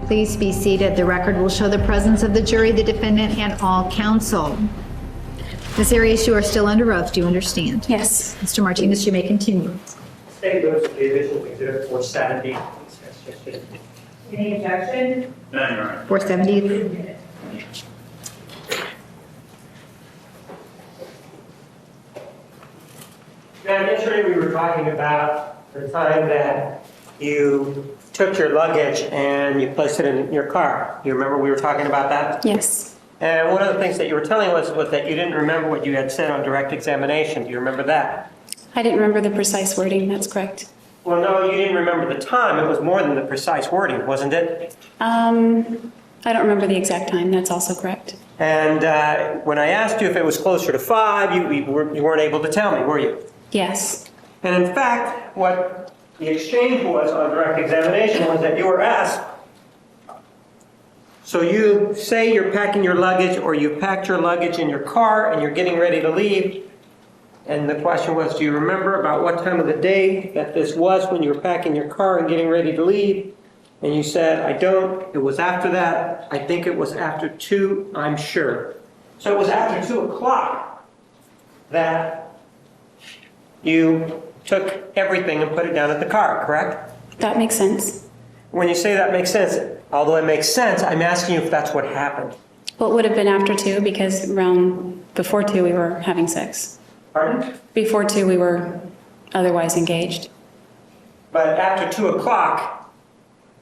Please be seated. The record will show the presence of the jury, the defendant, and all counsel. Ms. Arias, you are still under oath. Do you understand? Yes. Mr. Martinez, you may continue. State goes to the additional exhibit 470. Any objection? None, Your Honor. 470. Now, yesterday we were talking about the time that you took your luggage and you placed it in your car. You remember we were talking about that? Yes. And one of the things that you were telling us was that you didn't remember what you had said on direct examination. Do you remember that? I didn't remember the precise wording. That's correct. Well, no, you didn't remember the time. It was more than the precise wording, wasn't it? I don't remember the exact time. That's also correct. And when I asked you if it was closer to 5, you weren't able to tell me, were you? Yes. And in fact, what the exchange was on direct examination was that you were asked, so you say you're packing your luggage or you packed your luggage in your car and you're getting ready to leave. And the question was, do you remember about what time of the day that this was when you were packing your car and getting ready to leave? And you said, I don't. It was after that. I think it was after 2, I'm sure. So it was after 2 o'clock that you took everything and put it down at the car, correct? That makes sense. When you say that makes sense, although it makes sense, I'm asking you if that's what happened. Well, it would have been after 2 because before 2 we were having sex. Pardon? Before 2 we were otherwise engaged. But after 2 o'clock,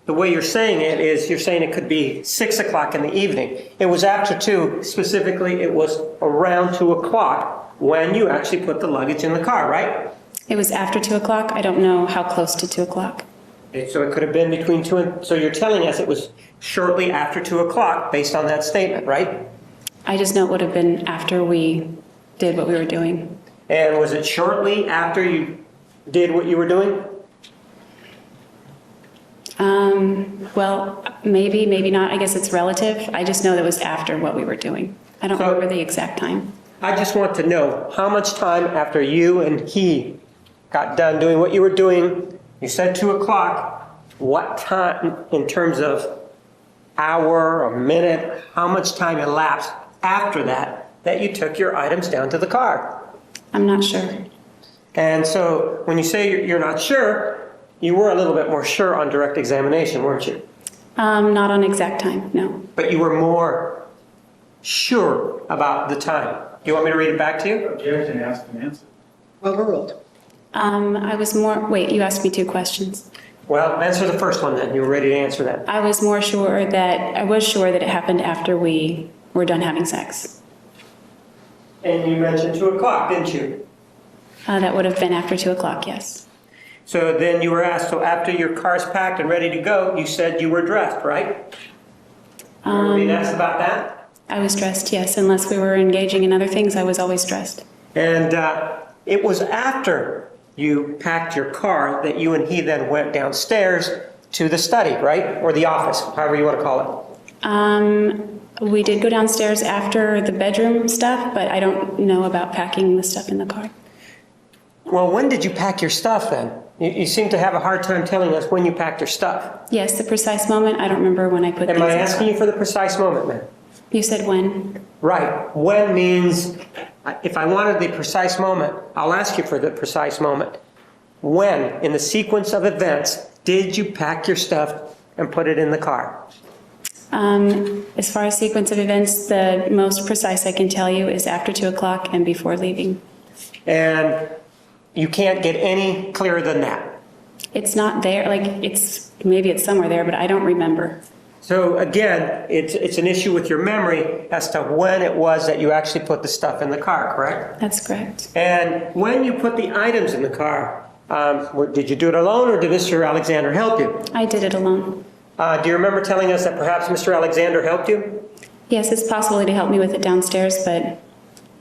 the way you're saying it is you're saying it could be 6 o'clock in the evening. It was after 2, specifically it was around 2 o'clock when you actually put the luggage in the car, right? It was after 2 o'clock. I don't know how close to 2 o'clock. So it could have been between 2 and, so you're telling us it was shortly after 2 o'clock based on that statement, right? I just know it would have been after we did what we were doing. And was it shortly after you did what you were doing? Well, maybe not. I guess it's relative. I just know that it was after what we were doing. I don't remember the exact time. I just want to know how much time after you and he got done doing what you were doing, you said 2 o'clock, what time in terms of hour or minute, how much time elapsed after that you took your items down to the car? I'm not sure. And so when you say you're not sure, you were a little bit more sure on direct examination, weren't you? Not on exact time, no. But you were more sure about the time. Do you want me to read it back to you? Objection, asked and answered. Overruled. I was more, wait, you asked me 2 questions. Well, answer the first one then. You were ready to answer that. I was sure that it happened after we were done having sex. And you mentioned 2 o'clock, didn't you? That would have been after 2 o'clock, yes. So then you were asked, so after your car's packed and ready to go, you said you were dressed, right? Remember being asked about that? I was dressed, yes. Unless we were engaging in other things, I was always dressed. And it was after you packed your car that you and he then went downstairs to the study, right? Or the office, however you want to call it. We did go downstairs after the bedroom stuff, but I don't know about packing the stuff in the car. Well, when did you pack your stuff then? You seem to have a hard time telling us when you packed your stuff. Yes, the precise moment. I don't remember when I put things in. Am I asking you for the precise moment, ma'am? You said when? Right. When means, if I wanted the precise moment, I'll ask you for the precise moment. When, in the sequence of events, did you pack your stuff and put it in the car? As far as sequence of events, the most precise I can tell you is after 2 o'clock and before leaving. And you can't get any clearer than that? It's not there, maybe it's somewhere there, but I don't remember. So again, it's an issue with your memory as to when it was that you actually put the stuff in the car, correct? That's correct. And when you put the items in the car, did you do it alone or did Mr. Alexander help you? I did it alone. Do you remember telling us that perhaps Mr. Alexander helped you? Yes, it's possible to help me with it downstairs, but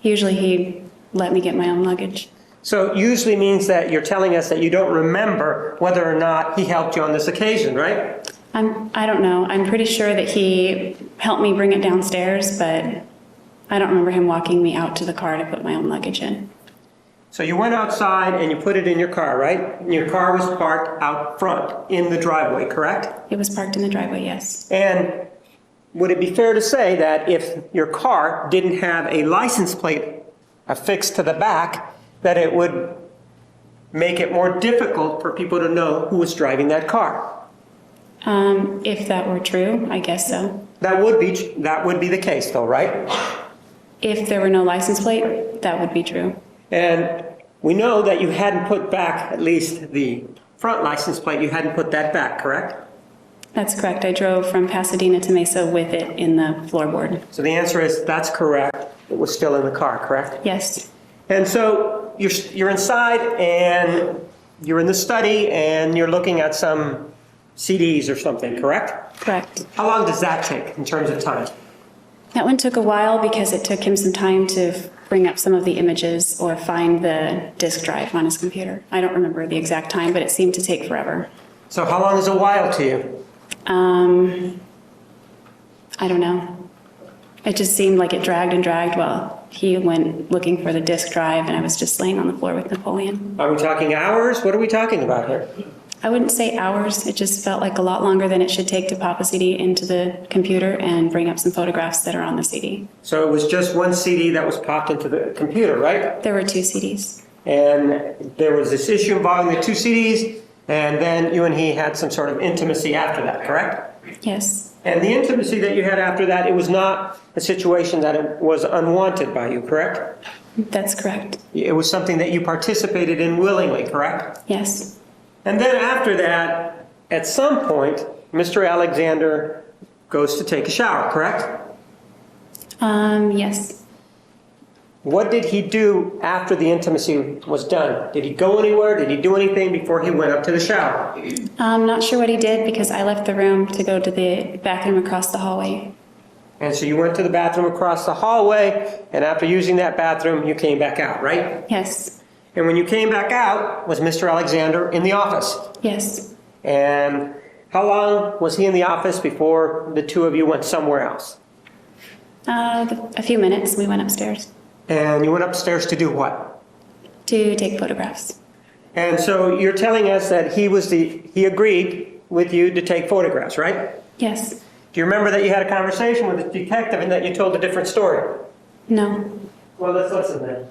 usually he let me get my own luggage. So usually means that you're telling us that you don't remember whether or not he helped you on this occasion, right? I don't know. I'm pretty sure that he helped me bring it downstairs, but I don't remember him walking me out to the car to put my own luggage in. So you went outside and you put it in your car, right? And your car was parked out front in the driveway, correct? It was parked in the driveway, yes. And would it be fair to say that if your car didn't have a license plate affixed to the back, that it would make it more difficult for people to know who was driving that car? If that were true, I guess so. That would be the case though, right? If there were no license plate, that would be true. And we know that you hadn't put back, at least the front license plate, you hadn't put that back, correct? That's correct. I drove from Pasadena to Mesa with it in the floorboard. So the answer is that's correct. It was still in the car, correct? Yes. And so you're inside and you're in the study and you're looking at some CDs or something, correct? Correct. How long does that take in terms of time? That one took a while because it took him some time to bring up some of the images or find the disk drive on his computer. I don't remember the exact time, but it seemed to take forever. So how long is a while to you? I don't know. It just seemed like it dragged and dragged while he went looking for the disk drive and I was just laying on the floor with Napoleon. Are we talking hours? What are we talking about here? I wouldn't say hours. It just felt like a lot longer than it should take to pop a CD into the computer and bring up some photographs that are on the CD. So it was just one CD that was popped into the computer, right? There were 2 CDs. And there was this issue involving the 2 CDs, and then you and he had some sort of intimacy after that, correct? Yes. And the intimacy that you had after that, it was not a situation that it was unwanted by you, correct? That's correct. It was something that you participated in willingly, correct? Yes. And then after that, at some point, Mr. Alexander goes to take a shower, correct? Yes. What did he do after the intimacy was done? Did he go anywhere? Did he do anything before he went up to the shower? I'm not sure what he did because I left the room to go to the bathroom across the hallway. And so you went to the bathroom across the hallway, and after using that bathroom, you came back out, right? Yes. And when you came back out, was Mr. Alexander in the office? Yes. And how long was he in the office before the 2 of you went somewhere else? A few minutes. We went upstairs And you went upstairs to do what? to take photographs. And so you're telling us that he agreed with you to take photographs, right? Yes. Do you remember that you had a conversation with the detective and that you told a different story? No. Well, let's listen then.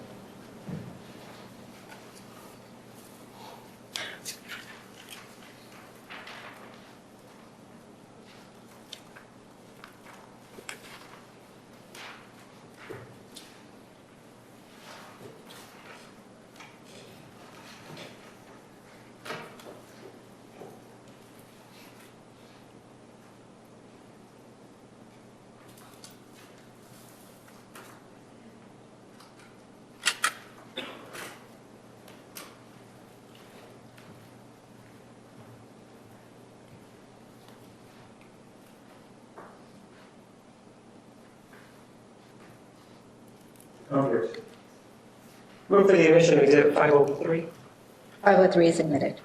Move for the admission of Exhibit 503. 503 is admitted.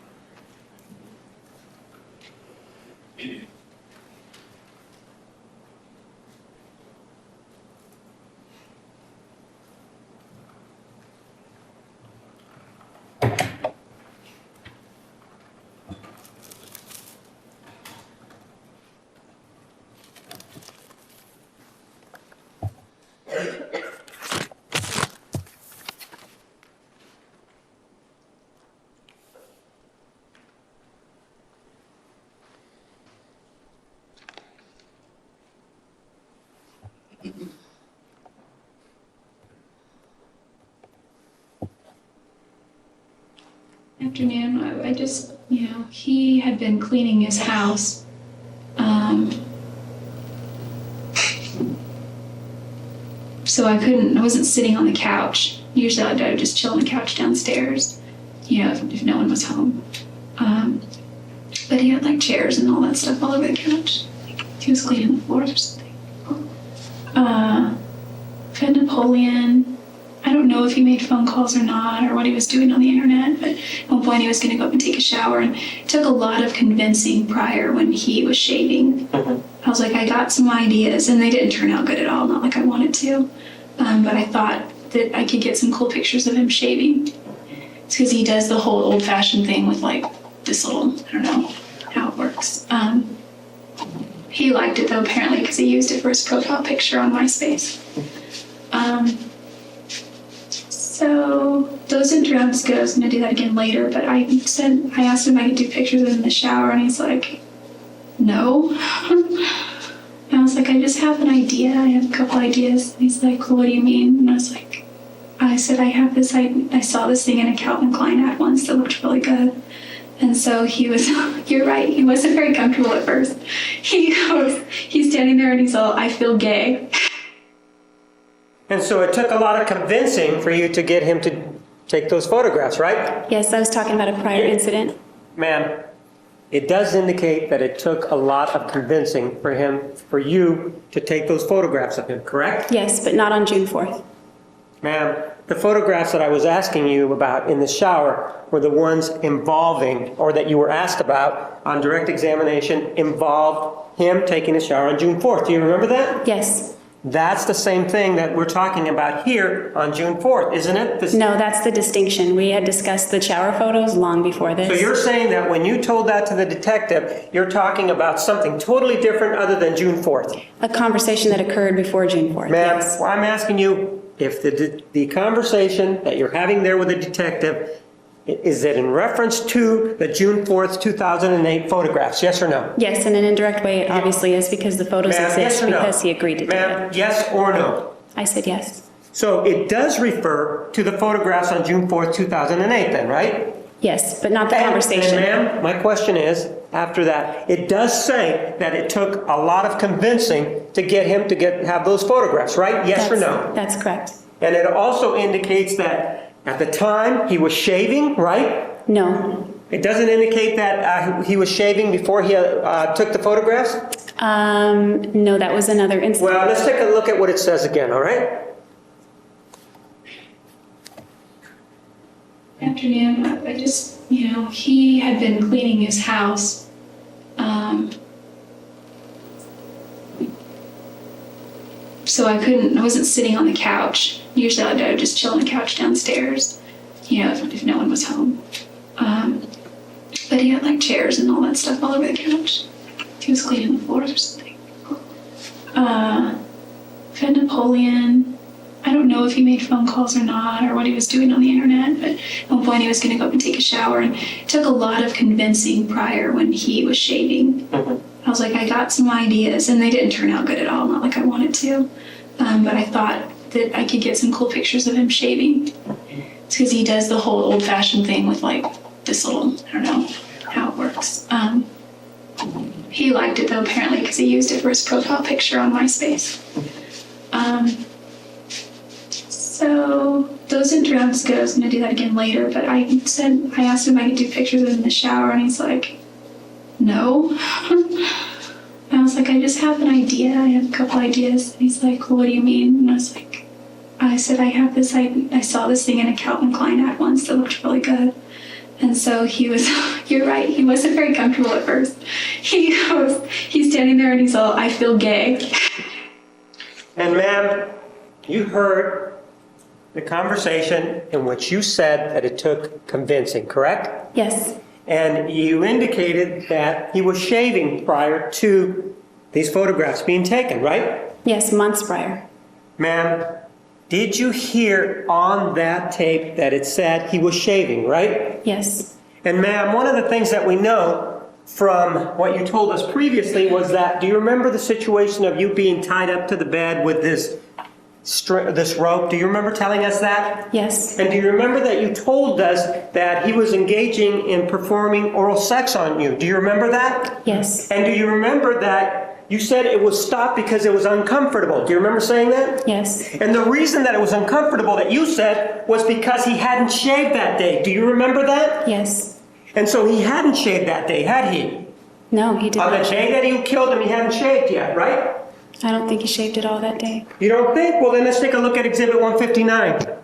Afternoon. I just, he had been cleaning his house. So I wasn't sitting on the couch. Usually I would just chill on the couch downstairs, if no one was home. But he had like chairs and all that stuff all over the couch. He was cleaning the floors or something. Fed Napoleon. I don't know if he made phone calls or not, or what he was doing on the internet, but at one point he was going to go up and take a shower, and it took a lot of convincing prior when he was shaving. I was like, I got some ideas, and they didn't turn out good at all, not like I wanted to, but I thought that I could get some cool pictures of him shaving. It's because he does the whole old-fashioned thing with like this little, I don't know how it works. He liked it though, apparently, because he used it for his profile picture on MySpace. So those didn't turn out as good. I was gonna do that again later, but I asked him if I could do pictures of him in the shower, and he's like, no. And I was like, I just have an idea. I have a couple ideas. And he's like, well, what do you mean? And I said, I have this, I saw this thing in a Calvin Klein ad once that looked really good. And so he was, you're right, he wasn't very comfortable at first. He's standing there and he's all, I feel gay. And so it took a lot of convincing for you to get him to take those photographs, right? Yes, I was talking about a prior incident. Ma'am, it does indicate that it took a lot of convincing for you to take those photographs of him, correct? Yes, but not on June 4th. Ma'am, the photographs that I was asking you about in the shower were the ones involving, or that you were asked about on direct examination, involved him taking a shower on June 4th. Do you remember that? Yes. That's the same thing that we're talking about here on June 4th, isn't it? No, that's the distinction. We had discussed the shower photos long before this. So you're saying that when you told that to the detective, you're talking about something totally different other than June 4th? A conversation that occurred before June 4th, Ma'am, yes. well, I'm asking you if the conversation that you're having there with the detective, is it in reference to the June 4th, 2008 photographs, yes or no? Yes, in an indirect way, it obviously is because the photos Ma'am, yes exist or no? because he agreed to do Ma'am, it. yes or no? I said yes. So it does refer to the photographs on June 4th, 2008 then, right? Yes, but not the conversation. And ma'am, my question is, after that, it does say that it took a lot of convincing to get him to have those photographs, right? Yes or no? That's correct. And it also indicates that at the time he was shaving, right? No. It doesn't indicate that he was shaving before he took the photographs? No, that was another incident. Well, let's take a look at what it says again, all right? Afternoon, I just, he had been cleaning his house. So I wasn't sitting on the couch. Usually I would just chill on the couch downstairs, if no one was home. But he had like chairs and all that stuff all over the couch. He was cleaning the floors or something. Fed Napoleon. I don't know if he made phone calls or not, or what he was doing on the internet, but at one point he was going to go up and take a shower, and it took a lot of convincing prior when he was shaving. I was like, I got some ideas, and they didn't turn out good at all, not like I wanted to. But I thought that I could get some cool pictures of him shaving. It's because he does the whole old-fashioned thing with like this little, I don't know how it works. He liked it though, apparently, because he used it for his profile picture on MySpace. So those didn't turn out as good. I was gonna do that again later, but I asked him if I could do pictures of him in the shower, and he's like, no. And I was like, I just have an idea. I have a couple ideas. And he's like, well, what do you mean? And I said, I saw this thing in a Calvin Klein ad once that looked really good. And so he was, you're right, he wasn't very comfortable at first. He's standing there and he's all, I feel gay. And ma'am, you heard the conversation in which you said that it took convincing, correct? Yes. And you indicated that he was shaving prior to these photographs being taken, right? Yes, months prior. Ma'am, did you hear on that tape that it said he was shaving, right? Yes. And ma'am, one of the things that we know from what you told us previously was that, do you remember the situation of you being tied up to the bed with this rope? Do you remember telling us that? Yes. And do you remember that you told us that he was engaging in performing oral sex on you? Do you remember that? Yes. And do you remember that you said it was stopped because it was uncomfortable? Do you remember saying that? Yes. And the reason that it was uncomfortable that you said was because he hadn't shaved that day. Do you remember that? Yes. And so he hadn't shaved that day, had he? No, he did On the not. day that you killed him, he hadn't shaved yet, right? I don't think he shaved at all that day. You don't think? Well, then let's take a look at Exhibit 159.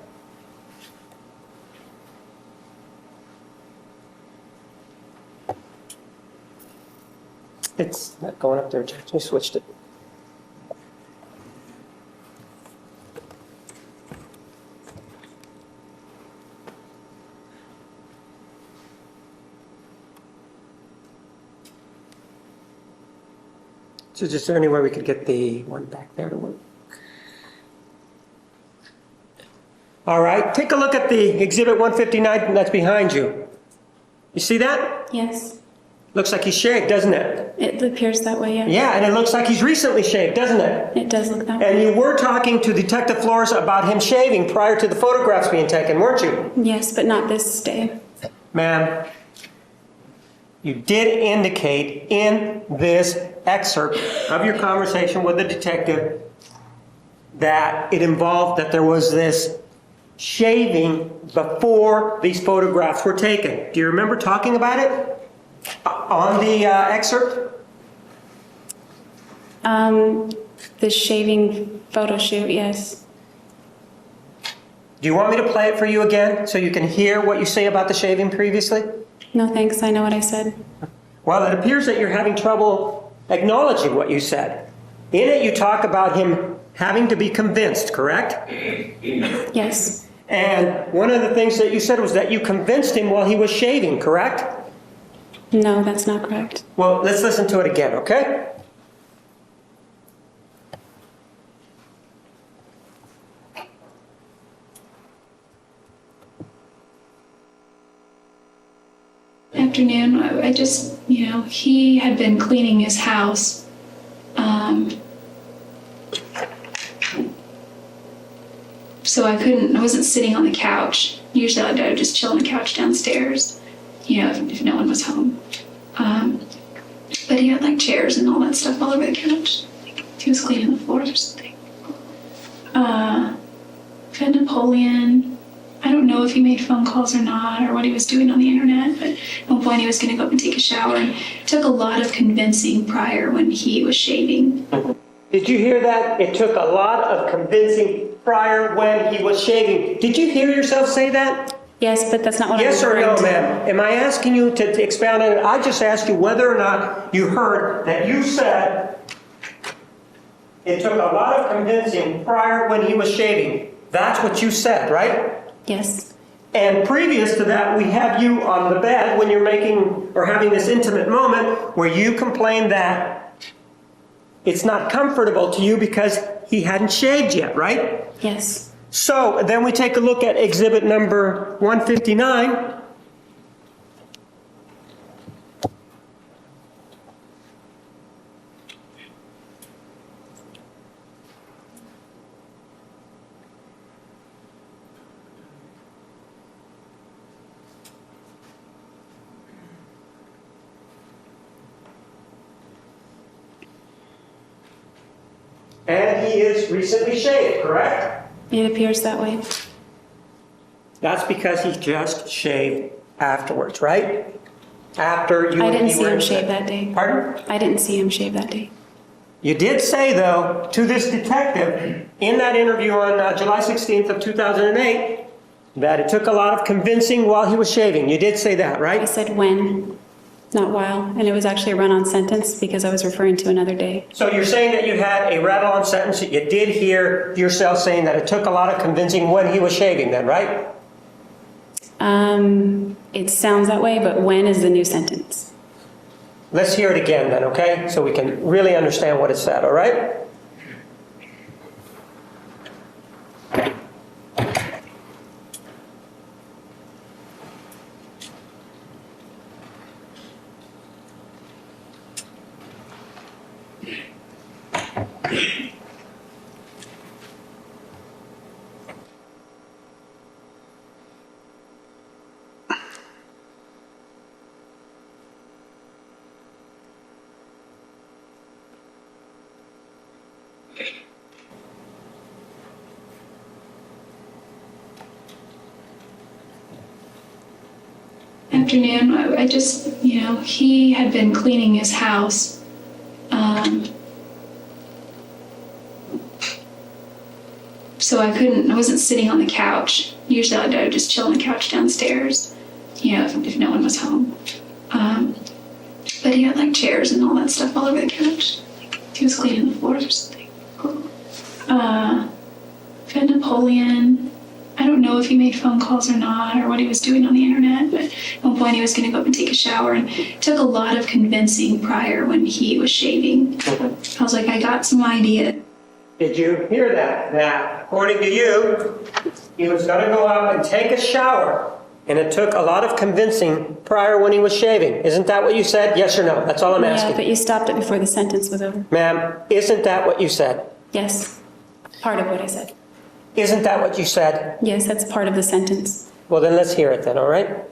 It's not going up there, Judge. You switched it. So is there any way we could get the one back there to work? All right, take a look at the exhibit 159 that's behind you. You see that? Yes, Looks like he's shaved, doesn't it? it appears that way, yeah. Yeah, and it looks like he's recently shaved, doesn't it? It does look that way. And you were talking to Detective Flores about him shaving prior to the photographs being taken, weren't you? Yes, but not this day. Ma'am, you did indicate in this excerpt of your conversation with the detective that it involved that there was this shaving before these photographs were taken. Do you remember talking about it on the excerpt? The shaving photo shoot, yes. Do you want me to play it for you again so you can hear what you say about the shaving previously? No thanks, I know what I said. Well, it appears that you're having trouble acknowledging what you said. In it, you talk about him having to be convinced, correct? Yes, And one of the things that you said was that you convinced him while he was shaving, correct? no, that's not correct. Well, let's listen to it again, okay? Afternoon, I just, he had been cleaning his house. So I wasn't sitting on the couch. Usually I would just chill on the couch downstairs, if no one was home. But he had like chairs and all that stuff all over the couch. Like he was cleaning the floors or something. Fed Napoleon. I don't know if he made phone calls or not, or what he was doing on the internet, but at one point he was going to go up and take a shower, and it took a lot of convincing prior when he was shaving. Did you hear that? It took a lot of convincing prior when he was shaving. Did you hear yourself say that? Yes, but that's not what Yes I'm or referring no, to. ma'am? Am I asking you to expound on it? I just asked you whether or not you heard that you said it took a lot of convincing prior when he was shaving. That's what you said, right? Yes, And previous to that, we have you on the bed when you're making or having this intimate moment where you complained that it's not comfortable to you because he hadn't shaved yet, right? yes. So then we take a look at exhibit number 159. And he is recently shaved, correct? It appears that way. That's because he just shaved afterwards, right? After you I and didn't he see were him in shave bed. that day. Pardon? I didn't see him shave that day. You did say, though, to this detective in that interview on July 16th of 2008 that it took a lot of convincing while he was shaving. You did say that, I right? said when, not while, and it was actually a run-on sentence because I was referring to another day. So you're saying that you had a rattle-on sentence that you did hear yourself saying that it took a lot of convincing when he was shaving then, right? It sounds that way, but when is the new sentence? Let's hear it again then, okay? So we can really understand what it said, all right? Afternoon, I just, he had been cleaning his house. So I wasn't sitting on the couch. Usually I would just chill on the couch downstairs, if no one was home. But he had like chairs and all that stuff all over the couch. Like he was cleaning the floors or something. Fed Napoleon. I don't know if he made phone calls or not, or what he was doing on the internet, but at one point he was going to go up and take a shower, and it took a lot of convincing prior when he was shaving. I was like, I got some ideas. Did you hear that? That, according to you, he was going to go up and take a shower, and it took a lot of convincing prior when he was shaving. Isn't that what you said? Yes or no? That's all I'm Yeah, asking. but you stopped it before the sentence was over. Ma'am, isn't that what you said? Yes, part of what I said. Isn't that what you said? Yes, that's part of the sentence. Well, then let's hear it then, all right?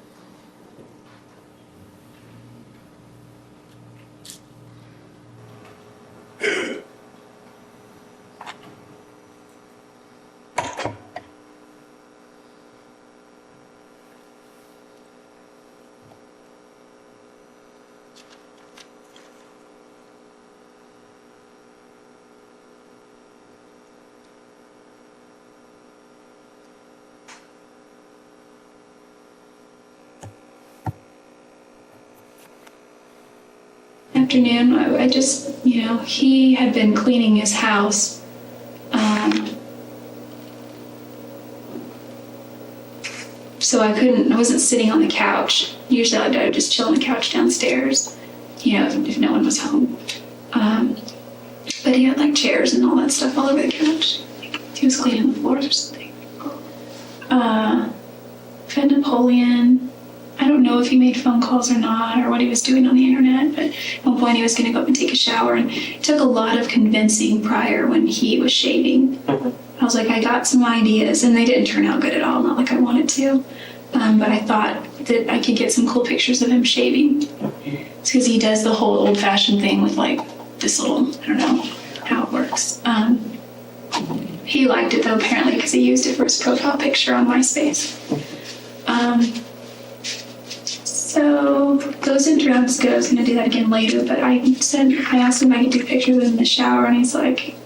Afternoon, I just, he had been cleaning his house. So I wasn't sitting on the couch. Usually I'd just chill on the couch downstairs, if no one was home. But he had like chairs and all that stuff all over the couch. He was cleaning the floors or something. Fed Napoleon. I don't know if he made phone calls or not, or what he was doing on the internet, but at one point he was going to go up and take a shower, and it took a lot of convincing prior when he was shaving. I was like, I got some ideas, and they didn't turn out good at all, not like I wanted to. But I thought that I could get some cool pictures of him shaving. It's because he does the whole old-fashioned thing with like this little, I don't know how it works. He liked it though, apparently, because he used it for his profile picture on MySpace. So those didn't turn out as good. I was going to do that again later, but I asked him if I could do pictures of him in the shower, and he's like,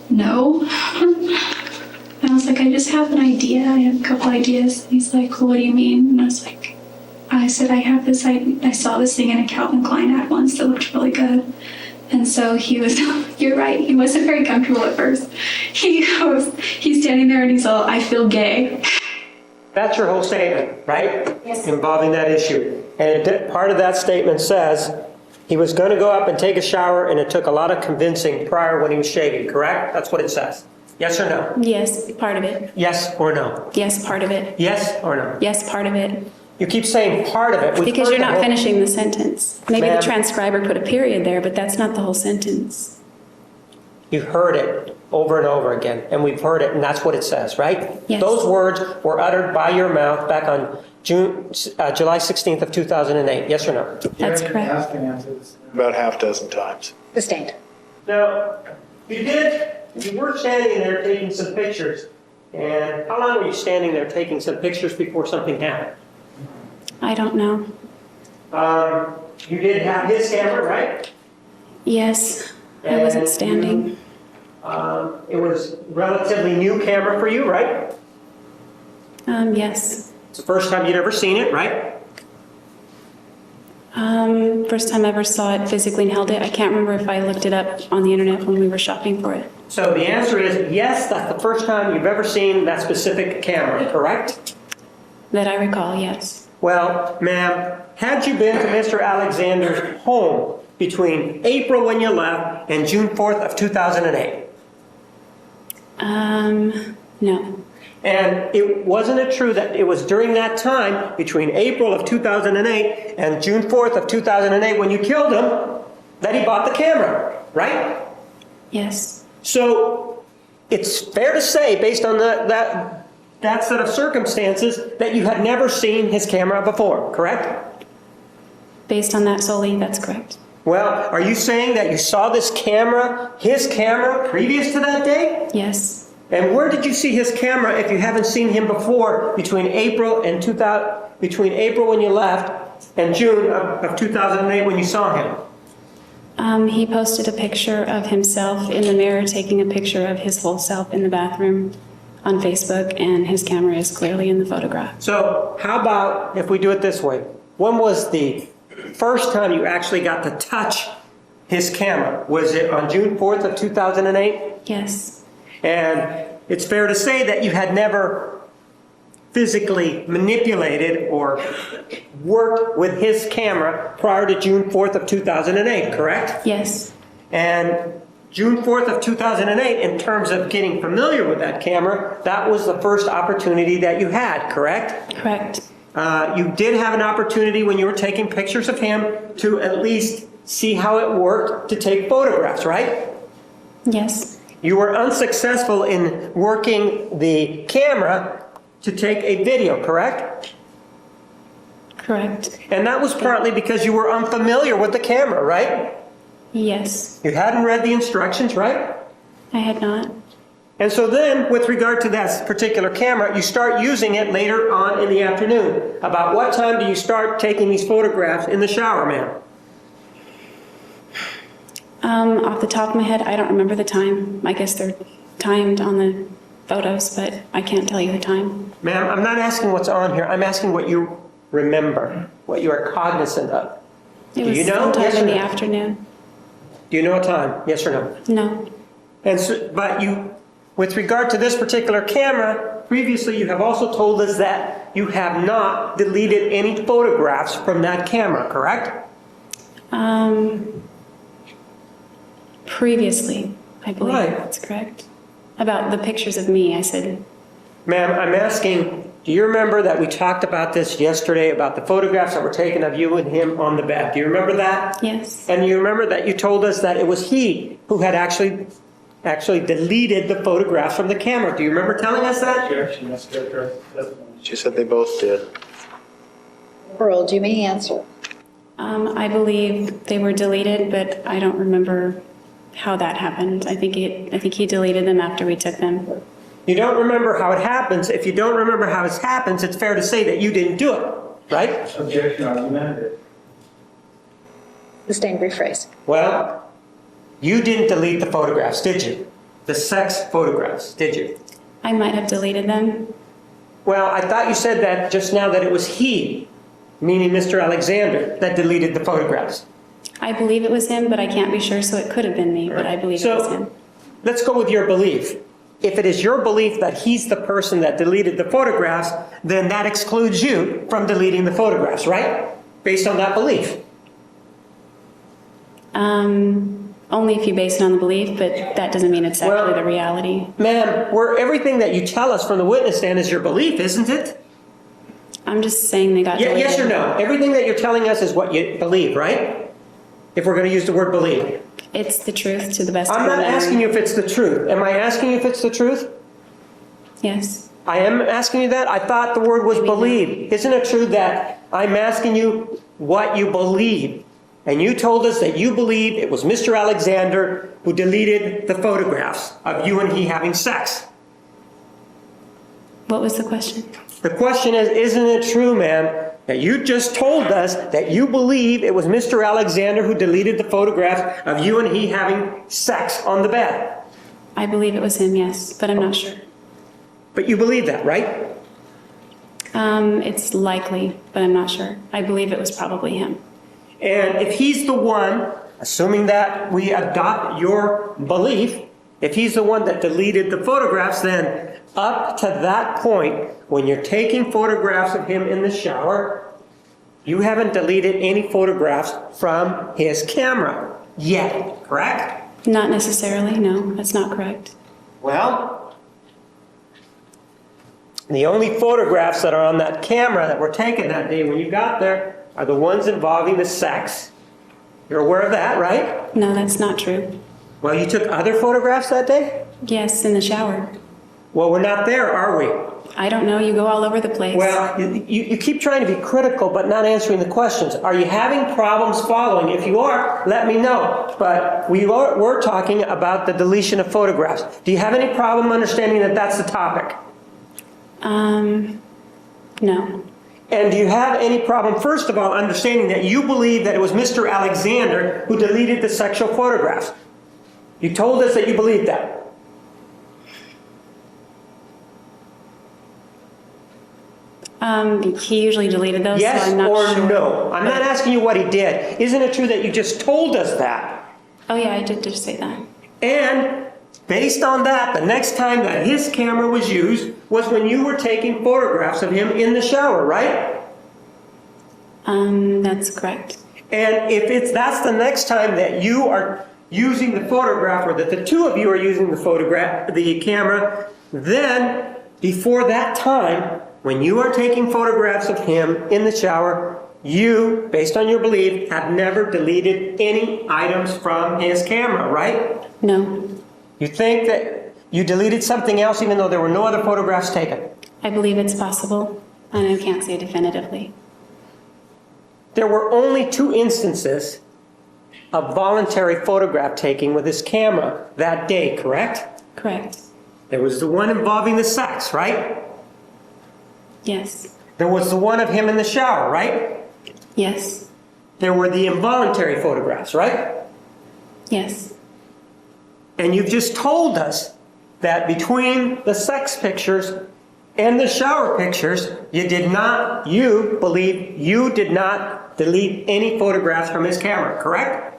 no. And I was like, I just have an idea. I have a couple ideas. And he's like, well, what do you mean? And I said, I saw this thing in a Calvin Klein ad once that looked really good. And so he was, you're right, he wasn't very comfortable at first. He's standing there and he's all, I feel gay. That's your whole statement, right? Yes. Involving that issue. And part of that statement says he was going to go up and take a shower, and it took a lot of convincing prior when he was shaving, correct? That's what it says. Yes or no? Yes, part of it. Yes or no? Yes, part of it. Yes or no? Yes, part of it. You keep saying part of it. Because you're not finishing the sentence. Maybe Ma'am. the transcriber put a period there, but that's not the whole sentence. You heard it over and over again, and we've heard it, and that's what it says, right? Yes. Those words were uttered by your mouth back on July 16th of 2008. Yes or no? That's Ask correct. and answer this. About half dozen times. Sustained. Now, you were standing there taking some pictures, and how long were you standing there taking some pictures before something happened? I don't know. You did have his camera, right? Yes, I wasn't standing. It was relatively new camera for you, right? Yes. It's the first time you'd ever seen it, right? First time I ever saw it physically and held it. I can't remember if I looked it up on the internet when we were shopping for it. So the answer is yes, that's the first time you've ever seen that specific camera, correct? That I recall, yes. Well, ma'am, had you been to Mr. Alexander's home between April when you left and June 4th of 2008? No. And wasn't it true that it was during that time, between April of 2008 and June 4th of 2008, when you killed him, that he bought the camera, right? Yes. So it's fair to say, based on that set of circumstances, that you had never seen his camera before, correct? Based on that solely, that's correct. Well, are you saying that you saw this camera, his camera, previous to that day? Yes. And where did you see his camera if you haven't seen him before between April when you left and June of 2008 when you saw him? He posted a picture of himself in the mirror taking a picture of his whole self in the bathroom on Facebook, and his camera is clearly in the photograph. So how about if we do it this way? When was the first time you actually got to touch his camera? Was it on June 4th of 2008? Yes. And it's fair to say that you had never physically manipulated or worked with his camera prior to June 4th of 2008, correct? Yes. And June 4th of 2008, in terms of getting familiar with that camera, that was the first opportunity that you had, correct? Correct. You did have an opportunity when you were taking pictures of him to at least see how it worked to take photographs, right? Yes. You were unsuccessful in working the camera to take a video, correct? Correct. And that was partly because you were unfamiliar with the camera, right? Yes. You hadn't read the instructions, right? I had not. And so then, with regard to that particular camera, you start using it later on in the afternoon. About what time do you start taking these photographs in the shower, ma'am? Off the top of my head, I don't remember the time. I guess they're timed on the photos, but I can't tell you the time. Ma'am, I'm not asking what's on here. I'm asking what you remember, what you are cognizant of. It Do was you know? sometime Yes or in the no? afternoon. Do you know a time? Yes or no? No. And so, but you, with regard to this particular camera, previously you have also told us that you have not deleted any photographs from that camera, correct? Previously, I believe Right. that's correct. About the pictures of me, I said, Ma'am, I'm asking, do you remember that we talked about this yesterday, about the photographs that were taken of you and him on the bed? Do you remember that? yes. And you remember that you told us that it was he who had actually deleted the photographs from the camera. Do you remember telling us that? Chair, she must characterize the testimony. She said they both did. Earl, you may answer. I believe they were deleted, but I don't remember how that happened. I think he deleted them after we took them. You don't remember how it happens. If you don't remember how it happens, it's fair to say that you didn't do it, right? Objection argumentative. Sustained, rephrase. Well, you didn't delete the photographs, did you? The sex photographs, did you? I might have deleted them. Well, I thought you said that just now that it was he, meaning Mr. Alexander, that deleted the photographs. I believe it was him, but I can't be sure, so it could have been me, but I believe it was So him. let's go with your belief. If it is your belief that he's the person that deleted the photographs, then that excludes you from deleting the photographs, right? Based on that belief. Only if you base it on the belief, but that doesn't mean it's actually the reality. Ma'am, everything that you tell us from the witness stand is your belief, isn't it? I'm just saying they got deleted. Yes or no? Everything that you're telling us is what you believe, right? If we're going to use the word believe. It's the truth to the best of I'm my not memory. asking you if it's the truth. Am I asking you if it's the truth? Yes. I am asking you that? I thought the word was Maybe not. believe. Isn't it true that I'm asking you what you believe? And you told us that you believe it was Mr. Alexander who deleted the photographs of you and he having sex. What was the question? The question is, isn't it true, ma'am, that you just told us that you believe it was Mr. Alexander who deleted the photographs of you and he having sex on the bed? I believe it was him, yes, but I'm not sure. But you believe that, right? It's likely, but I'm not sure. I believe it was probably him. And if he's the one, assuming that we adopt your belief, if he's the one that deleted the photographs, then up to that point, when you're taking photographs of him in the shower, you haven't deleted any photographs from his camera yet, correct? Not necessarily, no, that's not correct. Well, the only photographs that are on that camera that were taken that day when you got there are the ones involving the sex. You're aware of that, right? No, that's not true. Well, you took other photographs that day? Yes, in the shower. Well, we're not there, are we? I don't know, you go all over the place. Well, you keep trying to be critical but not answering the questions. Are you having problems following? If you are, let me know. But we're talking about the deletion of photographs. Do you have any problem understanding that that's the topic? No. And do you have any problem, first of all, understanding that you believe that it was Mr. Alexander who deleted the sexual photographs? You told us that you believed that. He usually deleted those, Yes so I'm not or sure. no? I'm not asking you what he did. Isn't it true that you just told us that? Oh yeah, I did just say that. And Based on that, the next time that his camera was used was when you were taking photographs of him in the shower, right? That's correct. And if that's the next time that you are using the photograph, or that the two of you are using the camera, then before that time, when you are taking photographs of him in the shower, you, based on your belief, have never deleted any items from his camera, right? No. You think that you deleted something else even though there were no other photographs taken? I believe it's possible, and I can't say definitively. There were only 2 instances of voluntary photograph taking with his camera that day, correct? Correct. There was the one involving the sex, right? Yes. There was the one of him in the shower, right? Yes. There were the involuntary photographs, right? Yes. And you've just told us that between the sex pictures and the shower pictures, you believe you did not delete any photographs from his camera, correct?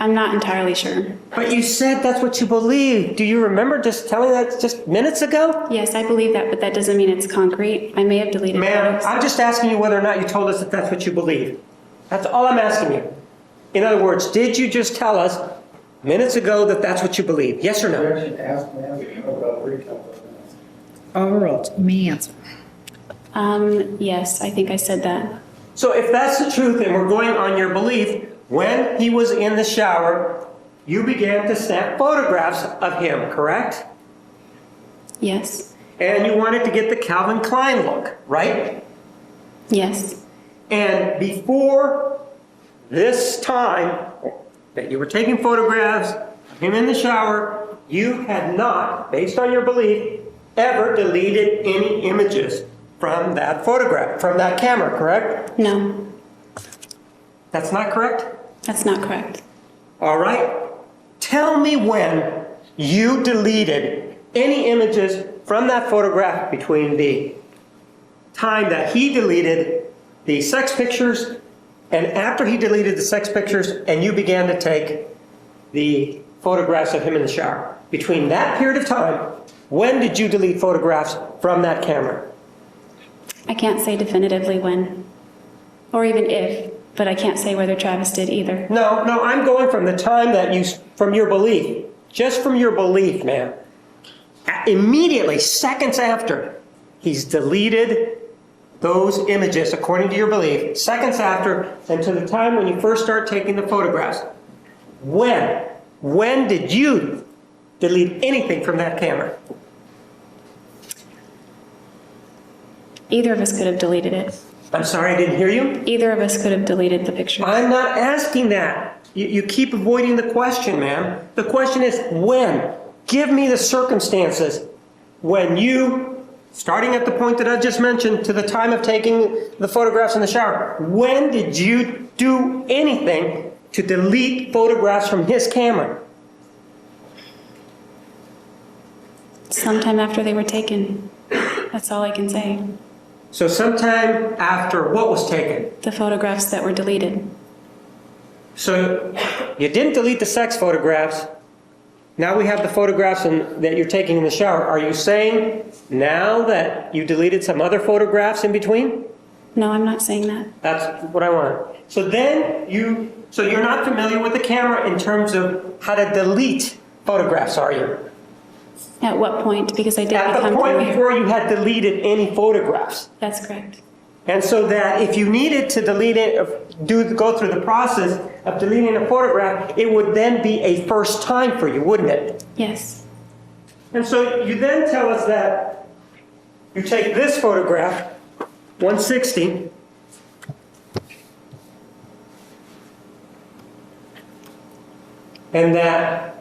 I'm not entirely sure. But you said that's what you believe. Do you remember just telling that just minutes ago? Yes, I believe that, but that doesn't mean it's concrete. I may have deleted Ma'am, photos. I'm just asking you whether or not you told us that that's what you believe. That's all I'm asking you. In other words, did you just tell us minutes ago that that's what you believe? Yes or You no? actually asked me about recount of minutes. Overruled. You may answer. Yes, I think I said that. So if that's the truth and we're going on your belief, when he was in the shower, you began to snap photographs of him, correct? Yes. And you wanted to get the Calvin Klein look, right? Yes. And before this time that you were taking photographs of him in the shower, you had not, based on your belief, ever deleted any images from that photograph, from that camera, correct? No, That's not correct? that's not correct. All right. Tell me when you deleted any images from that photograph between the time that he deleted the sex pictures and after he deleted the sex pictures and you began to take the photographs of him in the shower. Between that period of time, when did you delete photographs from that camera? I can't say definitively when, or even if, but I can't say whether Travis did either. No, I'm going from the time that from your belief, just from your belief, ma'am. Immediately, seconds after, he's deleted those images, according to your belief, seconds after, and to the time when you first start taking the photographs. When did you delete anything from that camera? Either of us could have deleted it. I'm sorry, I didn't hear you. Either of us could have deleted the picture. I'm not asking that. You keep avoiding the question, ma'am. The question is when. Give me the circumstances when you, starting at the point that I just mentioned to the time of taking the photographs in the shower, when did you do anything to delete photographs from his camera? Sometime after they were taken. That's all I can say. So sometime after what was taken? The photographs that were deleted. So you didn't delete the sex photographs. Now we have the photographs that you're taking in the shower. Are you saying now that you deleted some other photographs in between? No, I'm not saying that. That's what I want. So then you're not familiar with the camera in terms of how to delete photographs, are you? At what point? Because I did At the become point familiar. before you had deleted any photographs. That's correct. And so that if you needed to delete it, go through the process of deleting a photograph, it would then be a first time for you, wouldn't it? Yes. And so you then tell us that you take this photograph, 160, and that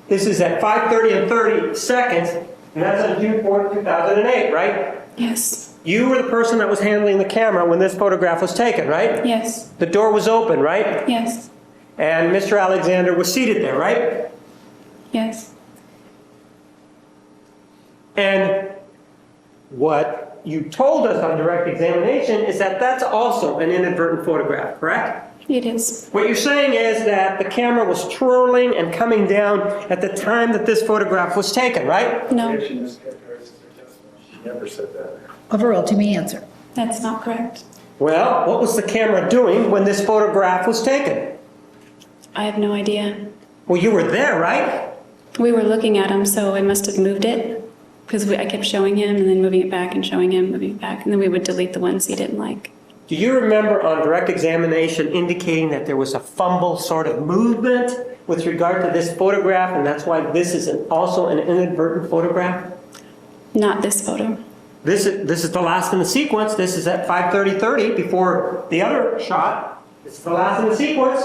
this is at 5:30 and 30 seconds, and that's on June 4th, 2008, right? Yes. You were the person that was handling the camera when this photograph was taken, right? Yes. The door was open, right? Yes. And Mr. Alexander was seated there, right? Yes. And what you told us on direct examination is that that's also an inadvertent photograph, correct? It is. What you're saying is that the camera was twirling and coming down at the time that this photograph was taken, right? No, She mischaracterizes her testimony. She never said that. Overruled. You may answer. that's not correct. Well, what was the camera doing when this photograph was taken? I have no idea. Well, you were there, right? We were looking at him, so I must have moved it because I kept showing him and then moving it back and showing him, moving it back, and then we would delete the ones he didn't like. Do you remember on direct examination indicating that there was a fumble sort of movement with regard to this photograph, and that's why this is also an inadvertent photograph? Not this photo. This is the last in the sequence. This is at 5:30:30 before the other shot. This is the last in the sequence.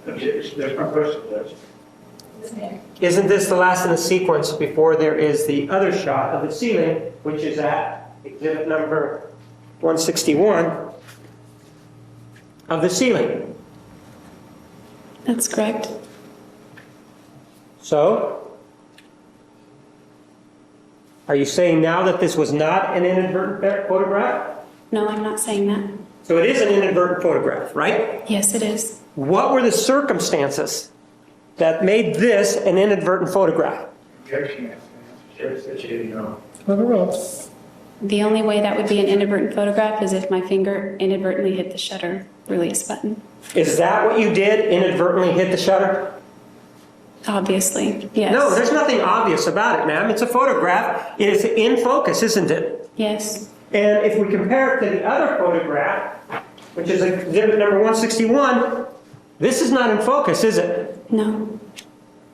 There's my question, Judge. Isn't this the last in the sequence before there is the other shot of the ceiling, which is at exhibit number 161 of the ceiling? That's correct. So, are you saying now that this was not an inadvertent photograph? No, I'm not saying that. So it is an inadvertent photograph, right? Yes, it is. What were the circumstances that made this an inadvertent photograph? Objection. Judge said she didn't know. Overruled. The only way that would be an inadvertent photograph is if my finger inadvertently hit the shutter release button. Is that what you did, inadvertently hit the shutter? Obviously, yes. No, there's nothing obvious about it, ma'am. It's a photograph. It is in focus, isn't it? Yes, And if we compare it to the other photograph, which is exhibit number 161, this is not in focus, is it? no,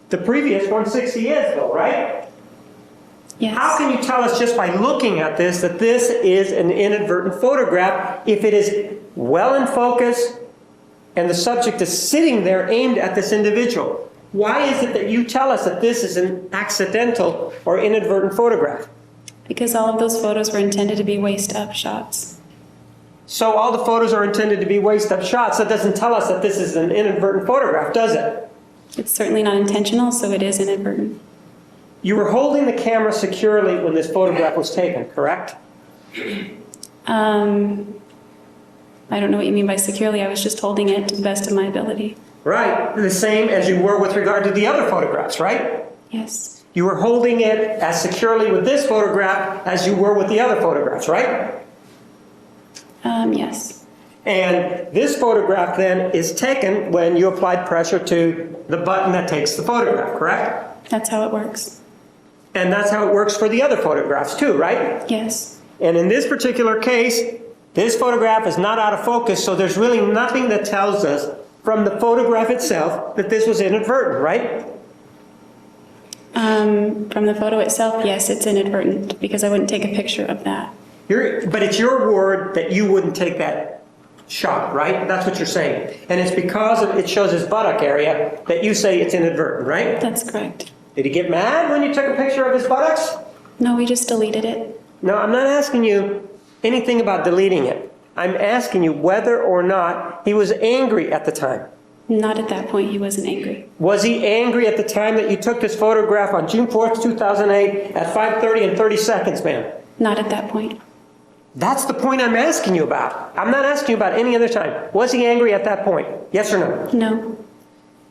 The previous 160 is, though, right? yes. How can you tell us just by looking at this that this is an inadvertent photograph if it is well in focus and the subject is sitting there aimed at this individual? Why is it that you tell us that this is an accidental or inadvertent photograph? Because all of those photos were intended to be waist-up shots. So all the photos are intended to be waist-up shots. That doesn't tell us that this is an inadvertent photograph, does it? It's certainly not intentional, so it is inadvertent. You were holding the camera securely when this photograph was taken, correct? I don't know what you mean by securely. I was just holding it to the best of my ability. Right. The same as you were with regard to the other photographs, right? Yes, You were holding it as securely with this photograph as you were with the other photographs, right? yes, And this photograph then is taken when you applied pressure to the button that takes the photograph, correct? that's how it works. And that's how it works for the other photographs too, right? Yes, And in this particular case, this photograph is not out of focus, so there's really nothing that tells us from the photograph itself that this was inadvertent, right? from the photo itself, yes, it's inadvertent because I wouldn't take a picture of that. But it's your word that you wouldn't take that shot, right? That's what you're saying. And it's because it shows his buttock area that you say it's inadvertent, right? That's correct. Did he get mad when you took a picture of his buttocks? No, we just deleted it. No, I'm not asking you anything about deleting it. I'm asking you whether or not he was angry at the time. Not at that point, he wasn't angry. Was he angry at the time that you took this photograph on June 4th, 2008 at 5:30 and 30 seconds, ma'am? Not at that point. That's the point I'm asking you about. I'm not asking you about any other time. Was he angry at that point? Yes or no? No,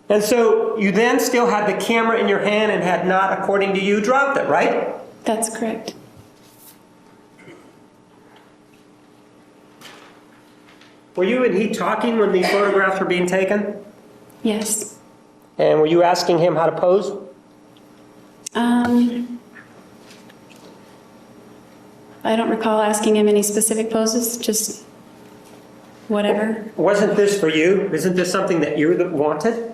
And so you then still had the camera in your hand and had not, according to you, dropped it, right? that's correct. Were you and he talking when these photographs were being taken? Yes. And were you asking him how to pose? I don't recall asking him any specific poses, just whatever. Wasn't this for you? Isn't this something that you wanted?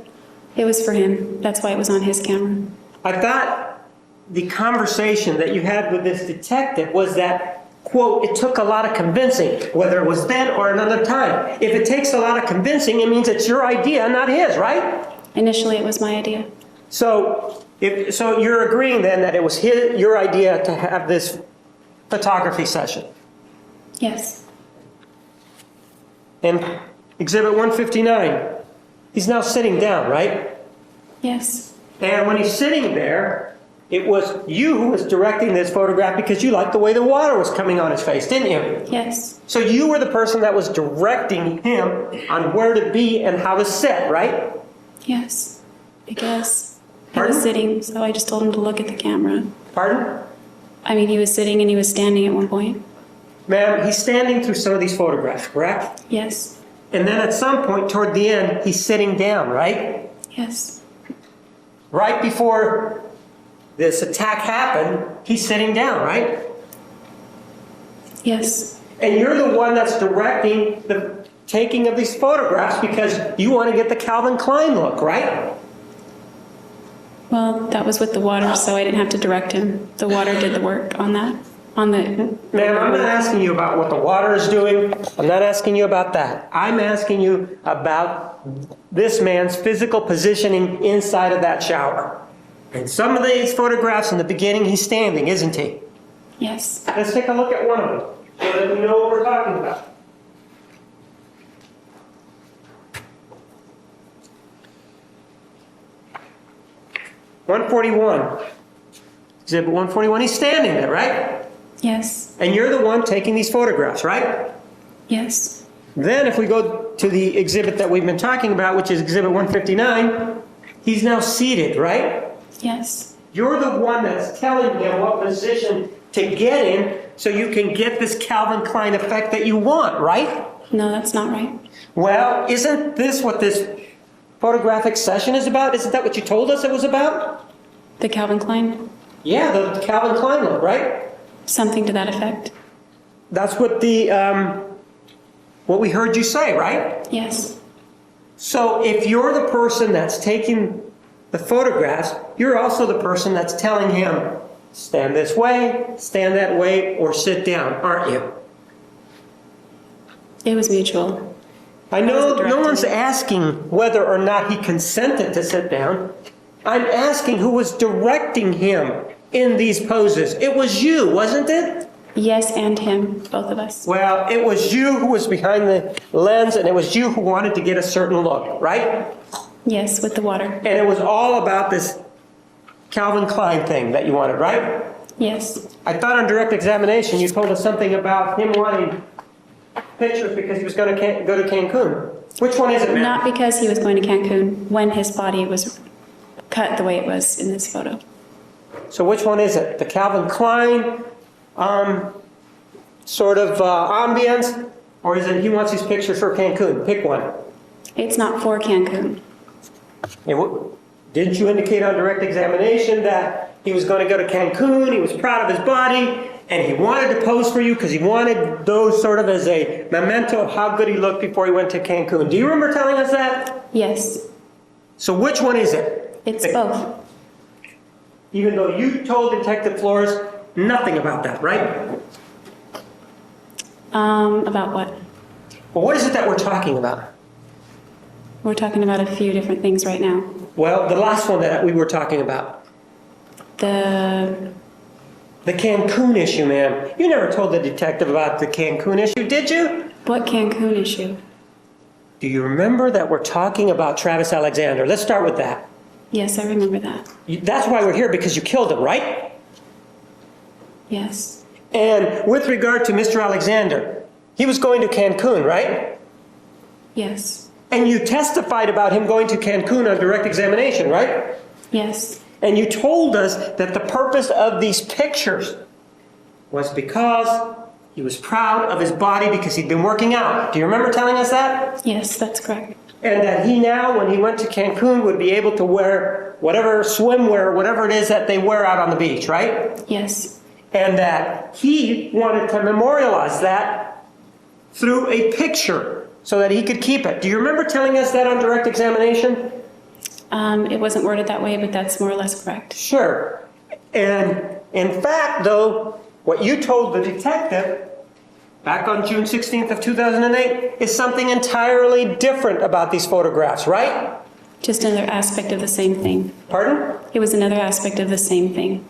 It was for him. That's why it was on his camera. I thought the conversation that you had with this detective was that, quote, it took a lot of convincing, whether it was then or another time. If it takes a lot of convincing, it means it's your idea, not his, right? Initially, it was my idea. So you're agreeing then that it was your idea to have this photography session. Yes. And exhibit 159, he's now sitting down, right? Yes. And when he's sitting there, it was you who was directing this photograph because you liked the way the water was coming on his face, didn't you? Yes. So you were the person that was directing him on where to be and how to sit, right? Yes. I guess. He Pardon? was sitting, so I just told him to look at the camera. Pardon? I mean, he was sitting and he was standing at one point. Ma'am, he's standing through some of these photographs, correct? Yes. And then at some point toward the end, he's sitting down, right? Yes. Right before this attack happened, he's sitting down, right? Yes. And you're the one that's directing the taking of these photographs because you want to get the Calvin Klein look, right? Well, that was with the water, so I didn't have to direct him. The water did the work on that. Ma'am, I'm not asking you about what the water is doing. I'm not asking you about that. I'm asking you about this man's physical positioning inside of that shower. In some of these photographs in the beginning, he's standing, isn't he? Yes. Let's take a look at one of them so that we know what we're talking about. (141). Exhibit 141, he's standing there, right? Yes. And you're the one taking these photographs, right? Yes. Then if we go to the exhibit that we've been talking about, which is exhibit 159, he's now seated, right? Yes. You're the one that's telling him what position to get in so you can get this Calvin Klein effect that you want, right? No, that's not right. Well, isn't this what this photographic session is about? Isn't that what you told us it was about? The Calvin Klein? Yeah, the Calvin Klein look, right? Something to that effect. That's what what we heard you say, right? Yes. So if you're the person that's taking the photographs, you're also the person that's telling him, stand this way, stand that way, or sit down, aren't you? It was mutual. I know wasn't no one's directing. asking whether or not he consented to sit down. I'm asking who was directing him in these poses. It was you, wasn't it? Yes, and him, both of us. Well, it was you who was behind the lens, and it was you who wanted to get a certain look, right? Yes, with the water. And it was all about this Calvin Klein thing that you wanted, right? Yes. I thought on direct examination you told us something about him wanting pictures because he was going to go to Cancun. Which one is it, ma'am? Not because he was going to Cancun, when his body was cut the way it was in this photo. So which one is it? The Calvin Klein sort of ambience, or is it he wants these pictures for Cancun? Pick one. It's not for Cancun. Didn't you indicate on direct examination that he was going to go to Cancun, he was proud of his body, and he wanted to pose for you because he wanted those sort of as a memento of how good he looked before he went to Cancun? Do you remember telling us that? Yes. So which one is it? It's both. Even though you told Detective Flores nothing about that, right? About what? Well, what is it that we're talking about? We're talking about a few different things right now. Well, the last one that we were talking about. The Cancun issue, ma'am. You never told the detective about the Cancun issue, did you? what Cancun issue? Do you remember that we're talking about Travis Alexander? Let's start with that. Yes, I remember that. That's why we're here, because you killed him, right? Yes. And with regard to Mr. Alexander, he was going to Cancun, right? Yes. And you testified about him going to Cancun on direct examination, right? Yes. And you told us that the purpose of these pictures was because he was proud of his body because he'd been working out. Do you remember telling us that? Yes, that's correct. And that he now, when he went to Cancun, would be able to wear whatever swimwear, whatever it is that they wear out on the beach, right? Yes. And that he wanted to memorialize that through a picture so that he could keep it. Do you remember telling us that on direct examination? It wasn't worded that way, but that's more or less correct. Sure. And in fact, though, what you told the detective back on June 16th of 2008 is something entirely different about these photographs, right? Just another aspect of the same thing. Pardon? It was another aspect of the same thing.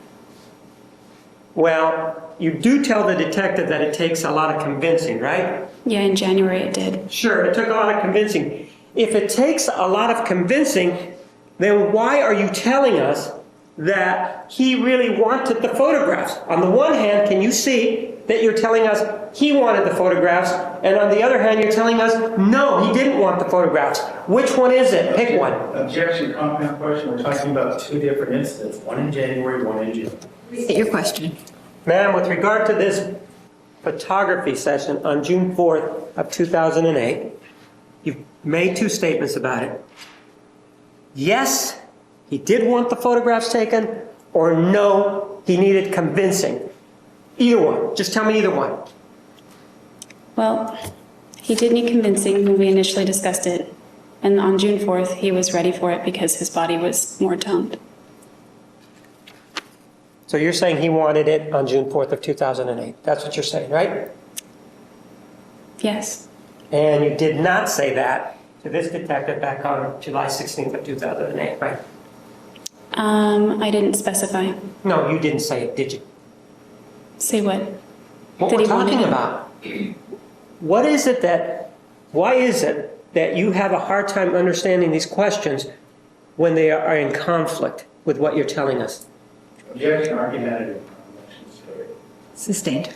Well, you do tell the detective that it takes a lot of convincing, right? Yeah, in January it did. Sure, it took a lot of convincing. If it takes a lot of convincing, then why are you telling us that he really wanted the photographs. On the one hand, can you see that you're telling us he wanted the photographs, and on the other hand, you're telling us, no, he didn't want the photographs. Which one is it? Pick one. Objection, comment, question. We're talking about two different incidents, one in January, one in June. State your question. Ma'am, with regard to this photography session on June 4th of 2008, you've made two statements about it. Yes, he did want the photographs taken, or no, he needed convincing. Either one. Just tell me either one. Well, he did need convincing when we initially discussed it. And on June 4th, he was ready for it because his body was more toned. So you're saying he wanted it on June 4th of 2008. That's what you're saying, right? Yes. And you did not say that to this detective back on July 16th of 2008, right? I didn't specify. No, you didn't say it, did you? Say what? What That we're he wanted talking it. about. Why is it that you have a hard time understanding these questions when they are in conflict with what you're telling us? Objection, argumentative. Sustained.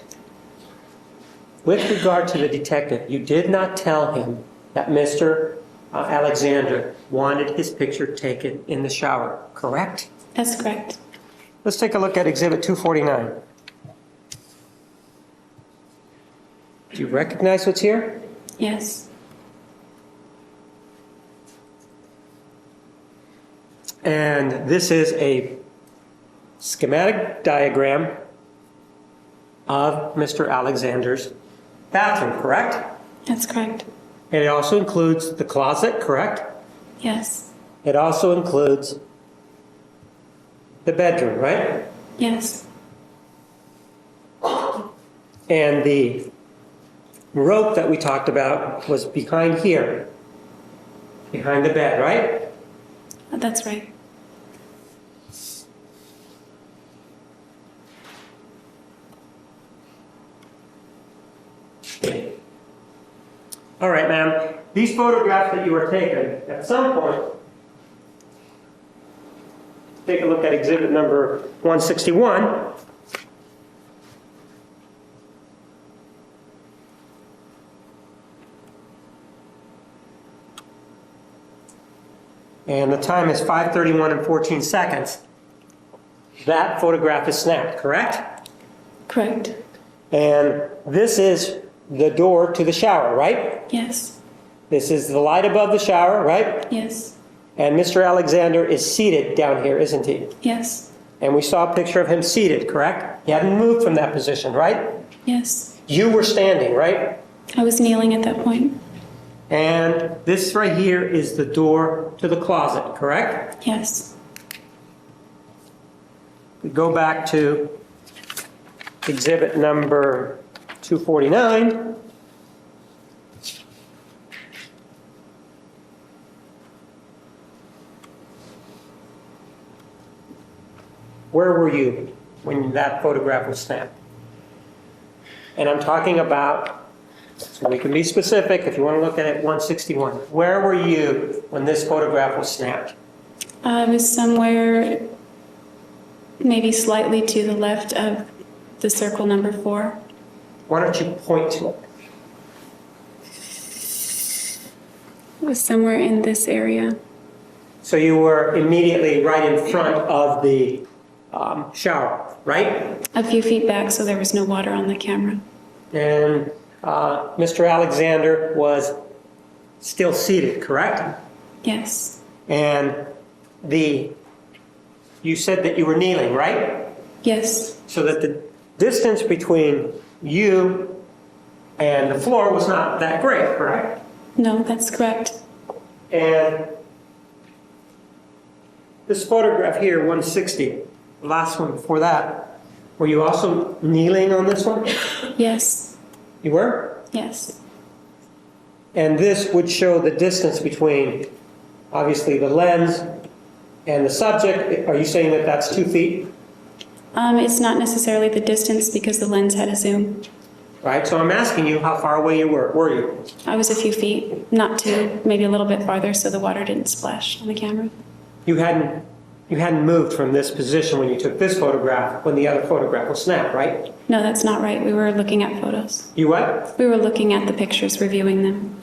With regard to the detective, you did not tell him that Mr. Alexander wanted his picture taken in the shower, correct? That's correct. Let's take a look at Exhibit 249. Do you recognize what's here? Yes. And this is a schematic diagram of Mr. Alexander's bathroom, correct? That's correct. And it also includes the closet, correct? Yes. It also includes the bedroom, right? Yes. And the rope that we talked about was behind here, behind the bed, right? That's right. All right, ma'am. These photographs that you were taken, at some point, take a look at exhibit number 161. And the time is 5:31 and 14 seconds. That photograph is snapped, correct? Correct. And this is the door to the shower, right? Yes. This is the light above the shower, right? Yes. And Mr. Alexander is seated down here, isn't he? Yes. And we saw a picture of him seated, correct? He hadn't moved from that position, right? Yes. You were standing, right? I was kneeling at that point. And this right here is the door to the closet, correct? Yes. We go back to exhibit number 249. Where were you when that photograph was snapped? And I'm talking about, so we can be specific if you want to look at it, 161. Where were you when this photograph was snapped? I was somewhere maybe slightly to the left of the circle number 4. Why don't you point to it? It was somewhere in this area. So you were immediately right in front of the shower, right? A few feet back, so there was no water on the camera. And Mr. Alexander was still seated, correct? Yes. And you said that you were kneeling, right? Yes. So that the distance between you and the floor was not that great, correct? No, that's correct. And this photograph here, 160, the last one before that, were you also kneeling on this one? Yes. You were? Yes. And this would show the distance between, obviously, the lens and the subject. Are you saying that that's 2 feet? It's not necessarily the distance because the lens had a zoom. Right, so I'm asking you how far away you were you? I was a few feet, not 2, maybe a little bit farther so the water didn't splash on the camera. You hadn't You hadn't moved from this position when you took this photograph, when the other photograph was snapped, right? No, that's not right. We were looking at photos. You what? We were looking at the pictures, reviewing them.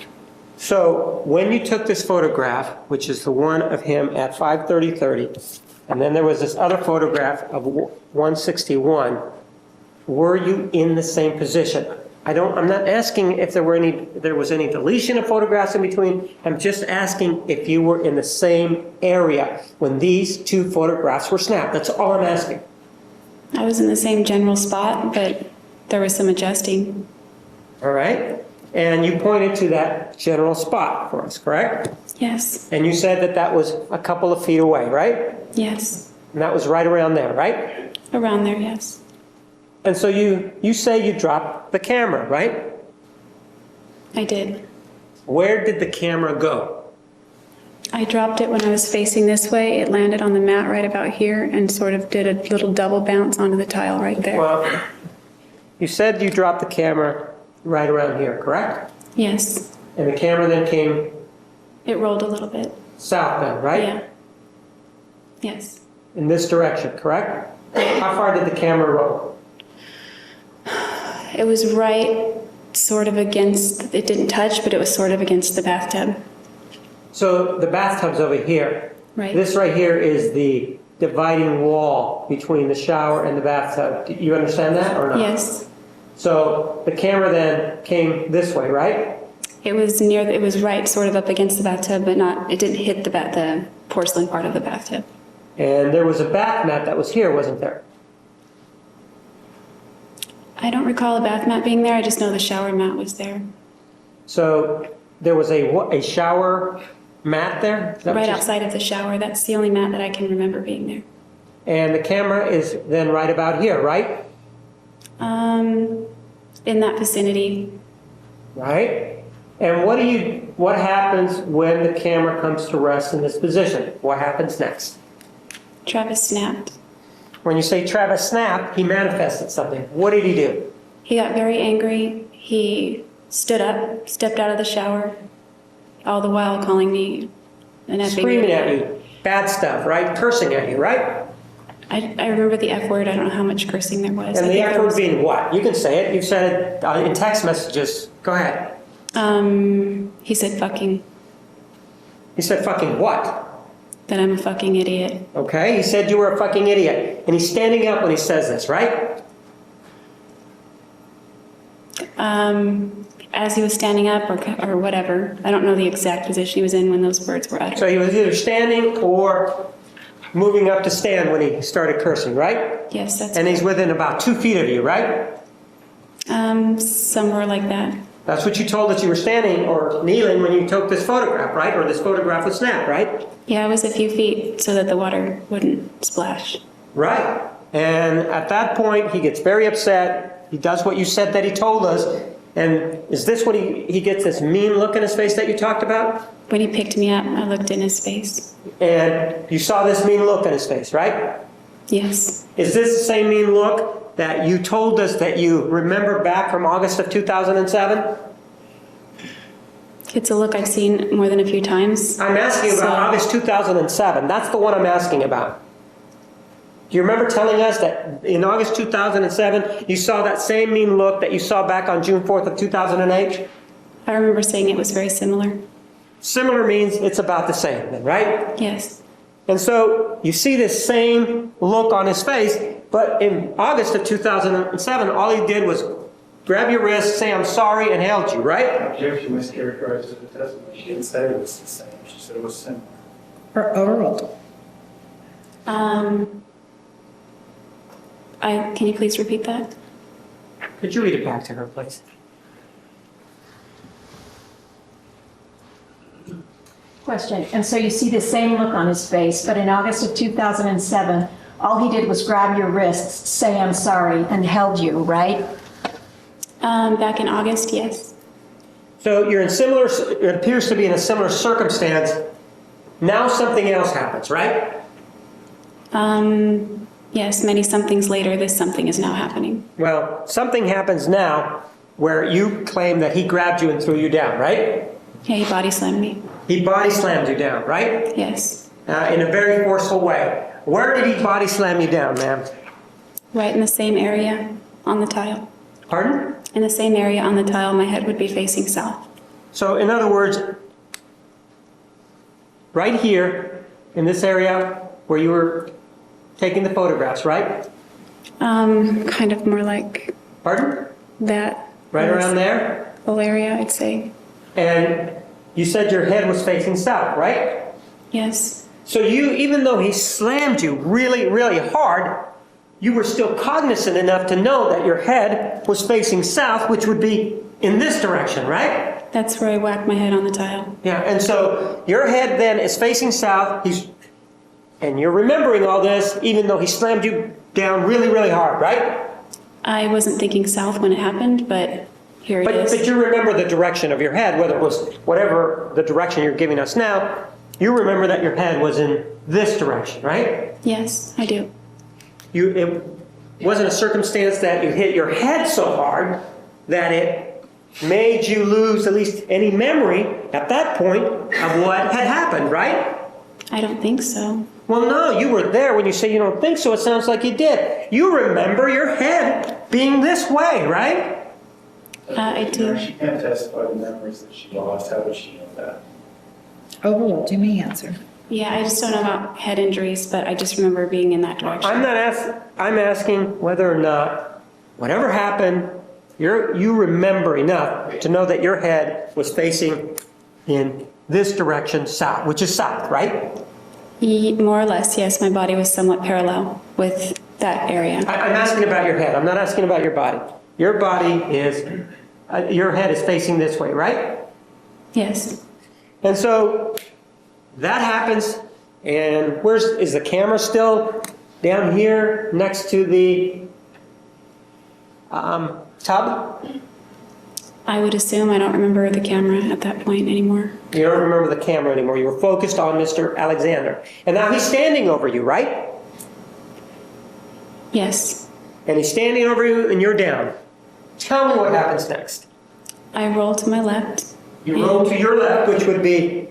So when you took this photograph, which is the one of him at 5:30:30, and then there was this other photograph of 161, were you in the same position? I'm not asking if there was any deletion of photographs in between. I'm just asking if you were in the same area when these two photographs were snapped. That's all I'm asking. I was in the same general spot, but there was some adjusting. All right? And you pointed to that general spot for us, correct? Yes, And you said that that was a couple of feet away, right? yes. And that was right around there, right? Around there, yes. And so you say you dropped the camera, right? I did. Where did the camera go? I dropped it when I was facing this way. It landed on the mat right about here and sort of did a little double bounce onto the tile right there. Well, you said you dropped the camera right around here, correct? Yes. And the camera then came It rolled a little bit. south then, right? Yeah. Yes. In this direction, correct? How far did the camera roll? It was right sort of against, it didn't touch, but it was sort of against the bathtub. So the bathtub's over here. Right. This right here is the dividing wall between the shower and the bathtub. Do you understand that or not? Yes. So the camera then came this way, right? It was right sort of up against the bathtub, but not, it didn't hit the porcelain part of the bathtub. And there was a bath mat that was here, wasn't there? I don't recall a bath mat being there. I just know the shower mat was there. So there was a shower mat there? Is that what Right you- outside of the shower. That's the only mat that I can remember being there. And the camera is then right about here, right? In that vicinity. Right? And what happens when the camera comes to rest in this position? What happens next? Travis snapped. When you say Travis snapped, he manifested something. What did he do? He got very angry. He stood up, stepped out of the shower, all the while calling me an effing Screaming idiot. at you. Bad stuff, right? Cursing at you, right? I remember the F word. I don't know how much cursing there was. And I the think F there word was- being what? You can say it. You've said it in text messages. Go ahead. He said fucking, He said fucking what? that I'm a fucking idiot. Okay? He said you were a fucking idiot. And he's standing up when he says this, right? As he was standing up or whatever. I don't know the exact position he was in when those words were uttered. So he was either standing or moving up to stand when he started cursing, right? Yes, that's And he's within about 2 feet of you, right? somewhere like that. That's what you told us you were standing or kneeling when you took this photograph, right? Or this photograph was snapped, right? Yeah, I was a few feet so that the water wouldn't splash. Right. And at that point, he gets very upset. He does what you said that he told us. And is this what he gets this mean look in his face that you talked about? When he picked me up, I looked in his face. And you saw this mean look in his face, right? Yes. Is this the same mean look that you told us that you remember back from August of 2007? It's a look I've seen more than a few times. I'm asking about So- August 2007. That's the one I'm asking about. Do you remember telling us that in August 2007, you saw that same mean look that you saw back on June 4th of 2008? I remember saying it was very similar. Similar means it's about the same, then, right? Yes. And so you see this same look on his face, but in August of 2007, all he did was grab your wrist, say, I'm sorry, and held you, right? Jeff, she mischaracterized the testimony. She didn't say it was the same. She said it was similar. Overruled. Can you please repeat that? Could you read it back to her, please? Question. And so you see the same look on his face, but in August of 2007, all he did was grab your wrists, say I'm sorry, and held you, right? Back in August, yes. So you're in similar, it appears to be in a similar circumstance. Now something else happens, right? Yes, many somethings later, this something is now happening. Well, something happens now where you claim that he grabbed you and threw you down, right? Yeah, he body slammed me. He body slammed you down, right? Yes. In a very forceful way. Where did he body slam you down, ma'am? Right in the same area on the tile. Pardon? In the same area on the tile, my head would be facing south. So in other words, right here in this area where you were taking the photographs, right? Kind of more like Pardon? that. Right around there? Whole area, I'd say. And you said your head was facing south, right? Yes. So you, even though he slammed you really, really hard, you were still cognizant enough to know that your head was facing south, which would be in this direction, right? That's where I whacked my head on the tile. Yeah, and so your head then is facing south, and you're remembering all this, even though he slammed you down really, really hard, right? I wasn't thinking south when it happened, but here it is. But you remember the direction of your head, whether it was whatever the direction you're giving us now, you remember that your head was in this direction, right? Yes, I do. It wasn't a circumstance that you hit your head so hard that it made you lose at least any memory at that point of what had happened, right? I don't think so. Well, no, you were there. When you say you don't think so, it sounds like you did. You remember your head being this way, right? I do. She can't testify to memories that she lost. How would she know that? Overruled, you may answer. Yeah, I just don't know about head injuries, but I just remember being in that direction. I'm asking whether or not whatever happened, you remember enough to know that your head was facing in this direction, south, which is south, right? More or less, yes. My body was somewhat parallel with that area. I'm asking about your head. I'm not asking about your body. Your body is, your head is facing this way, right? Yes. And so that happens, and is the camera still down here next to the tub? I would assume. I don't remember the camera at that point anymore. You don't remember the camera anymore. You were focused on Mr. Alexander. And now he's standing over you, right? Yes. And he's standing over you and you're down. Tell me what happens next. I roll to my left. You roll to your left, which would be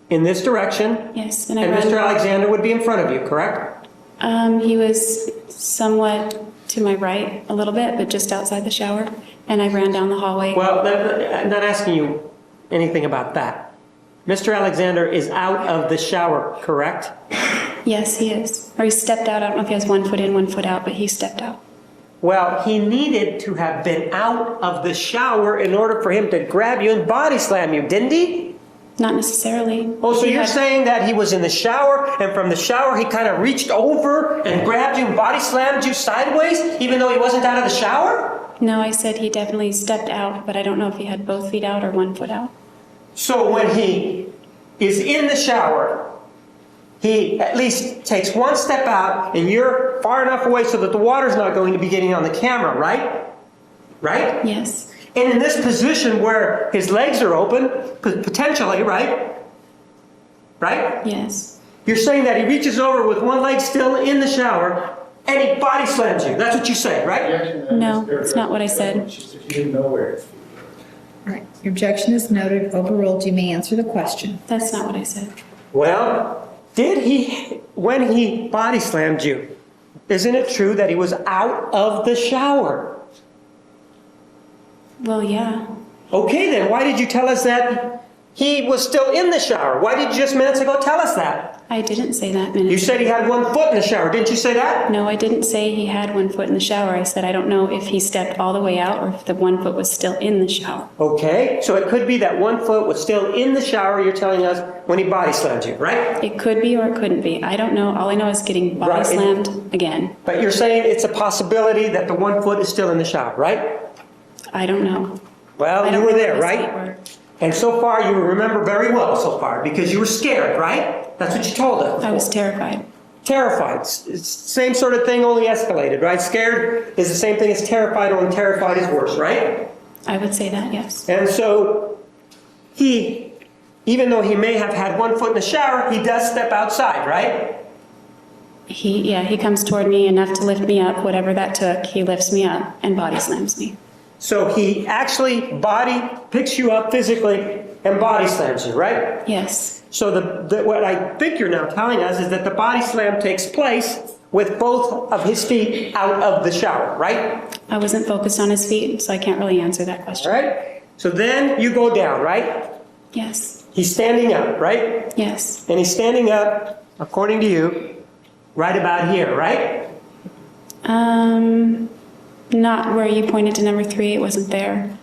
in this direction. Yes, And and I Mr. ran. Alexander would be in front of you, correct? He was somewhat to my right a little bit, but just outside the shower. And I ran down the hallway. Well, I'm not asking you anything about that. Mr. Alexander is out of the shower, correct? Yes, he is. Or he stepped out. I don't know if he has 1 foot in, 1 foot out, but he stepped out. Well, he needed to have been out of the shower in order for him to grab you and body slam you, didn't he? Not necessarily. Oh, so He you're had- saying that he was in the shower, and from the shower he kind of reached over and grabbed you and body slammed you sideways, even though he wasn't out of the shower? No, I said he definitely stepped out, but I don't know if he had both feet out or 1 foot out. So when he is in the shower, he at least takes one step out, and you're far enough away so that the water's not going to be getting on the camera, right? Right? Yes. And in this position where his legs are open, potentially, right? Right? Yes. You're saying that he reaches over with one leg still in the shower, and he body slams you. That's what you say, right? No, that's not what I said. She said she didn't know where it's. All right, your objection is noted, overruled, you may answer the question. That's not what I said. Well, when he body slammed you, isn't it true that he was out of the shower? Well, yeah. Okay, then why did you tell us that he was still in the shower? Why did you just minutes ago tell us that? I didn't say that minute. You said he had 1 foot in the shower. Didn't you say that? No, I didn't say he had 1 foot in the shower. I said I don't know if he stepped all the way out or if the 1 foot was still in the shower. Okay, so it could be that 1 foot was still in the shower, you're telling us, when he body slammed you, right? It could be or it couldn't be. I don't know. All I know is getting body Right. slammed again. But you're saying it's a possibility that the 1 foot is still in the shower, right? I don't know. Well, I you don't were know there, where his feet right? were. And so far, you remember very well so far, because you were scared, right? That's what you told us. I was terrified. Terrified. It's same sort of thing, only escalated, right? Scared is the same thing as terrified, only terrified is worse, right? I would say that, yes. And so he, even though he may have had 1 foot in the shower, he does step outside, right? He comes toward me enough to lift me up, whatever that took. He lifts me up and body slams me. So he actually picks you up physically and body slams you, right? Yes. So what I think you're now telling us is that the body slam takes place with both of his feet out of the shower, right? I wasn't focused on his feet, so I can't really answer that All question. right? So then you go down, right? Yes. He's standing up, right? Yes. And he's standing up, according to you, right about here, right? Not where you pointed to number 3. It wasn't there.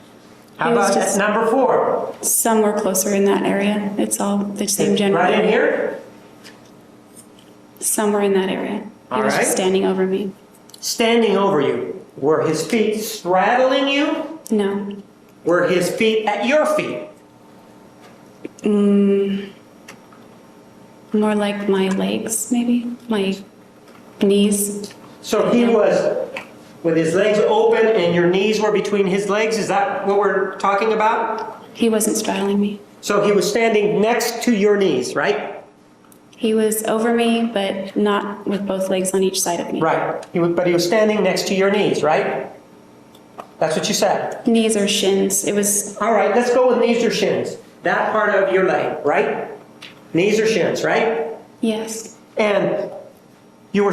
How It was about just at number 4? somewhere closer in that area. It's all the same general Right in area. here? Somewhere in that area. He All was right. just standing over me. Standing over you. Were his feet straddling you? No. Were his feet at your feet? More like my legs, maybe? My knees. So he was with his legs open and your knees were between his legs? Is that what we're talking about? He wasn't straddling me. So he was standing next to your knees, right? He was over me, but not with both legs on each side of me. Right. But he was standing next to your knees, right? That's what you said. Knees or shins. It was, All right, let's go with knees or shins. That part of your leg, right? Knees or shins, right? yes. And you were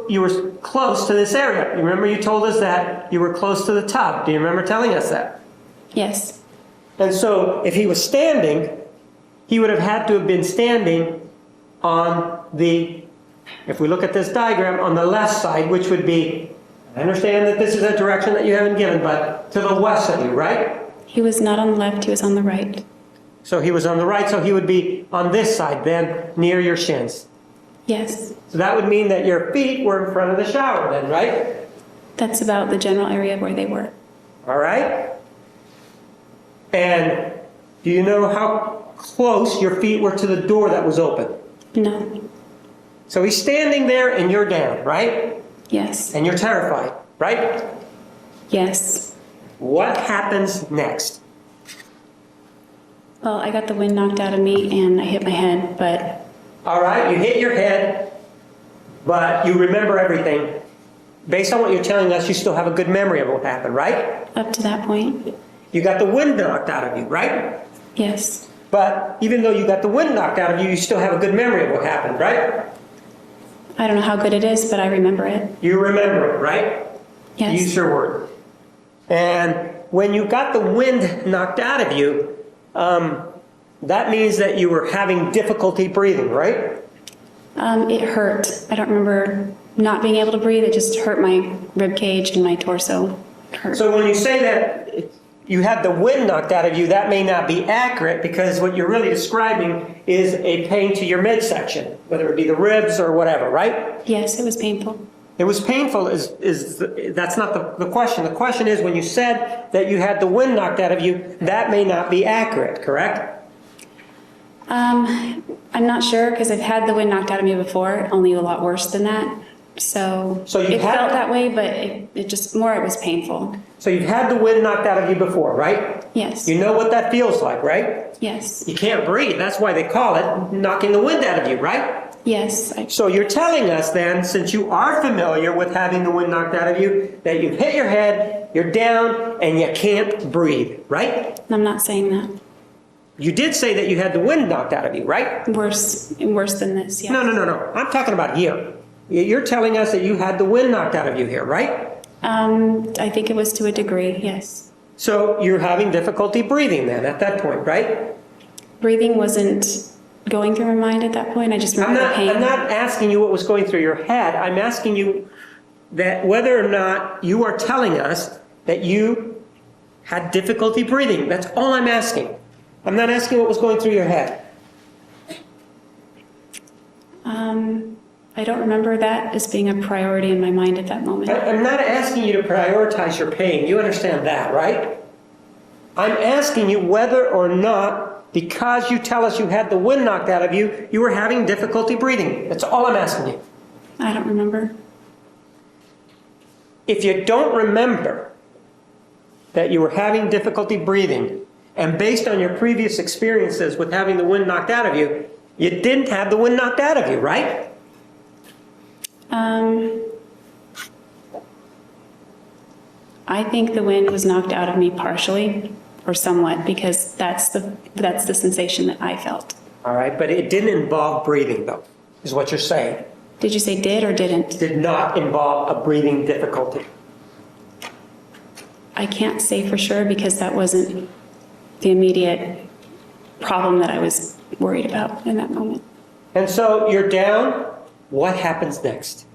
you were close to this area. You remember you told us that you were close to the tub. Do you remember telling us that? Yes. And so if he was standing, he would have had to have been standing on the, if we look at this diagram, on the left side, which would be, I understand that this is a direction that you haven't given, but to the west of you, right? He was not on the left, he was on the right. So he was on the right, so he would be on this side then, near your shins. Yes. So that would mean that your feet were in front of the shower then, right? That's about the general area where they were. All right? And do you know how close your feet were to the door that was open? No. So he's standing there and you're down, right? Yes. And you're terrified, right? Yes. What happens next? Well, I got the wind knocked out of me and I hit my head, but All right, you hit your head, but you remember everything. Based on what you're telling us, you still have a good memory of what happened, right? up to that point, You got the wind knocked out of you, right? yes. But even though you got the wind knocked out of you, you still have a good memory of what happened, right? I don't know how good it is, but I remember it. You remember it, right? Yes. Use your word. And when you got the wind knocked out of you, that means that you were having difficulty breathing, right? It hurt. I don't remember not being able to breathe. It just hurt my rib cage and my torso. It hurt. So when you say that you had the wind knocked out of you, that may not be accurate because what you're really describing is a pain to your midsection, whether it be the ribs or whatever, right? Yes, it was painful. It was painful. That's not the question. The question is when you said that you had the wind knocked out of you, that may not be accurate, correct? I'm not sure because I've had the wind knocked out of me before, only a lot worse than that. So you it had- felt that way, but it just more it was painful. So you've had the wind knocked out of you before, right? Yes. You know what that feels like, right? Yes. You can't breathe. That's why they call it knocking the wind out of you, right? Yes. So you're telling us then, since you are familiar with having the wind knocked out of you, that you've hit your head, you're down, and you can't breathe, right? I'm not saying that. You did say that you had the wind knocked out of you, right? Worse than this. Yeah. No. I'm talking about here. You're telling us that you had the wind knocked out of you here, right? I think it was to a degree. Yes. So you're having difficulty breathing then at that point, right? Breathing wasn't going through my mind at that point. I just remember the pain. I'm not asking you what was going through your head. I'm asking you that whether or not you are telling us that you had difficulty breathing. That's all I'm asking. I'm not asking what was going through your head. I don't remember that as being a priority in my mind at that moment. I'm not asking you to prioritize your pain. You understand that, right? I'm asking you whether or not, because you tell us you had the wind knocked out of you, you were having difficulty breathing. That's all I'm asking you. I don't remember. If you don't remember that you were having difficulty breathing, and based on your previous experiences with having the wind knocked out of you, you didn't have the wind knocked out of you, right? I think the wind was knocked out of me partially, or somewhat, because that's the sensation that I felt. All right, but it didn't involve breathing though, is what you're saying. Did you say did or didn't? Did not involve a breathing difficulty. I can't say for sure because that wasn't the immediate problem that I was worried about in that moment. And so you're down. What happens next?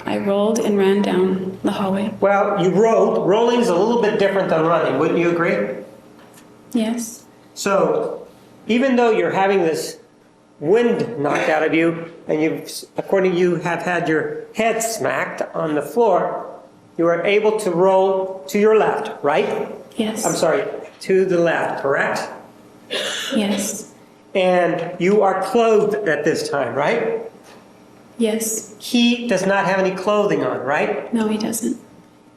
I rolled and ran down the hallway. Well, you rolled. Rolling's a little bit different than running, wouldn't you agree? Yes. So even though you're having this wind knocked out of you, and according to you, have had your head smacked on the floor, you are able to roll to your left, right? Yes. I'm sorry, to the left, correct? Yes. And you are clothed at this time, right? Yes. He does not have any clothing on, right? No, he doesn't.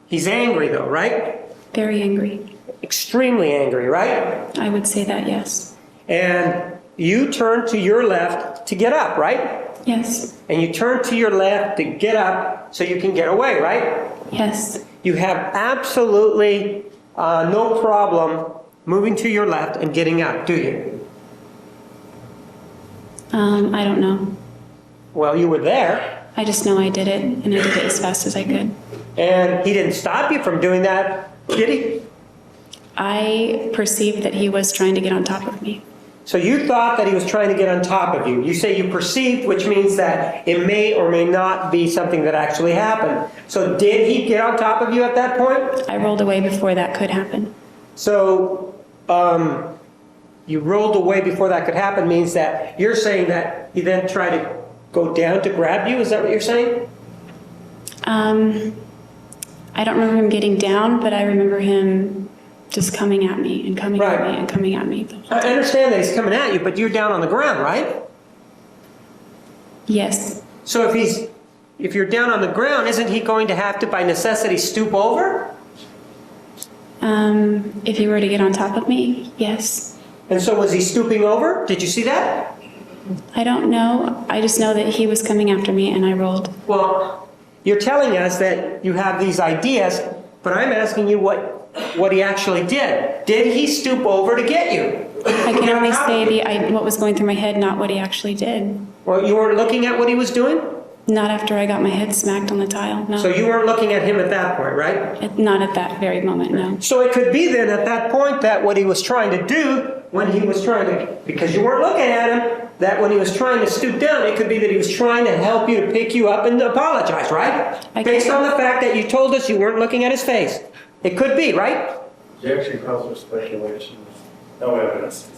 He's angry though, right? Very angry. Extremely angry, right? I would say that, yes. And you turn to your left to get up, right? Yes. And you turn to your left to get up so you can get away, right? Yes. You have absolutely no problem moving to your left and getting up, do you? I don't know. Well, you were there. I just know I did it, and I did it as fast as I could. And he didn't stop you from doing that, did he? I perceived that he was trying to get on top of me. So you thought that he was trying to get on top of you. You say you perceived, which means that it may or may not be something that actually happened. So did he get on top of you at that point? I rolled away before that could happen. So you rolled away before that could happen means that you're saying that he then tried to go down to grab you? Is that what you're saying? I don't remember him getting down, but I remember him just coming at me and coming at me and coming at me. I understand that he's coming at you, but you're down on the ground, right? Yes. So if you're down on the ground, isn't he going to have to, by necessity, stoop over? If he were to get on top of me, yes. And so was he stooping over? Did you see that? I don't know. I just know that he was coming after me and I rolled. Well, you're telling us that you have these ideas, but I'm asking you what he actually did. Did he stoop over to get you? I can only say what was going through my head, not what he actually did. Well, you weren't looking at what he was doing? Not after I got my head smacked on the tile, no. So you weren't looking at him at that point, right? Not at that very moment, no. So it could be then at that point that what he was trying to do when he was trying to, because you weren't looking at him, that when he was trying to stoop down, it could be that he was trying to help you to pick you up and apologize, right? Based on the fact that you told us you weren't looking at his face. It could be, right? Objection calls for speculation. No evidence.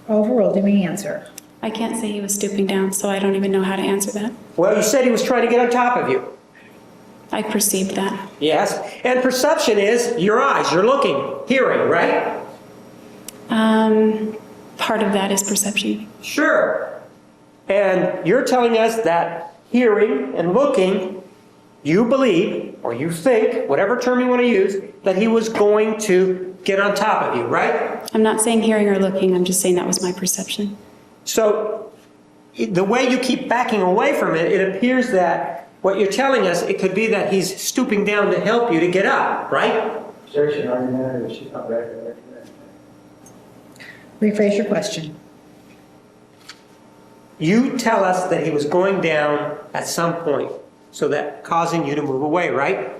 Overruled, you may answer. I can't say he was stooping down, so I don't even know how to answer that. Well, you said he was trying to get on top of you. I perceived that. Yes. And perception is your eyes. You're looking, hearing, right? Part of that is perception. Sure. And you're telling us that hearing and looking, you believe, or you think, whatever term you want to use, that he was going to get on top of you, right? I'm not saying hearing or looking, I'm just saying that was my perception. So the way you keep backing away from it, it appears that what you're telling us, it could be that he's stooping down to help you to get up, right? Objection, argumentative, she's not record. Rephrase your question. You tell us that he was going down at some point, so that causing you to move away, right?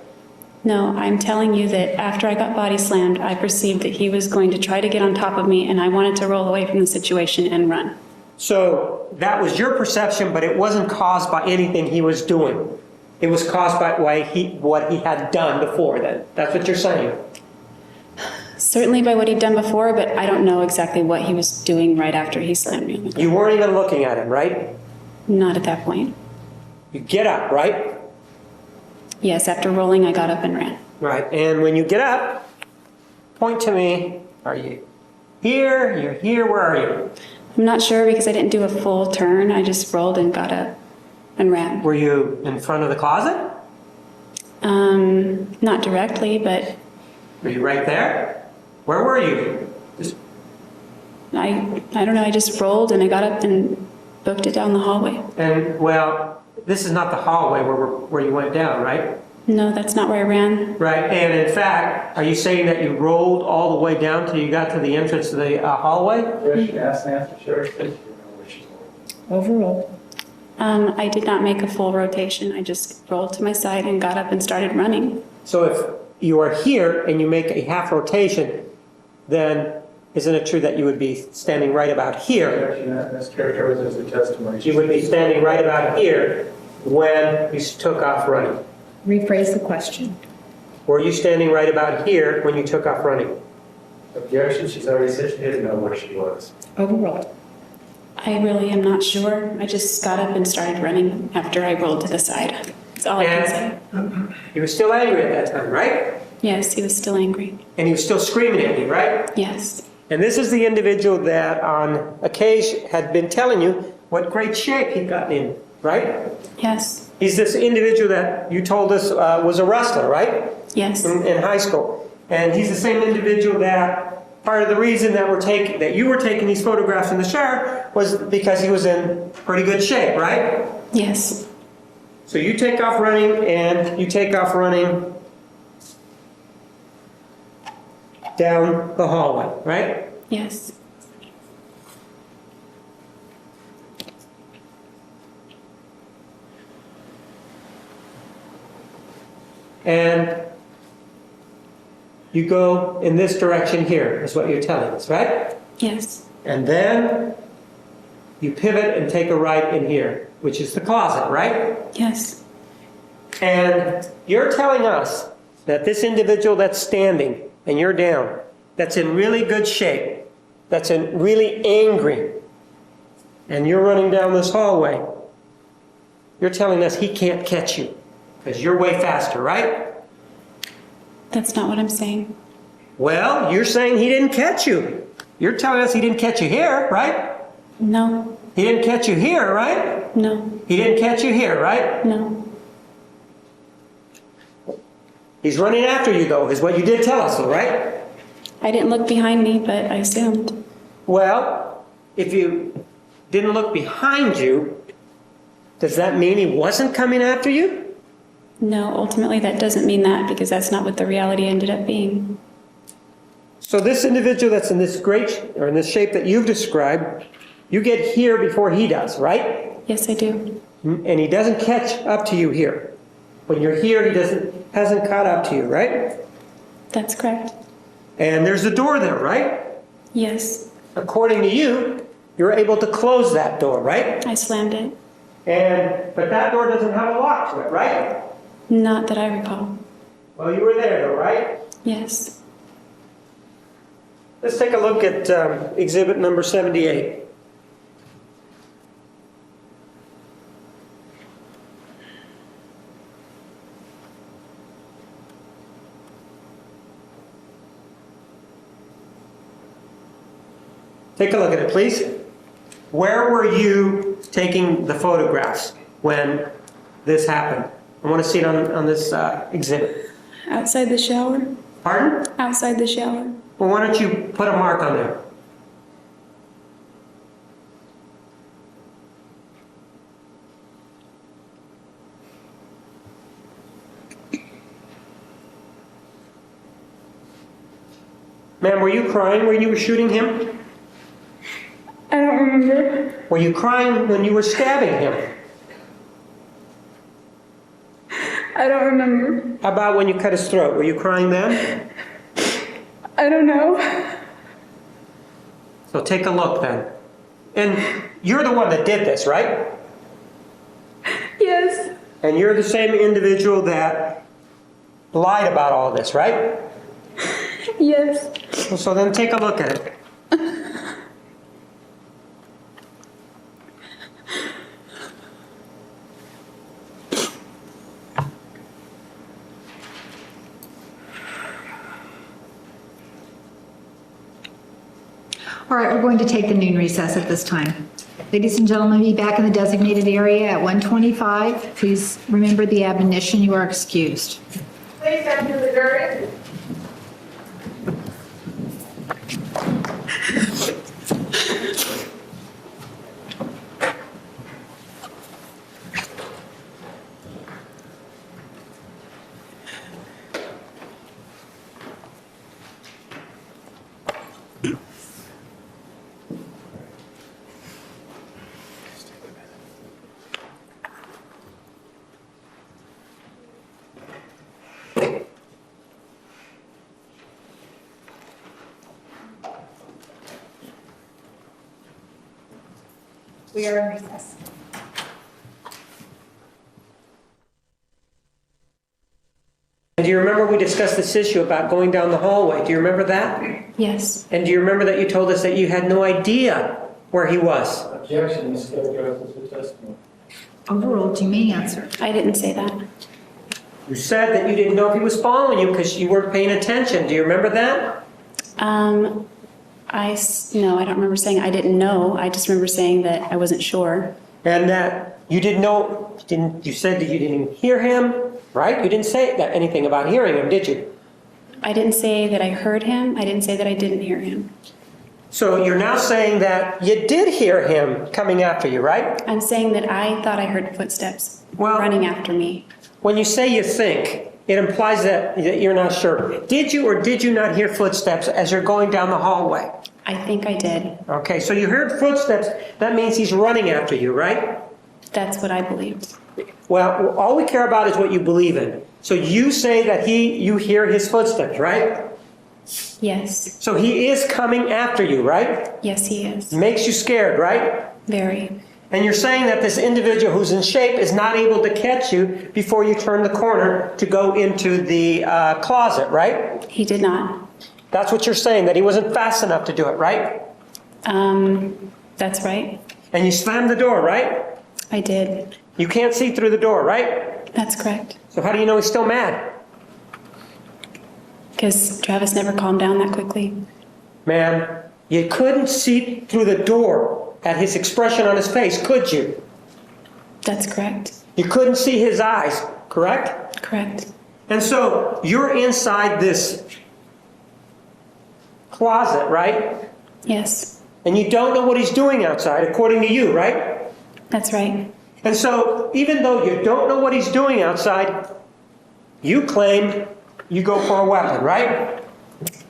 No, I'm telling you that after I got body slammed, I perceived that he was going to try to get on top of me and I wanted to roll away from the situation and run. So that was your perception, but it wasn't caused by anything he was doing. It was caused by what he had done before then. That's what you're saying. Certainly by what he'd done before, but I don't know exactly what he was doing right after he slammed me on the ground. You weren't even looking at him, right? Not at that point. You get up, right? Yes, after rolling, I got up and ran. Right. And when you get up, point to me. Are you here? You're here. Where are you? I'm not sure because I didn't do a full turn. I just rolled and got up and ran. Were you in front of the closet? Not directly, but Were you right there? Where were you? I don't know. I just rolled and I got up and booked it down the hallway. And well, this is not the hallway where you went down, right? No, that's not where I ran. Right, and in fact, are you saying that you rolled all the way down till you got to the entrance of the hallway? Question asked and answered, Sheriff, said you know where she's going. Overruled. I did not make a full rotation. I just rolled to my side and got up and started running. So if you are here and you make a half rotation, then isn't it true that you would be standing right about here? Objection, that mischaracterizes the testimony. You would be standing right about here when you took off running. Rephrase the question. Were you standing right about here when you took off running? Objection, she's already said she didn't know where she was. Overruled. I really am not sure. I just got up and started running after I rolled to the side. That's all I can say. And he was still angry at that time, right? Yes, he was still angry. And he was still screaming at you, right? Yes. And this is the individual that on occasion had been telling you what great shape he'd gotten in, right? Yes. He's this individual that you told us was a wrestler, right? Yes. In high school. And he's the same individual that part of the reason that you were taking these photographs in the shower was because he was in pretty good shape, right? Yes. So you take off running and you take off running down the hallway, right? Yes. And you go in this direction here, is what you're telling us, right? Yes. And then you pivot and take a right in here, which is the closet, right? Yes. And you're telling us that this individual that's standing and you're down, that's in really good shape, that's in really angry, and you're running down this hallway, you're telling us he can't catch you because you're way faster, right? That's not what I'm saying. Well, you're saying he didn't catch you. You're telling us he didn't catch you here, right? No. He didn't catch you here, right? No. He didn't catch you here, right? No. He's running after you, though, is what you did tell us, though, right? I didn't look behind me, but I assumed. Well, if you didn't look behind you, does that mean he wasn't coming after you? No, ultimately that doesn't mean that because that's not what the reality ended up being. So this individual that's in this in this shape that you've described, you get here before he does, right? Yes, I do. And he doesn't catch up to you here. When you're here, he hasn't caught up to you, right? That's correct. And there's a door there, right? Yes. According to you, you're able to close that door, right? I slammed it. But that door doesn't have a lock to it, right? Not that I recall. Well, you were there, though, right? Yes. Let's take a look at exhibit number 78. Take a look at it, please. Where were you taking the photographs when this happened? I want to see it on this exhibit. Outside the shower? Pardon? Outside the shower. Well, why don't you put a mark on there? Ma'am, were you crying when you were shooting him? I don't remember. Were you crying when you were stabbing him? I don't remember. How about when you cut his throat? Were you crying then? I don't know. So take a look then. And you're the one that did this, right? Yes. And you're the same individual that lied about all this, right? Yes. Well, so then take a look at it. All right, we're going to take the noon recess at this time. Ladies and gentlemen, be back in the designated area at 1:25. Please remember the admonition, you are excused. Please enter the jury. We are in recess. And do you remember we discussed this issue about going down the hallway? Do you remember that? Yes. And do you remember that you told us that you had no idea where he was? Objection, this characterizes the testimony. Overruled, you may answer. I didn't say that. You said that you didn't know if he was following you because you weren't paying attention. Do you remember that? No, I don't remember saying I didn't know. I just remember saying that I wasn't sure. And that you didn't know, you said that you didn't hear him, right? You didn't say that anything about hearing him, did you? I didn't say that I heard him. I didn't say that I didn't hear him. So you're now saying that you did hear him coming after you, right? I'm saying that I thought I heard footsteps Well- running after me. When you say you think, it implies that you're not sure. Did you or did you not hear footsteps as you're going down the hallway? I think I did. Okay, so you heard footsteps. That means he's running after you, right? That's what I believed. Well, all we care about is what you believe in. So you say that you hear his footsteps, right? Yes. So he is coming after you, right? Yes, he is. Makes you scared, right? Very. And you're saying that this individual who's in shape is not able to catch you before you turn the corner to go into the closet, right? He did not. That's what you're saying, that he wasn't fast enough to do it, right? That's right. And you slammed the door, right? I did. You can't see through the door, right? That's correct. So how do you know he's still mad? Because Travis never calmed down that quickly. Man, you couldn't see through the door at his expression on his face, could you? That's correct. You couldn't see his eyes, correct? Correct. And so you're inside this closet, right? Yes. And you don't know what he's doing outside, according to you, right? That's right. And so even though you don't know what he's doing outside, you claim you go for a weapon, right?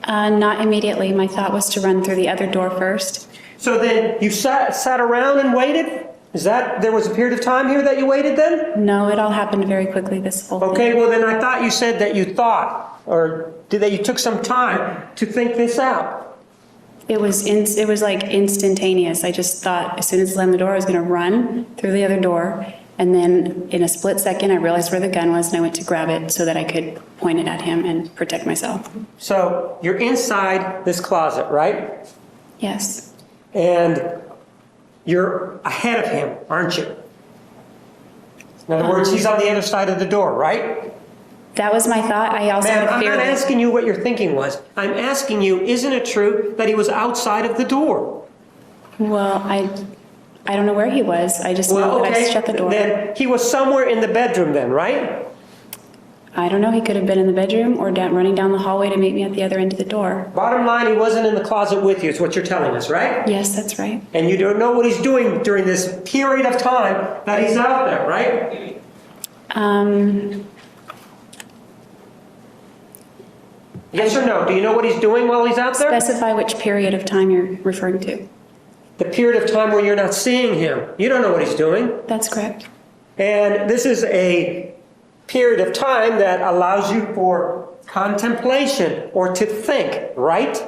Not immediately. My thought was to run through the other door first. So then you sat around and waited? There was a period of time here that you waited then? No, it all happened very quickly, this whole thing. Okay, well then I thought you said that you thought, or that you took some time to think this out. It was like instantaneous. I just thought as soon as I slammed the door, I was going to run through the other door. And then in a split second, I realized where the gun was and I went to grab it so that I could point it at him and protect myself. So you're inside this closet, right? Yes. And you're ahead of him, aren't you? In other words, he's on the other side of the door, right? That was my thought. I also Ma'am, had a I'm fear. not asking you what your thinking was. I'm asking you, isn't it true that he was outside of the door? Well, I don't know where he was. I just know that I shut the door. Then he was somewhere in the bedroom then, right? I don't know. He could have been in the bedroom or running down the hallway to meet me at the other end of the door. Bottom line, he wasn't in the closet with you, is what you're telling us, right? Yes, that's right. And you don't know what he's doing during this period of time that he's out there, right? Yes or no? Do you know what he's doing while he's out there? Specify which period of time you're referring to. The period of time where you're not seeing him. You don't know what he's doing. That's correct. And this is a period of time that allows you for contemplation or to think, right?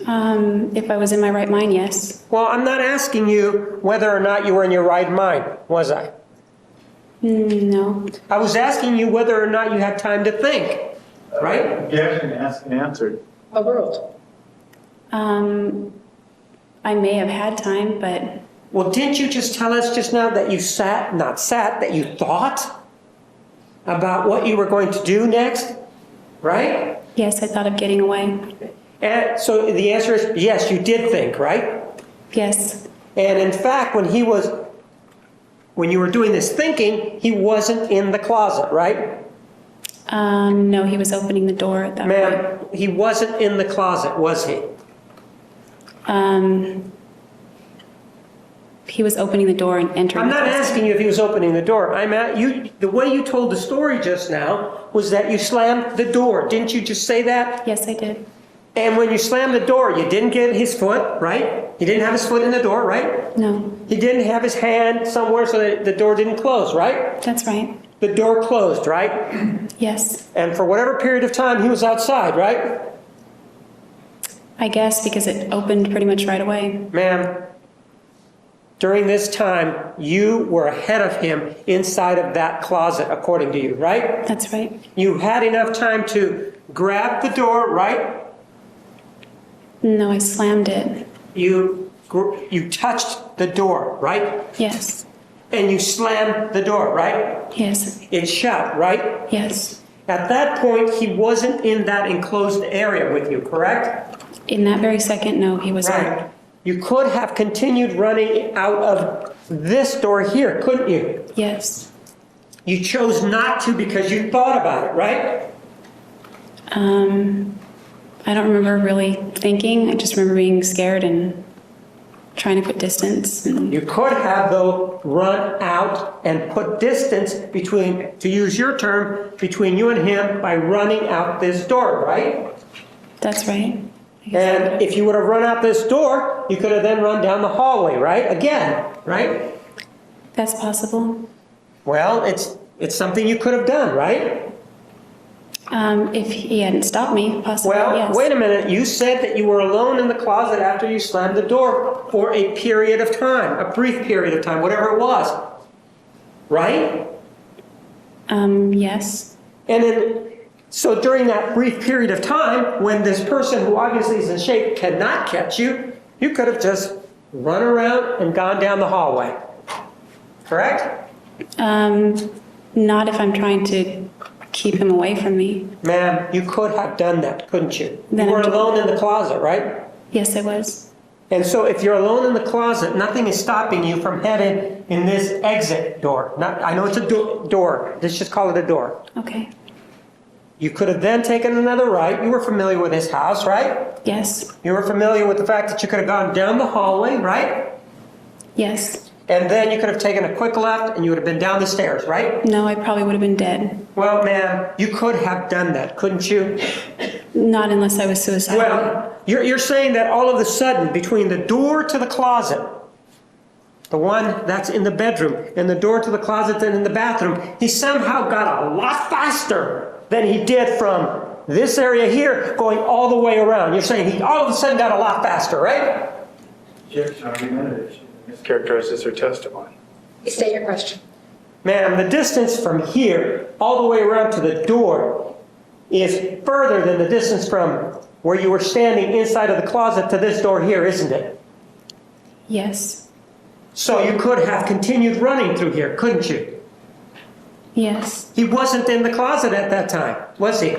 If I was in my right mind, yes. Well, I'm not asking you whether or not you were in your right mind, was I? No. I was asking you whether or not you had time to think, right? Objection, asked and answered. Overruled. I may have had time, but Well, didn't you just tell us just now that you that you thought about what you were going to do next, right? yes, I thought of getting away. And so the answer is yes, you did think, right? Yes. And in fact, when you were doing this thinking, he wasn't in the closet, right? No, he was opening the door at that point. Ma'am, he wasn't in the closet, was he? He was opening the door and entering. I'm the not closet. asking you if he was opening the door. I'm at you. The way you told the story just now was that you slammed the door. Didn't you just say that? Yes, I did. And when you slammed the door, you didn't get his foot, right? He didn't have his foot in the door, right? No, He didn't have his hand somewhere so that the door didn't close, right? that's right. The door closed, right? Yes, And for whatever period of time, he was outside, right? I guess because it opened pretty much right away. Ma'am, during this time, you were ahead of him inside of that closet, according to you, right? That's right. You had enough time to grab the door, right? No, I slammed it. You touched the door, right? Yes. And you slammed the door, right? Yes. It shut, right? Yes. At that point, he wasn't in that enclosed area with you, correct? In that very second, no, he was Right. not. You could have continued running out of this door here, couldn't you? Yes. You chose not to because you thought about it, right? I don't remember really thinking. I just remember being scared and trying to put distance. And You could have, though, run out and put distance between, to use your term, between you and him by running out this door, right? that's right. And if you would have run out this door, you could have then run down the hallway, right? Again, right? That's possible. Well, it's something you could have done, right? If he hadn't stopped me, possibly, Well, yes. wait a minute. You said that you were alone in the closet after you slammed the door for a period of time, a brief period of time, whatever it was. Right? Yes. And then, so during that brief period of time, when this person who obviously is in shape cannot catch you, you could have just run around and gone down the hallway. Correct? Not if I'm trying to keep him away from me. Ma'am, you could have done that, couldn't you? Then You were I'm- alone in the closet, right? Yes, I was. And so if you're alone in the closet, nothing is stopping you from heading in this exit door. I know it's a door. Let's just call it a door. Okay. You could have then taken another right. You were familiar with his house, right? Yes. You were familiar with the fact that you could have gone down the hallway, right? Yes. And then you could have taken a quick left and you would have been down the stairs, right? No, I probably would have been dead. Well, ma'am, you could have done that, couldn't you? Not unless I was suicidal. Well, you're saying that all of a sudden, between the door to the closet, the one that's in the bedroom, and the door to the closet that's in the bathroom, he somehow got a lot faster than he did from this area here going all the way around. You're saying he all of a sudden got a lot faster, right? Objection argumentative. She mischaracterizes her testimony. State your question. Ma'am, the distance from here all the way around to the door is further than the distance from where you were standing inside of the closet to this door here, isn't it? Yes. So you could have continued running through here, couldn't you? Yes. He wasn't in the closet at that time, was he?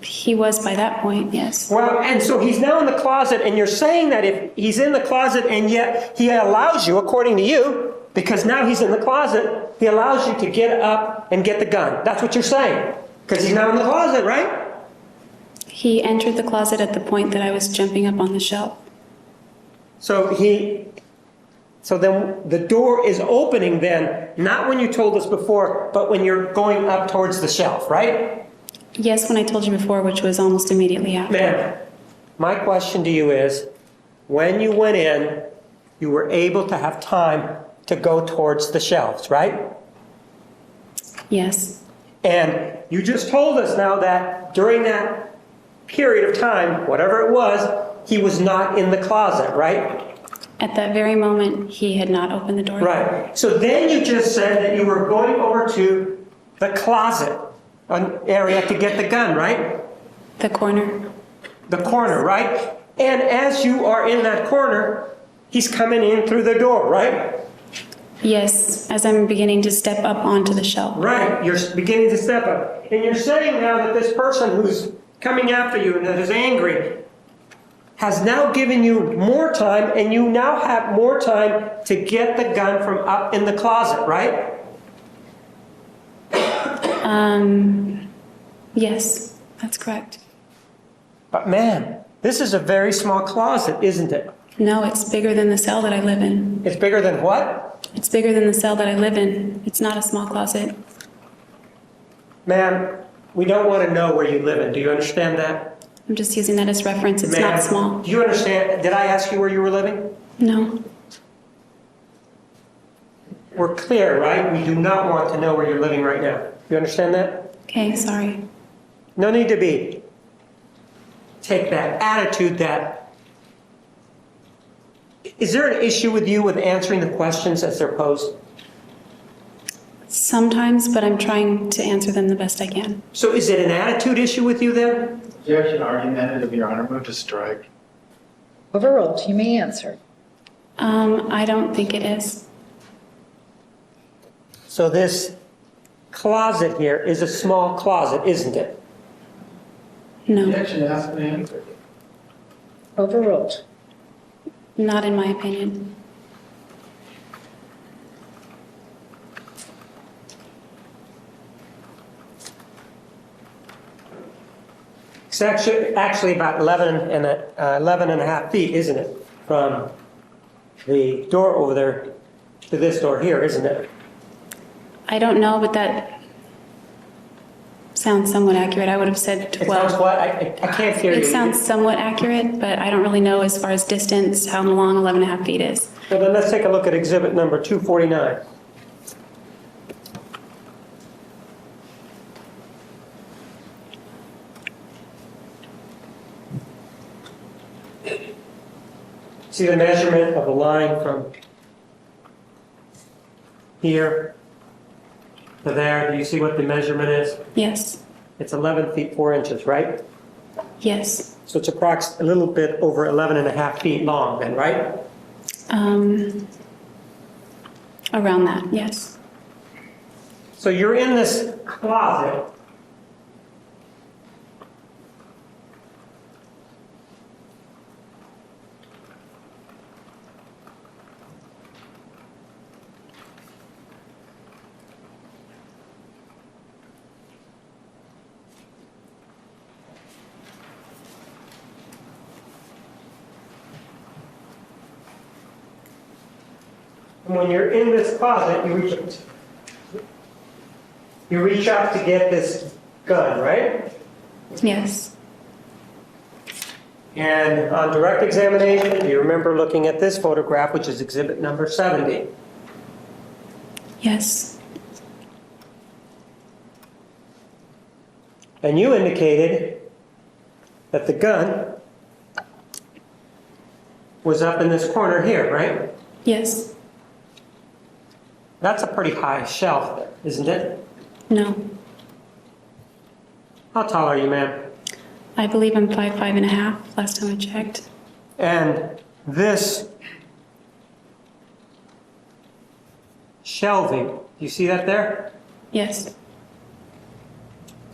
He was by that point, yes. Well, and so he's now in the closet, and you're saying that if he's in the closet and yet he allows you, according to you, because now he's in the closet, he allows you to get up and get the gun. That's what you're saying. Because he's now in the closet, right? He entered the closet at the point that I was jumping up on the shelf. So then the door is opening then, not when you told us before, but when you're going up towards the shelf, right? Yes, when I told you before, which was almost immediately after. Ma'am, my question to you is, when you went in, you were able to have time to go towards the shelves, right? Yes. And you just told us now that during that period of time, whatever it was, he was not in the closet, right? At that very moment, he had not opened the door. Right. So then you just said that you were going over to the closet an area to get the gun, right? The corner. The corner, right? And as you are in that corner, he's coming in through the door, right? Yes, as I'm beginning to step up onto the shelf. Right. You're beginning to step up. And you're saying now that this person who's coming after you and that is angry has now given you more time, and you now have more time to get the gun from up in the closet, right? Yes, that's correct. But ma'am, this is a very small closet, isn't it? No, it's bigger than the cell that I live in. It's bigger than what? It's bigger than the cell that I live in. It's not a small closet. Ma'am, we don't want to know where you live in. Do you understand that? I'm just using that as reference. It's Ma'am, not small. Do you understand? Did I ask you where you were living? No. We're clear, right? We do not want to know where you're living right now. You understand that? Okay, sorry. No need to be. Take that attitude that Is there an issue with you with answering the questions as they're posed? Sometimes, but I'm trying to answer them the best I can. So is it an attitude issue with you then? Objection, argumentative, Your Honor, move to strike. Overruled. You may answer. I don't think it is. So this closet here is a small closet, isn't it? No, Objection, asked and answered. Overruled. not in my opinion. It's actually about 11 and a half feet, isn't it? From the door over there to this door here, isn't it? I don't know, but that sounds somewhat accurate. I would have said It sounds 12. what? I can't hear you. It sounds somewhat accurate, but I don't really know as far as distance, how long 11 and a half feet is. Well, then let's take a look at exhibit number 249. See the measurement of the line from here to there? Do you see what the measurement is? Yes, It's 11 feet 4 inches, right? yes. So it's a little bit over 11 and a half feet long then, right? Around that, yes. So you're in this closet. And when you're in this closet, you reach up to get this gun, right? Yes, And on direct examination, do you remember looking at this photograph, which is exhibit number 70? yes, And you indicated that the gun was up in this corner here, right? yes, That's a pretty high shelf there, isn't it? no. How tall are you, ma'am? I believe I'm 5'5.5", last time I checked. And this shelving, do you see that there? Yes,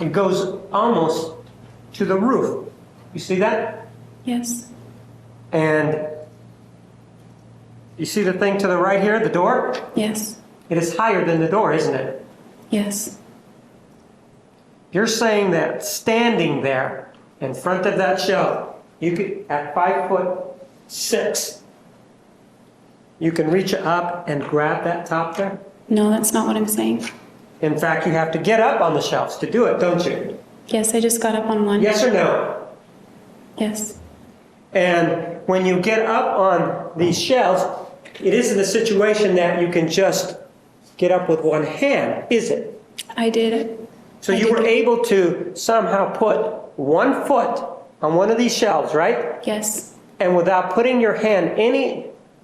It goes almost to the roof. You see that? yes, And you see the thing to the right here, the door? yes, It is higher than the door, isn't it? yes, You're saying that standing there in front of that shelf, you could, at 5'6", you can reach up and grab that top there? no, that's not what I'm saying. In fact, you have to get up on the shelves to do it, don't you? Yes, I just got up on one. Yes or no? Yes, And when you get up on these shelves, it isn't a situation that you can just get up with one hand, is it? I did. So I you did. were able to somehow put 1 foot on one of these shelves, right? Yes, And without putting your hand,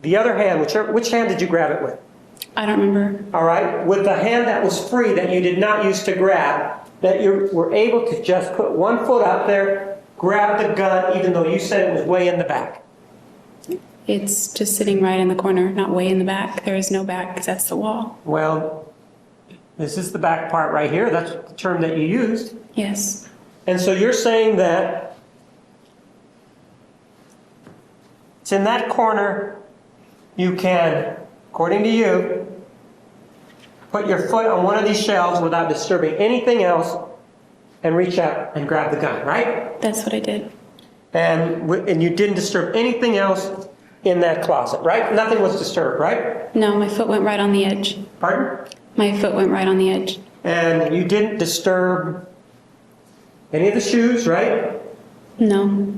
the other hand, which hand did you grab it with? I don't remember. All right, with the hand that was free that you did not use to grab, that you were able to just put 1 foot up there, grab the gun, even though you said it was way in the back. It's just sitting right in the corner, not way in the back. There is no back because that's the wall. Well, this is the back part right here. That's the term that you used. Yes, And so you're saying that it's in that corner you can, according to you, put your foot on one of these shelves without disturbing anything else and reach out and grab the gun, right? that's what I did. And you didn't disturb anything else in that closet, right? Nothing was disturbed, right? No, my foot went right on the edge. Pardon? My foot went right on the edge. And you didn't disturb any of the shoes, right? No,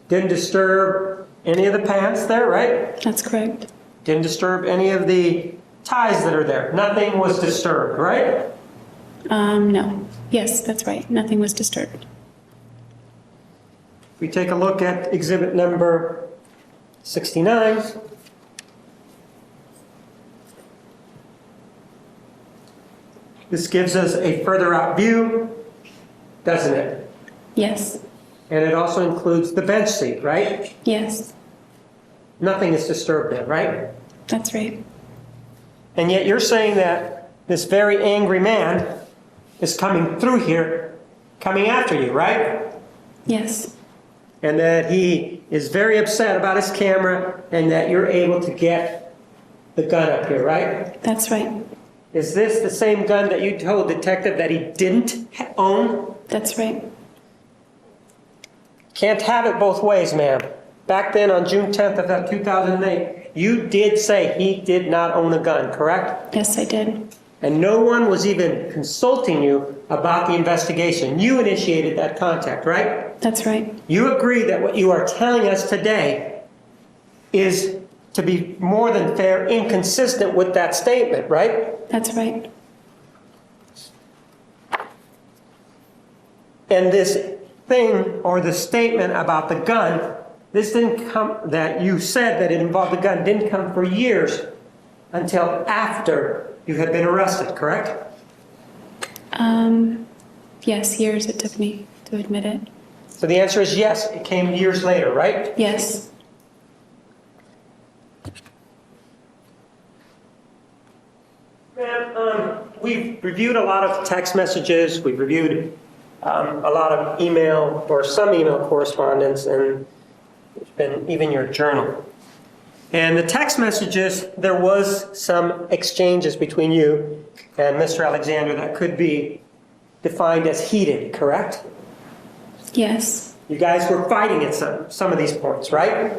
Didn't disturb any of the pants there, right? that's correct. Didn't disturb any of the ties that are there. Nothing was disturbed, right? No. Yes, that's right. Nothing was disturbed. If we take a look at exhibit number 69, This gives us a further out view, doesn't it? Yes, And it also includes the bench seat, right? yes, Nothing is disturbed there, right? that's right. And yet you're saying that this very angry man is coming through here, coming after you, right? Yes, And that he is very upset about his camera and that you're able to get the gun up here, right? that's right. Is this the same gun that you told detective that he didn't own? That's right. Can't have it both ways, ma'am. Back then on June 10th of that 2008, you did say he did not own a gun, correct? Yes, I did. And no one was even consulting you about the investigation. You initiated that contact, right? That's right. You agree that what you are telling us today is, to be more than fair, inconsistent with that statement, right? That's right. And this thing, or the statement about the gun, this didn't come, that you said that it involved the gun, didn't come for years until after you had been arrested, correct? Yes, years it took me to admit it. So the answer is yes, it came years later, right? Yes. Ma'am, we've reviewed a lot of text messages, we've reviewed a lot of email, or some email correspondence, and it's been even your journal. And the text messages, there was some exchanges between you and Mr. Alexander that could be defined as heated, correct? Yes. You guys were fighting at some of these points, right?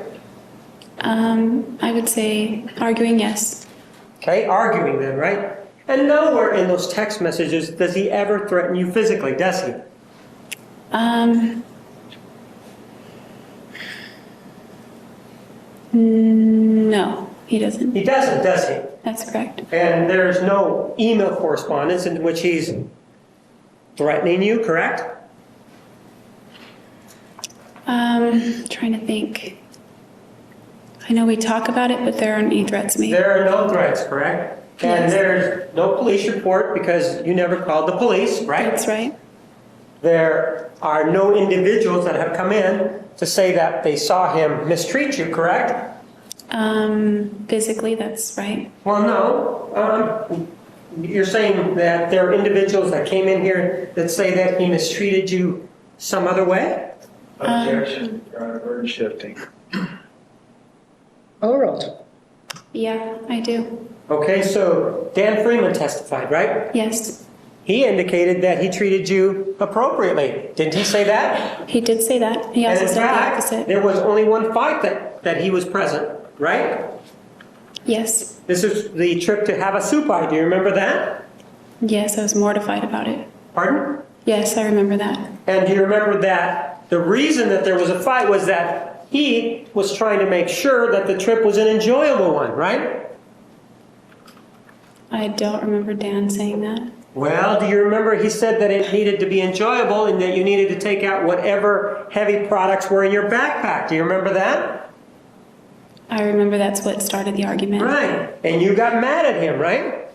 I would say arguing, yes. Okay, arguing then, right? And nowhere in those text messages does he ever threaten you physically, does he? No, he doesn't. He doesn't, does he? That's correct. And there's no email correspondence in which he's threatening you, correct? Trying to think. I know we talk about it, but there aren't any threats made. There are no threats, correct? And Yes. there's no police report because you never called the police, right? That's right. There are no individuals that have come in to say that they saw him mistreat you, correct? Physically, that's right. Well, no. You're saying that there are individuals that came in here that say that he mistreated you some other way? Objection, Your Honor, burden shifting. Overruled. Yeah, I do. Okay, so Dan Freeman testified, right? Yes, He indicated that he treated you appropriately. Didn't he say that? he did say that. He And also in said the fact, opposite. there was only one fight that he was present, right? Yes, This is the trip to Havasupai. Do you remember that? yes, I was mortified about it. Pardon? Yes, I remember that. And do you remember that the reason that there was a fight was that he was trying to make sure that the trip was an enjoyable one, right? I don't remember Dan saying that. Well, do you remember he said that it needed to be enjoyable and that you needed to take out whatever heavy products were in your backpack? Do you remember that? I remember that's what started the argument. Right. And you got mad at him, right?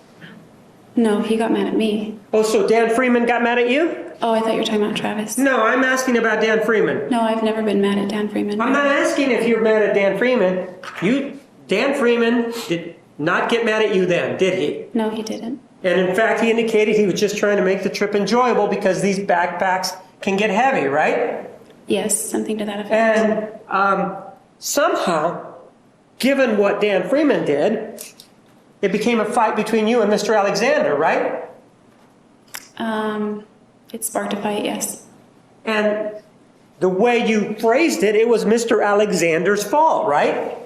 No, he got mad at me. Oh, so Dan Freeman got mad at you? Oh, I thought you were talking about Travis. No, I'm asking about Dan Freeman. No, I've never been mad at Dan Freeman. I'm not asking if you're mad at Dan Freeman. Dan Freeman did not get mad at you then, did he? No, he didn't. And in fact, he indicated he was just trying to make the trip enjoyable because these backpacks can get heavy, right? Yes, something to that effect. And somehow, given what Dan Freeman did, it became a fight between you and Mr. Alexander, right? It sparked a fight, yes. And the way you phrased it, it was Mr. Alexander's fault, right?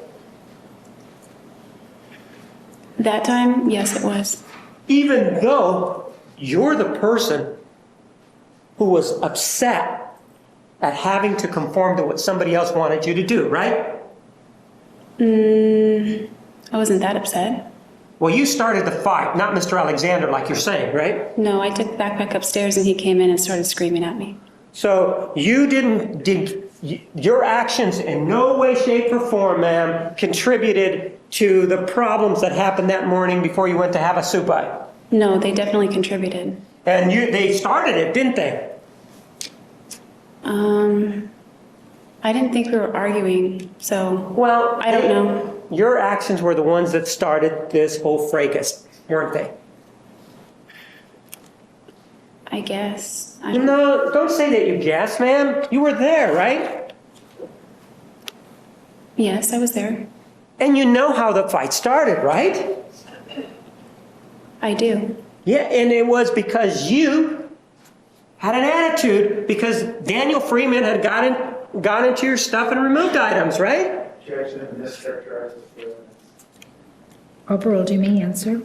That time, yes, it was. Even though you're the person who was upset at having to conform to what somebody else wanted you to do, right? I wasn't that upset. Well, you started the fight, not Mr. Alexander, like you're saying, right? No, I took the backpack upstairs and he came in and started screaming at me. So you your actions in no way, shape, or form, ma'am, contributed to the problems that happened that morning before you went to Havasupai. No, they definitely contributed. And they started it, didn't they? I didn't think we were arguing, so. Well, I don't know. Your actions were the ones that started this whole fracas, weren't they? I guess. I don't- No, don't say that you guessed, ma'am. You were there, right? Yes, I was there. And you know how the fight started, right? I do. Yeah, and it was because you had an attitude because Daniel Freeman had gone into your stuff and removed items, right? Objection, mischaracterized the evidence. Overruled, you may answer.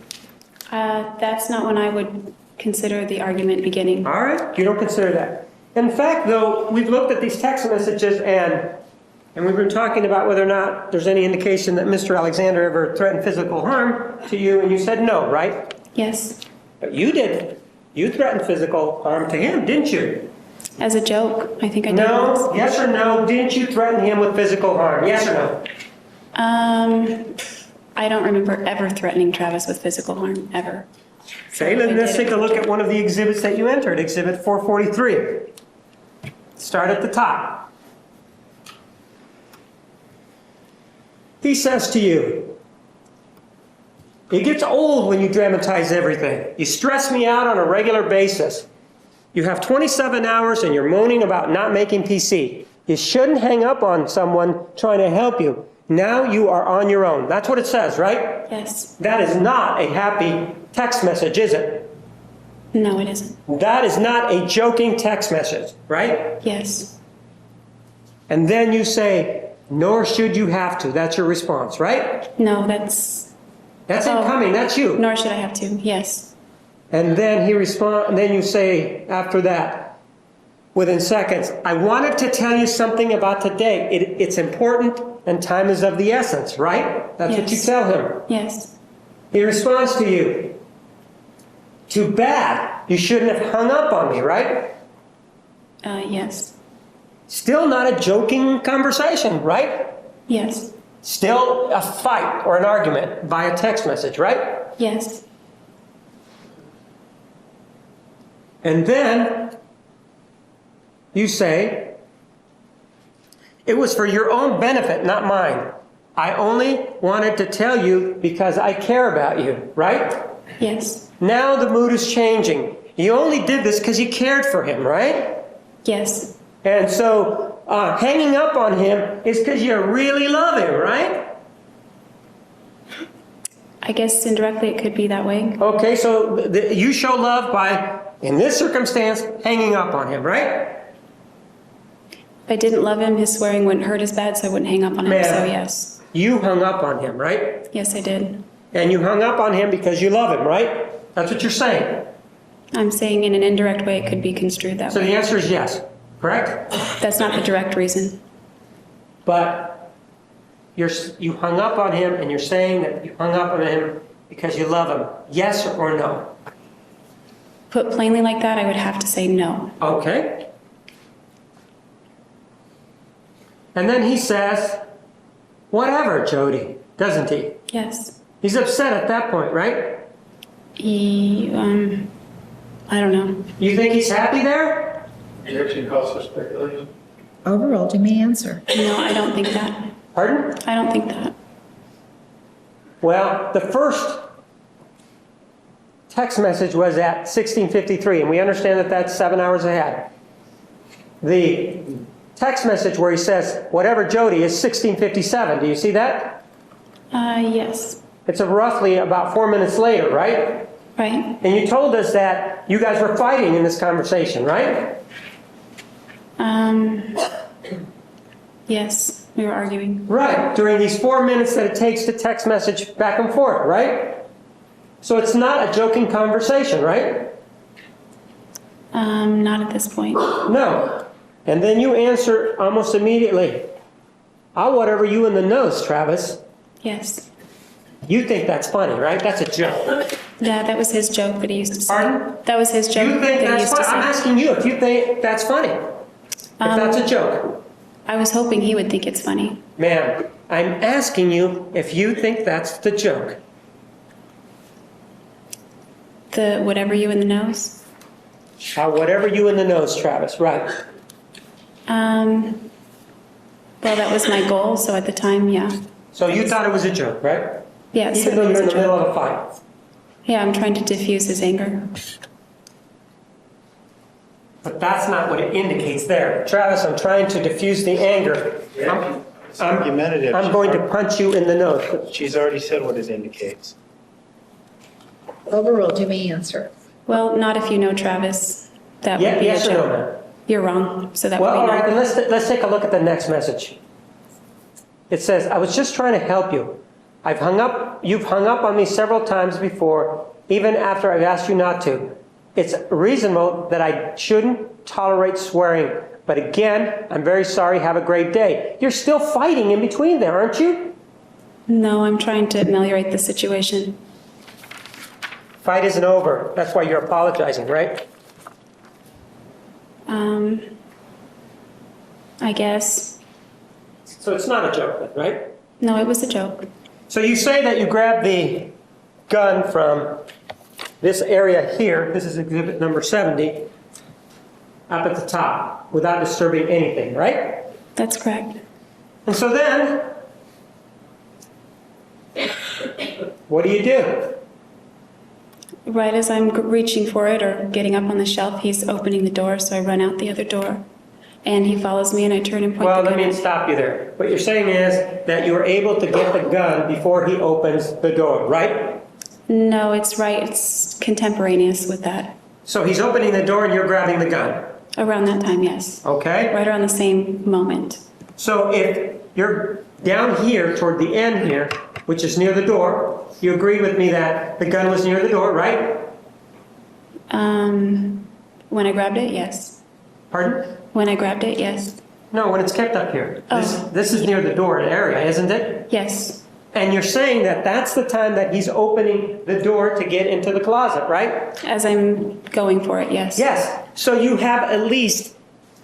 That's not when I would consider the argument beginning. All right, you don't consider that. In fact, though, we've looked at these text messages and we've been talking about whether or not there's any indication that Mr. Alexander ever threatened physical harm to you, and you said no, right? Yes, But you did. You threatened physical harm to him, didn't you? as a joke, I think I did. No, once. yes or no? Didn't you threaten him with physical harm? Yes or no? I don't remember ever threatening Travis with physical harm, ever. Okay, let's take a look at one of the exhibits that you entered, Exhibit 443. Start at the top. He says to you, "It gets old when you dramatize everything. You stress me out on a regular basis. You have 27 hours and you're moaning about not making PC. You shouldn't hang up on someone trying to help you. Now you are on your own." That's what it says, right? Yes. That is not a happy text message, is it? No, it isn't. That is not a joking text message, right? Yes. And then you say, "Nor should you have to." That's your response, right? No, that's, That's Oh. incoming, that's you. nor should I have to. Yes. And then and then you say after that, within seconds, "I wanted to tell you something about today. It's important and time is of the essence," right? That's what you Yes. tell him. Yes. He responds to you, "Too bad. You shouldn't have hung up on me," right? Yes. Still not a joking conversation, right? Yes. Still a fight or an argument via text message, right? Yes. And then you say, "It was for your own benefit, not mine. I only wanted to tell you because I care about you," right? Yes. Now the mood is changing. You only did this because you cared for him, right? Yes. And so hanging up on him is because you really love him, right? I guess indirectly it could be that way. Okay, so you show love by, in this circumstance, hanging up on him, right? If I didn't love him, his swearing wouldn't hurt as bad, so I wouldn't hang up on him. Ma'am. So yes. You hung up on him, right? Yes, I did. And you hung up on him because you love him, right? That's what you're saying. I'm saying in an indirect way it could be construed that So way. the answer is yes, correct? That's not the direct reason. But you hung up on him and you're saying that you hung up on him because you love him. Yes or no? Put plainly like that, I would have to say no. Okay. And then he says, "Whatever, Jodi," doesn't he? Yes. He's upset at that point, right? I don't know. You think he's happy there? Objection calls for speculation. Overruled, you may answer. No, I don't think that. Pardon? I don't think that. Well, the first text message was at 16:53, and we understand that that's 7 hours ahead. The text message where he says, "Whatever, Jodi," is 16:57. Do you see that? Yes. It's roughly about 4 minutes later, right? Right? And you told us that you guys were fighting in this conversation, right? Yes, we were arguing. Right, during these 4 minutes that it takes to text message back and forth, right? So it's not a joking conversation, right? Not at this point. No. And then you answer almost immediately, "I'll whatever you in the nose, Travis." Yes. You think that's funny, right? That's a joke. Yeah, that was his joke that he used to say. Pardon? That was his joke You think that he that's used to funny? I'm say. asking you if you think that's funny. If that's a joke. I was hoping he would think it's funny. Ma'am, I'm asking you if you think that's the joke. The whatever you in the nose? Whatever you in the nose, Travis, right? Well, that was my goal, so at the time, yeah. So you thought it was a joke, right? Yeah, it Even though certainly you're in was the a middle joke. of a fight. Yeah, I'm trying to diffuse his anger. But that's not what it indicates there. Travis, I'm trying to diffuse the anger. It's argumentative. I'm going to punch you in the nose. She's already said what it indicates. Overruled, you may answer. Well, not if you know Travis. That would be a Yes or no, joke. ma'am? You're wrong, so that Well, all would right, be then no. let's take a look at the next message. It says, I was just trying to help you. You've hung up on me several times before, even after I've asked you not to. It's reasonable that I shouldn't tolerate swearing. But again, I'm very sorry. Have a great day. You're still fighting in between there, aren't you? No, I'm trying to ameliorate the situation. Fight isn't over. That's why you're apologizing, right? I guess. So it's not a joke, then, right? No, it was a joke. So you say that you grabbed the gun from this area here. This is exhibit number 70, up at the top, without disturbing anything, right? That's correct. And so then, what do you do? Right as I'm reaching for it or getting up on the shelf, he's opening the door, so I run out the other door. And he follows me and I turn and point Well, the let gun me at him. stop you there. What you're saying is that you were able to get the gun before he opens the door, right? No, it's right. It's contemporaneous with that. So he's opening the door and you're grabbing the gun, Around that time, yes. okay? Right around the same moment. So if you're down here toward the end here, which is near the door, you agree with me that the gun was near the door, right? When I grabbed it, yes. Pardon? When I grabbed it, yes. No, when it's kept up here. Oh. This is near the door area, isn't it? Yes. And you're saying that that's the time that he's opening the door to get into the closet, right? As I'm going for it, yes. Yes. So you have at least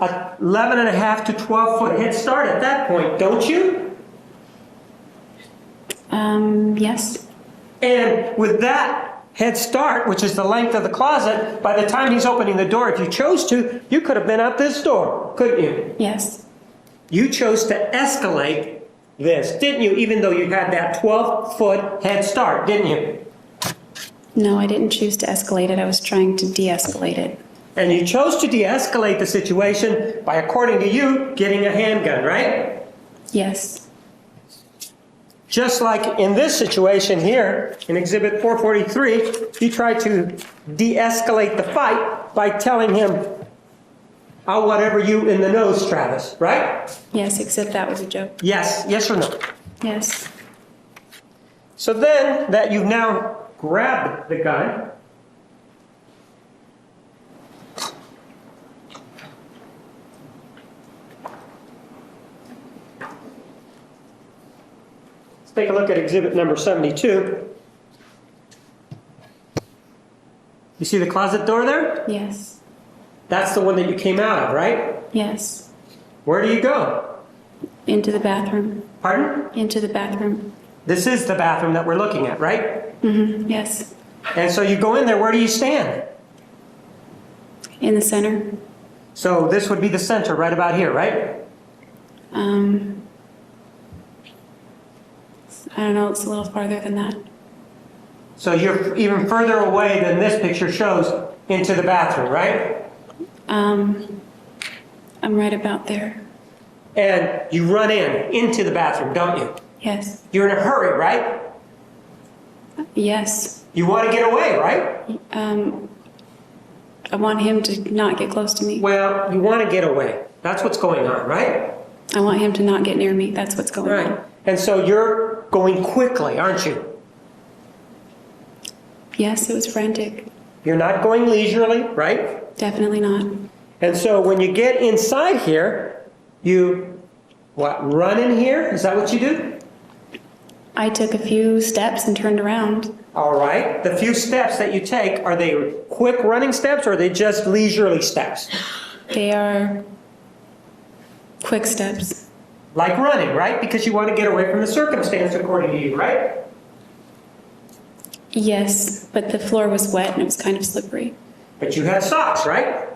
a 11 and a half to 12 foot head start at that point, don't you? Yes. And with that head start, which is the length of the closet, by the time he's opening the door, if you chose to, you could have been out this door, couldn't you? Yes. You chose to escalate this, didn't you? Even though you had that 12-foot head start, didn't you? No, I didn't choose to escalate it. I was trying to de-escalate it. And you chose to de-escalate the situation by, according to you, getting a handgun, right? Yes. Just like in this situation here, in Exhibit 443, you tried to de-escalate the fight by telling him, I'll whatever you in the nose, Travis, right? Yes, except that was a joke. Yes, yes or no? Yes. So then that you've now grabbed the gun, let's take a look at exhibit number 72. You see the closet door there? Yes. That's the one that you came out of, right? Yes. Where do you go? Into the bathroom. Pardon? Into the bathroom. This is the bathroom that we're looking at, right? Mm-hmm. Yes. And so you go in there, where do you stand? In the center. So this would be the center, right about here, right? I don't know, it's a little farther than that. So you're even further away than this picture shows into the bathroom, right? I'm right about there. And you run into the bathroom, don't you? Yes. You're in a hurry, right? Yes. You want to get away, right? I want him to not get close to me. Well, you want to get away. That's what's going on, right? I want him to not get near me. That's what's going Right. on. And so you're going quickly, aren't you? Yes, it was frantic. You're not going leisurely, right? Definitely not. And so when you get inside here, you, run in here? Is that what you do? I took a few steps and turned around. All right. The few steps that you take, are they quick running steps or are they just leisurely steps? They are quick steps. Like running, right? Because you want to get away from the circumstance according to you, right? Yes, but the floor was wet and it was kind of slippery. But you had socks, right?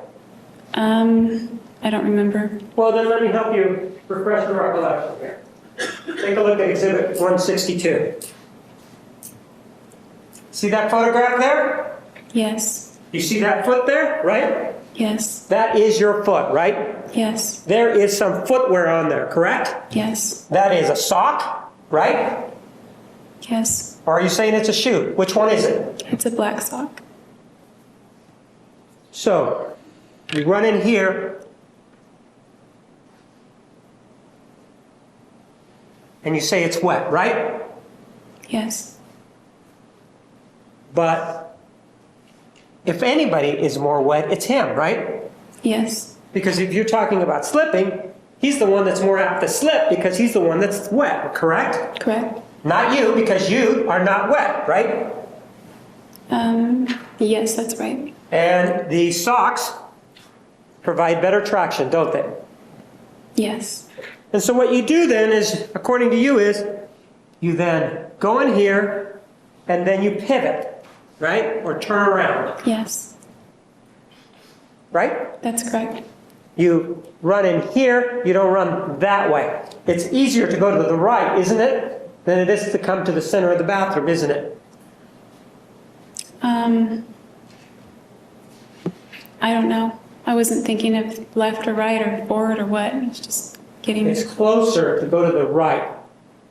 I don't remember. Well, then let me help you refresh your recollection here. Take a look at Exhibit 162. See that photograph there? Yes, You see that foot there, right? yes, That is your foot, right? yes, There is some footwear on there, correct? yes, That is a sock, right? yes. Or are you saying it's a shoe? Which one is it? It's a black sock. So, you run in here, and you say it's wet, right? Yes, But if anybody is more wet, it's him, right? yes, Because if you're talking about slipping, he's the one that's more apt to slip because he's the one that's wet, correct? correct. Not you, because you are not wet, right? Yes, that's right. And the socks provide better traction, don't they? Yes, And so what you do then is, according to you, is you then go in here and then you pivot, right? Or turn around, yes, right? that's correct. You run in here, you don't run that way. It's easier to go to the right, isn't it? Than it is to come to the center of the bathroom, isn't it? I don't know. I wasn't thinking of left or right or forward or what. It's just getting. It's closer to go to the right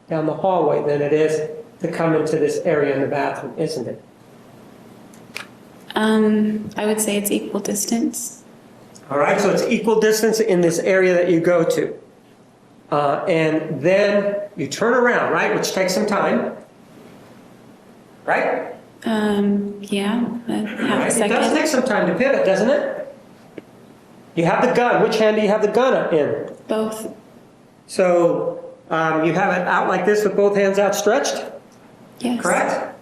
down the hallway than it is to come into this area in the bathroom, isn't it? I would say it's equal distance. All right, so it's equal distance in this area that you go to. And then you turn around, right, which takes some time, right? Yeah, half a Right? It second. does take some time to pivot, doesn't it? You have the gun. Which hand do you have the gun in? Both. So you have it out like this with both hands outstretched, Yes. correct?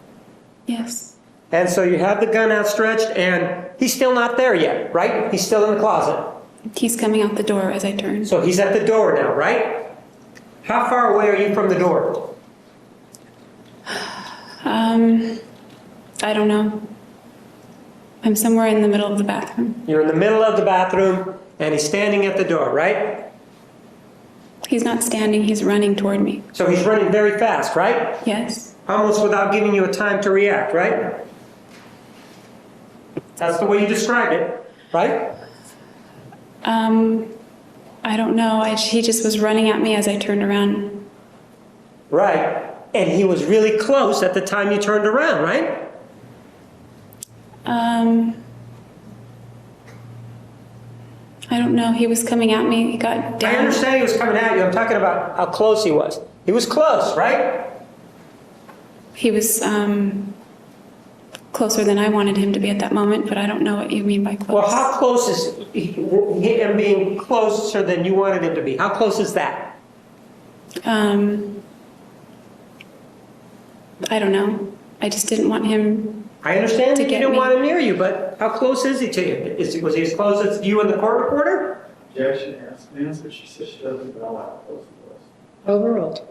Yes. And so you have the gun outstretched, and he's still not there yet, right? He's still in the closet. He's coming out the door as I turn. So he's at the door now, right? How far away are you from the door? I don't know. I'm somewhere in the middle of the bathroom. You're in the middle of the bathroom, and he's standing at the door, right? He's not standing, he's running toward me. So he's running very fast, right? Yes. Almost without giving you a time to react, right? That's the way you described it, right? I don't know. He just was running at me as I turned around. Right. And he was really close at the time you turned around, right? I don't know. He was coming at me. He got down. I understand he was coming at you. I'm talking about how close he was. He was close, right? He was closer than I wanted him to be at that moment, but I don't know what you mean by close. Well, how close is him being closer than you wanted him to be? How close is that? I don't know. I just didn't want him. I understand To that you get didn't me. want him near you, but how close is he to you? Was he as close as you and the court reporter? Objection, answer, she said she doesn't know how close it was. Overruled.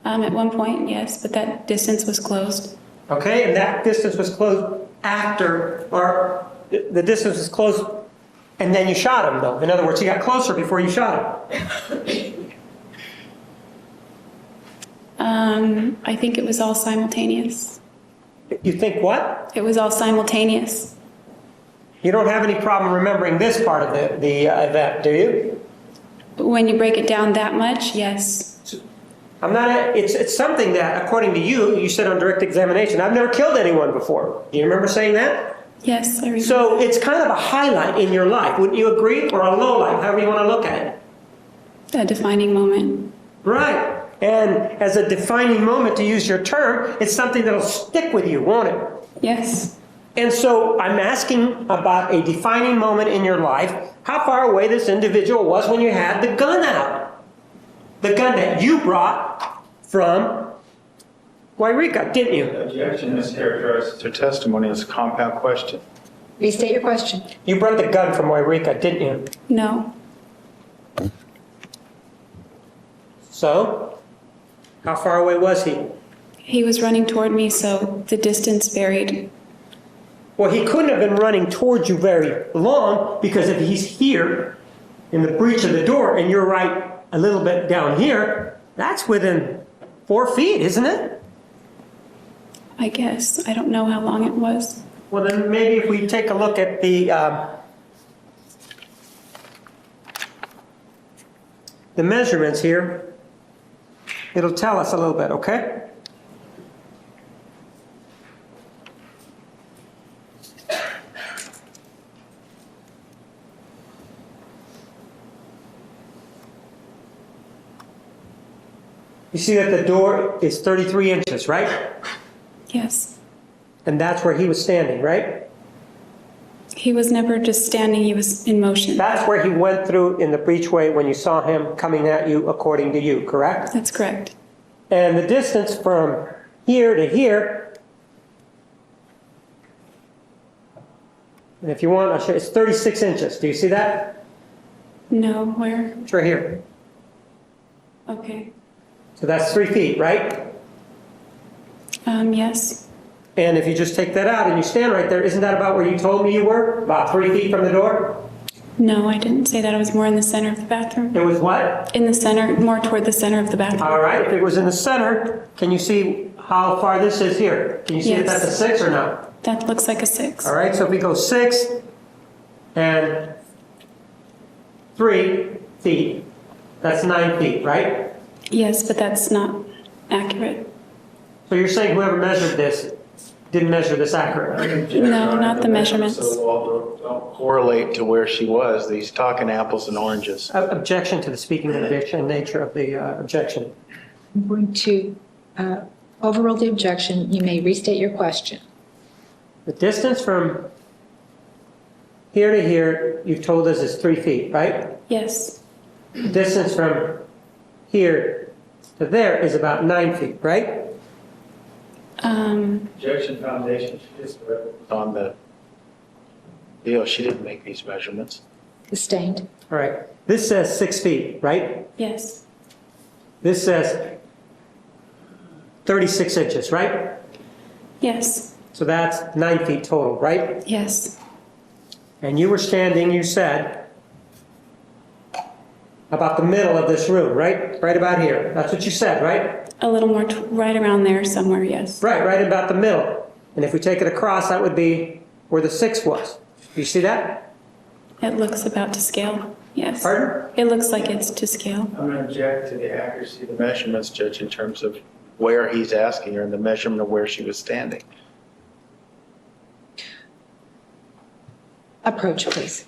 At one point, yes, but that distance was closed. Okay, and that distance was closed after, or the distance was closed, and then you shot him, though. In other words, he got closer before you shot him. I think it was all simultaneous. You think what? It was all simultaneous. You don't have any problem remembering this part of the event, do you? But when you break it down that much, yes. I'm not. It's something that, according to you, you said on direct examination, I've never killed anyone before. Do you remember saying that? Yes, I remember. So it's kind of a highlight in your life, wouldn't you agree? Or a low light, however you want to look at it. A defining moment. Right. And as a defining moment, to use your term, it's something that'll stick with you, won't it? Yes. And so I'm asking about a defining moment in your life, how far away this individual was when you had the gun out. The gun that you brought from Wairika, didn't you? Objection, mischaracterizes her testimony as a compound question. Restate your question. You brought the gun from Wairika, didn't you? No. So, how far away was he? He was running toward me, so the distance varied. Well, he couldn't have been running towards you very long, because if he's here in the breach of the door and you're right a little bit down here, that's within 4 feet, isn't it? I guess. I don't know how long it was. Well, then maybe if we take a look at the measurements here, it'll tell us a little bit, okay? You see that the door is 33 inches, right? Yes. And that's where he was standing, right? He was never just standing, he was in motion. That's where he went through in the breachway when you saw him coming at you, according to you, correct? That's correct. And the distance from here to here, and if you want, I'll show you, it's 36 inches. Do you see that? No, where? It's right here. Okay. So that's 3 feet, right? Yes. And if you just take that out and you stand right there, isn't that about where you told me you were? About 3 feet from the door? No, I didn't say that. I was more in the center of the bathroom. It was what? In the center, more toward the center of the bathroom. All right, if it was in the center, can you see how far this is here? Can you see if Yes. that's a 6 or not? That looks like a 6. All right, so if we go 6 and 3 feet, that's 9 feet, right? Yes, but that's not accurate. So you're saying whoever measured this didn't measure this accurately? No, not the measurements. So Waldo, don't correlate to where she was. He's talking apples and oranges. Objection to the speaking of the nature of the objection. I'm going to overrule the objection. You may restate your question. The distance from here to here, you've told us is 3 feet, right? Yes. The distance from here to there is about 9 feet, right? Objection foundation, she just read on the deal. She didn't make these measurements. Sustained. All right. This says 6 feet, right? Yes. This says 36 inches, right? Yes. So that's 9 feet total, right? Yes. And you were standing, you said, about the middle of this room, right? Right about here. That's what you said, right? A little more right around there somewhere, yes. Right about the middle. And if we take it across, that would be where the 6 was. Do you see that? It looks about to scale, yes. Pardon? It looks like it's to scale. I'm going to object to the accuracy of the measurements, Judge, in terms of where he's asking her and the measurement of where she was standing. Approach, please.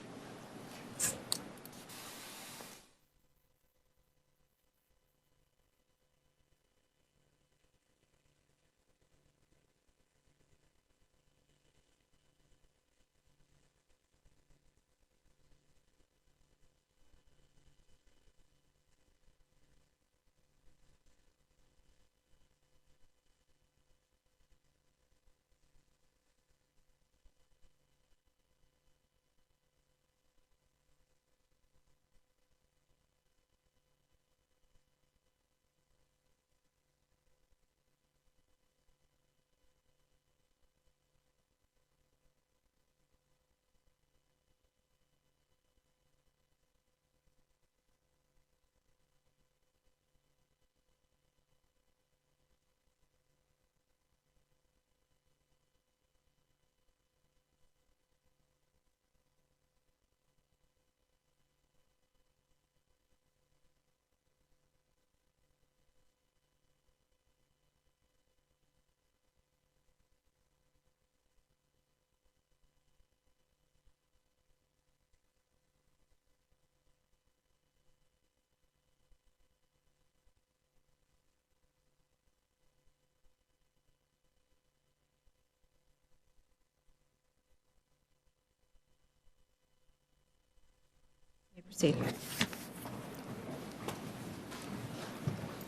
Proceed.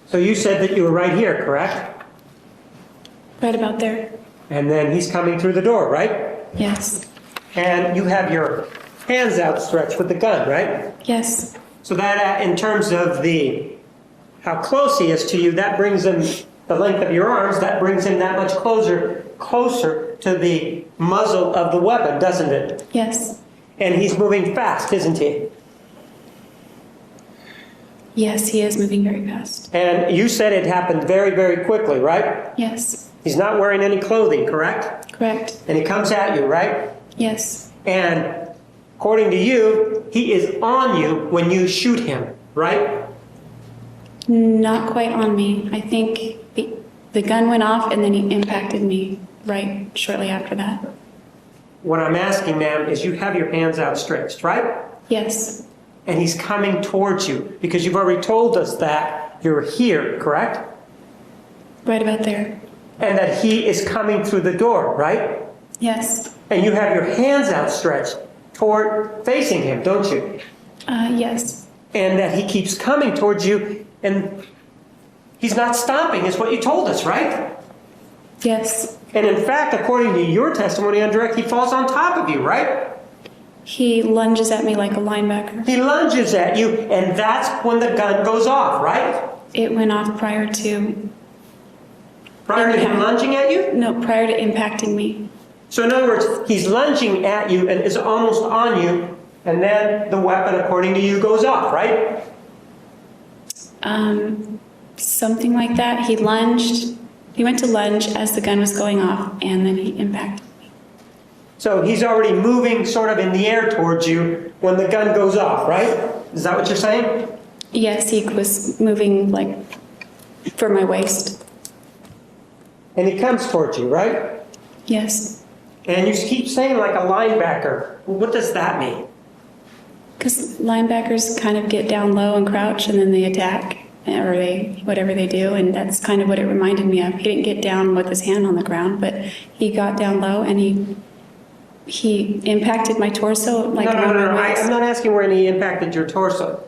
So you said that you were right here, correct? Right about there, And then he's coming through the door, right? yes. And you have your hands outstretched with the gun, right? Yes. So that in terms of how close he is to you, that brings him the length of your arms, that brings him that much closer to the muzzle of the weapon, doesn't it? Yes. And he's moving fast, isn't he? Yes, he is moving very fast. And you said it happened very, very quickly, right? Yes. He's not wearing any clothing, correct? Correct. And he comes at you, right? Yes. And according to you, he is on you when you shoot him, right? Not quite on me. I think the gun went off and then he impacted me right shortly after that. What I'm asking, ma'am, is you have your hands outstretched, right? Yes. And he's coming towards you because you've already told us that you're here, correct? Right about there. And that he is coming through the door, right? Yes. And you have your hands outstretched toward facing him, don't you? Yes. And that he keeps coming towards you and he's not stopping, is what you told us, right? Yes. And in fact, according to your testimony on direct, he falls on top of you, right? He lunges at me like a linebacker. He lunges at you, and that's when the gun goes off, right? It went off prior to Him lunging at you? No, prior to impacting me. So in other words, he's lunging at you and is almost on you, and then the weapon, according to you, goes off, right? Something like that. He lunged. He went to lunge as the gun was going off, and then he impacted me. So he's already moving sort of in the air towards you when the gun goes off, right? Is that what you're saying? Yes, he was moving like for my waist. And he comes towards you, right? Yes. And you keep saying like a linebacker. What does that mean? Because linebackers kind of get down low and crouch, and then they attack, or whatever they do, and that's kind of what it reminded me of. He didn't get down with his hand on the ground, but he got down low and he impacted my torso like around my waist. I'm not asking where he impacted your torso.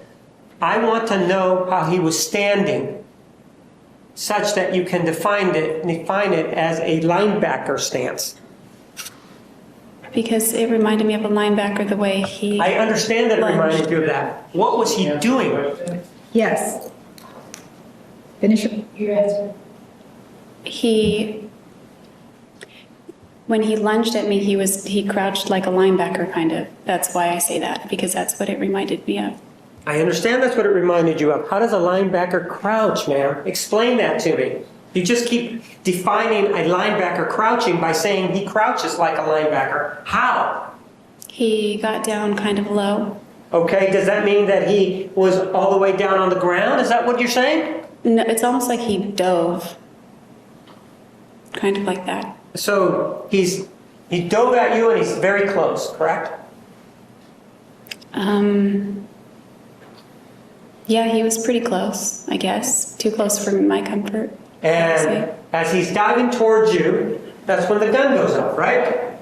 I want to know how he was standing, such that you can define it as a linebacker stance. Because it reminded me of a linebacker the way he. I understand that it reminded you of that. What was he doing? Yes. Finish your answer. When he lunged at me, he crouched like a linebacker, kind of. That's why I say that, because that's what it reminded me of. I understand that's what it reminded you of. How does a linebacker crouch, ma'am? Explain that to me. You just keep defining a linebacker crouching by saying he crouches like a linebacker. How? He got down kind of low. Okay, does that mean that he was all the way down on the ground? Is that what you're saying? No, it's almost like he dove. Kind of like that. So he dove at you and he's very close, correct? Yeah, he was pretty close, I guess. Too close for my comfort. And as he's diving towards you, that's when the gun goes off, right?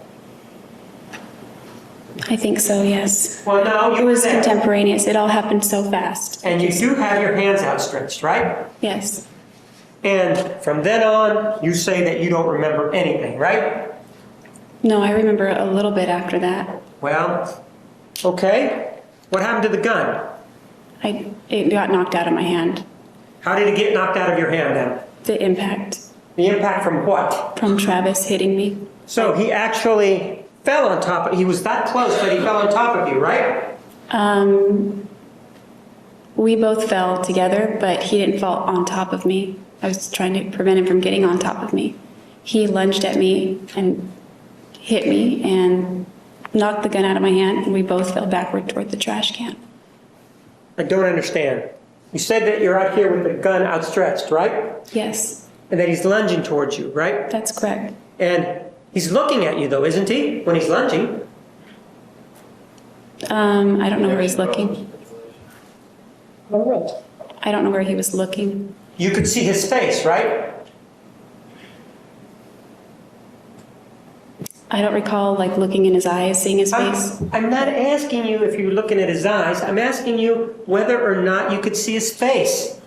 I think so, yes. Well, no, It was contemporaneous. It all happened so fast. And you do have your hands outstretched, right? Yes. And from then on, you say that you don't remember anything, right? No, I remember a little bit after that. Well, okay. What happened to the gun? It got knocked out of my hand. How did it get knocked out of your hand then? The impact The impact from what? from Travis hitting me. So he actually fell on top of, he was that close that he fell on top of you, right? We both fell together, but he didn't fall on top of me. I was trying to prevent him from getting on top of me. He lunged at me and hit me and knocked the gun out of my hand, and we both fell backward toward the trash can. I don't understand. You said that you're out here with the gun outstretched, right? Yes, And that he's lunging towards you, right? that's correct. And he's looking at you though, isn't he? When he's lunging. I don't know where he's looking. I don't know where he was looking. You could see his face, right? I don't recall like looking in his eyes, seeing his face. I'm not asking you if you're looking at his eyes. I'm asking you whether or not you could see his face.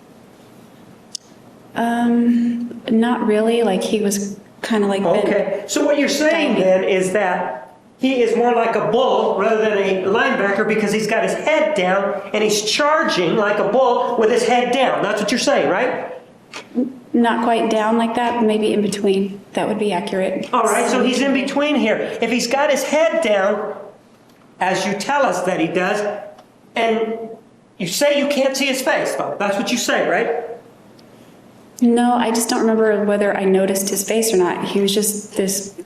Not really. Like he was kind of like bent. Okay. So what you're saying then is that he is more like a bull rather than a linebacker because he's got his head down and he's charging like a bull with his head down. That's what you're saying, right? Not quite down like that, but maybe in between. That would be accurate. All right, so he's in between here. If he's got his head down, as you tell us that he does, and you say you can't see his face, though. That's what you say, right? No, I just don't remember whether I noticed his face or not. He was just this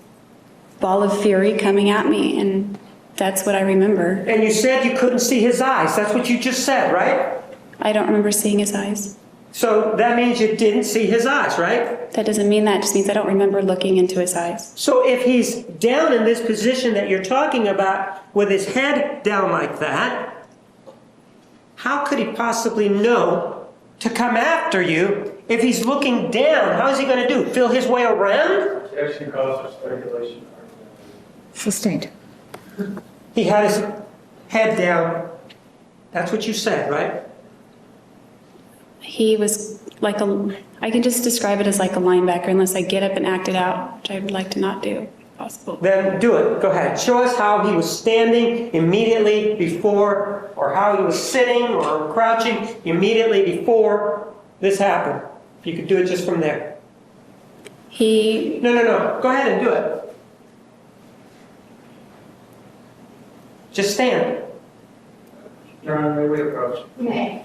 ball of fury coming at me, and that's what I remember. And you said you couldn't see his eyes. That's what you just said, right? I don't remember seeing his eyes. So that means you didn't see his eyes, right? That doesn't mean that. It just means I don't remember looking into his eyes. So if he's down in this position that you're talking about with his head down like that, how could he possibly know to come after you if he's looking down? How is he going to do? Feel his way around? Objection calls for speculation. Sustained. He had his head down. That's what you said, right? He was like I can just describe it as like a linebacker unless I get up and act it out, which I would like to not do, if possible. Then do it. Go ahead. Show us how he was standing immediately before, or how he was sitting or crouching immediately before this happened. If you could do it just from there. No. Go ahead and do it. Just stand. Your Honor, may we approach? May.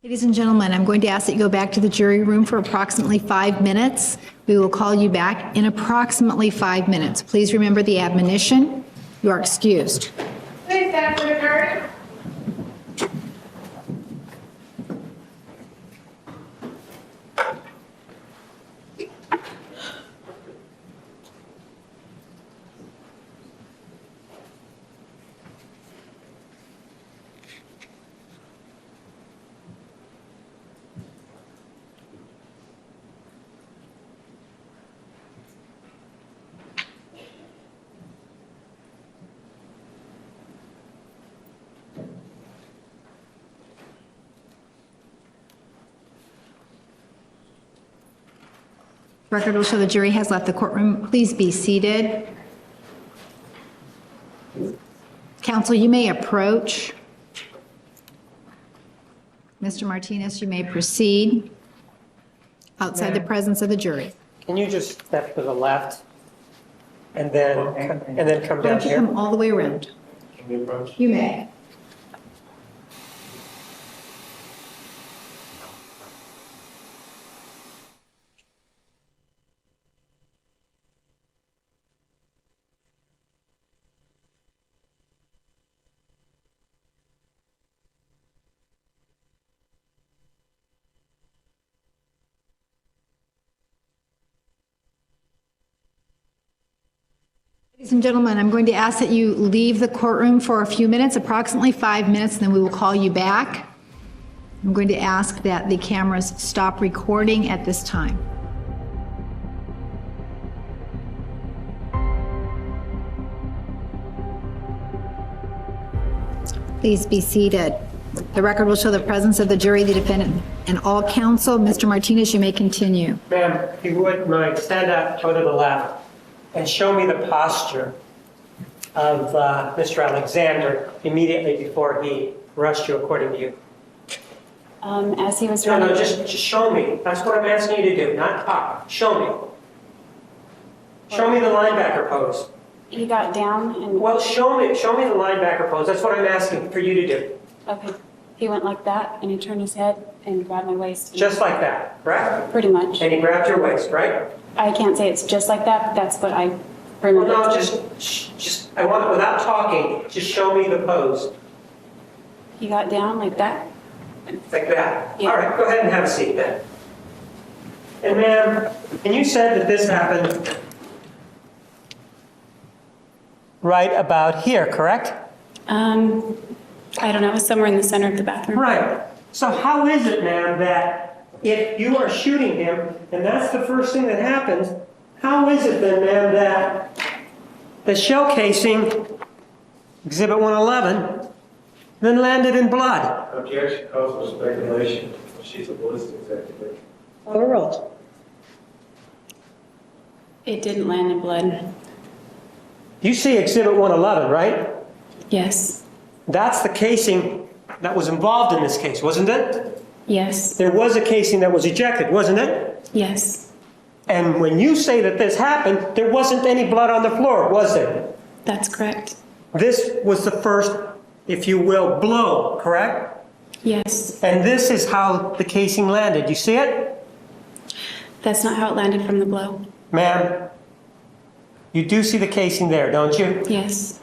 Ladies and gentlemen, I'm going to ask that you go back to the jury room for approximately 5 minutes. We will call you back in approximately 5 minutes. Please remember the admonition. You are excused. Please stand for the jury. Record will show the jury has left the courtroom. Please be seated. Counsel, you may approach. Mr. Martinez, you may proceed outside the presence of the jury. Can you just step to the left and then come Why down don't you here? come all the way around? Can we approach? You may. Ladies and gentlemen, I'm going to ask that you leave the courtroom for a few minutes, approximately 5 minutes, and then we will call you back. I'm going to ask that the cameras stop recording at this time. Please be seated. The record will show the presence of the jury, the defendant, and all counsel. Mr. Martinez, you may continue. Ma'am, if you would mind, stand up, go to the left, and show me the posture of Mr. Alexander immediately before he rushed you, according to you? As he was No, running. just show me. That's what I'm asking you to do, not talk. Show me. Show me the linebacker pose. He got down and, Well, show me the linebacker pose. That's what I'm asking for you to do. okay, he went like that and he turned his head and grabbed my waist. Just like that, correct? Pretty much. And he grabbed your waist, right? I can't say it's just like that, but that's what I Well, remember. no, just, I want, without talking, just show me the pose. He got down like that. Like that? Yeah. All right, go ahead and have a seat then. And ma'am, and you said that this happened right about here, correct? I don't know, it was somewhere in the center of the bathroom. Right. So how is it, ma'am, that if you are shooting him, and that's the first thing that happens, how is it then, ma'am, that the shell casing, Exhibit 111, then landed in blood? Objection calls for speculation. She's a ballistics expert. Overruled. It didn't land in blood. You see Exhibit 111, right? Yes. That's the casing that was involved in this case, wasn't it? Yes. There was a casing that was ejected, wasn't it? Yes. And when you say that this happened, there wasn't any blood on the floor, was there? That's correct. This was the first, if you will, blow, correct? Yes. And this is how the casing landed. You see it? That's not how it landed from the blow. Ma'am, you do see the casing there, don't you? Yes.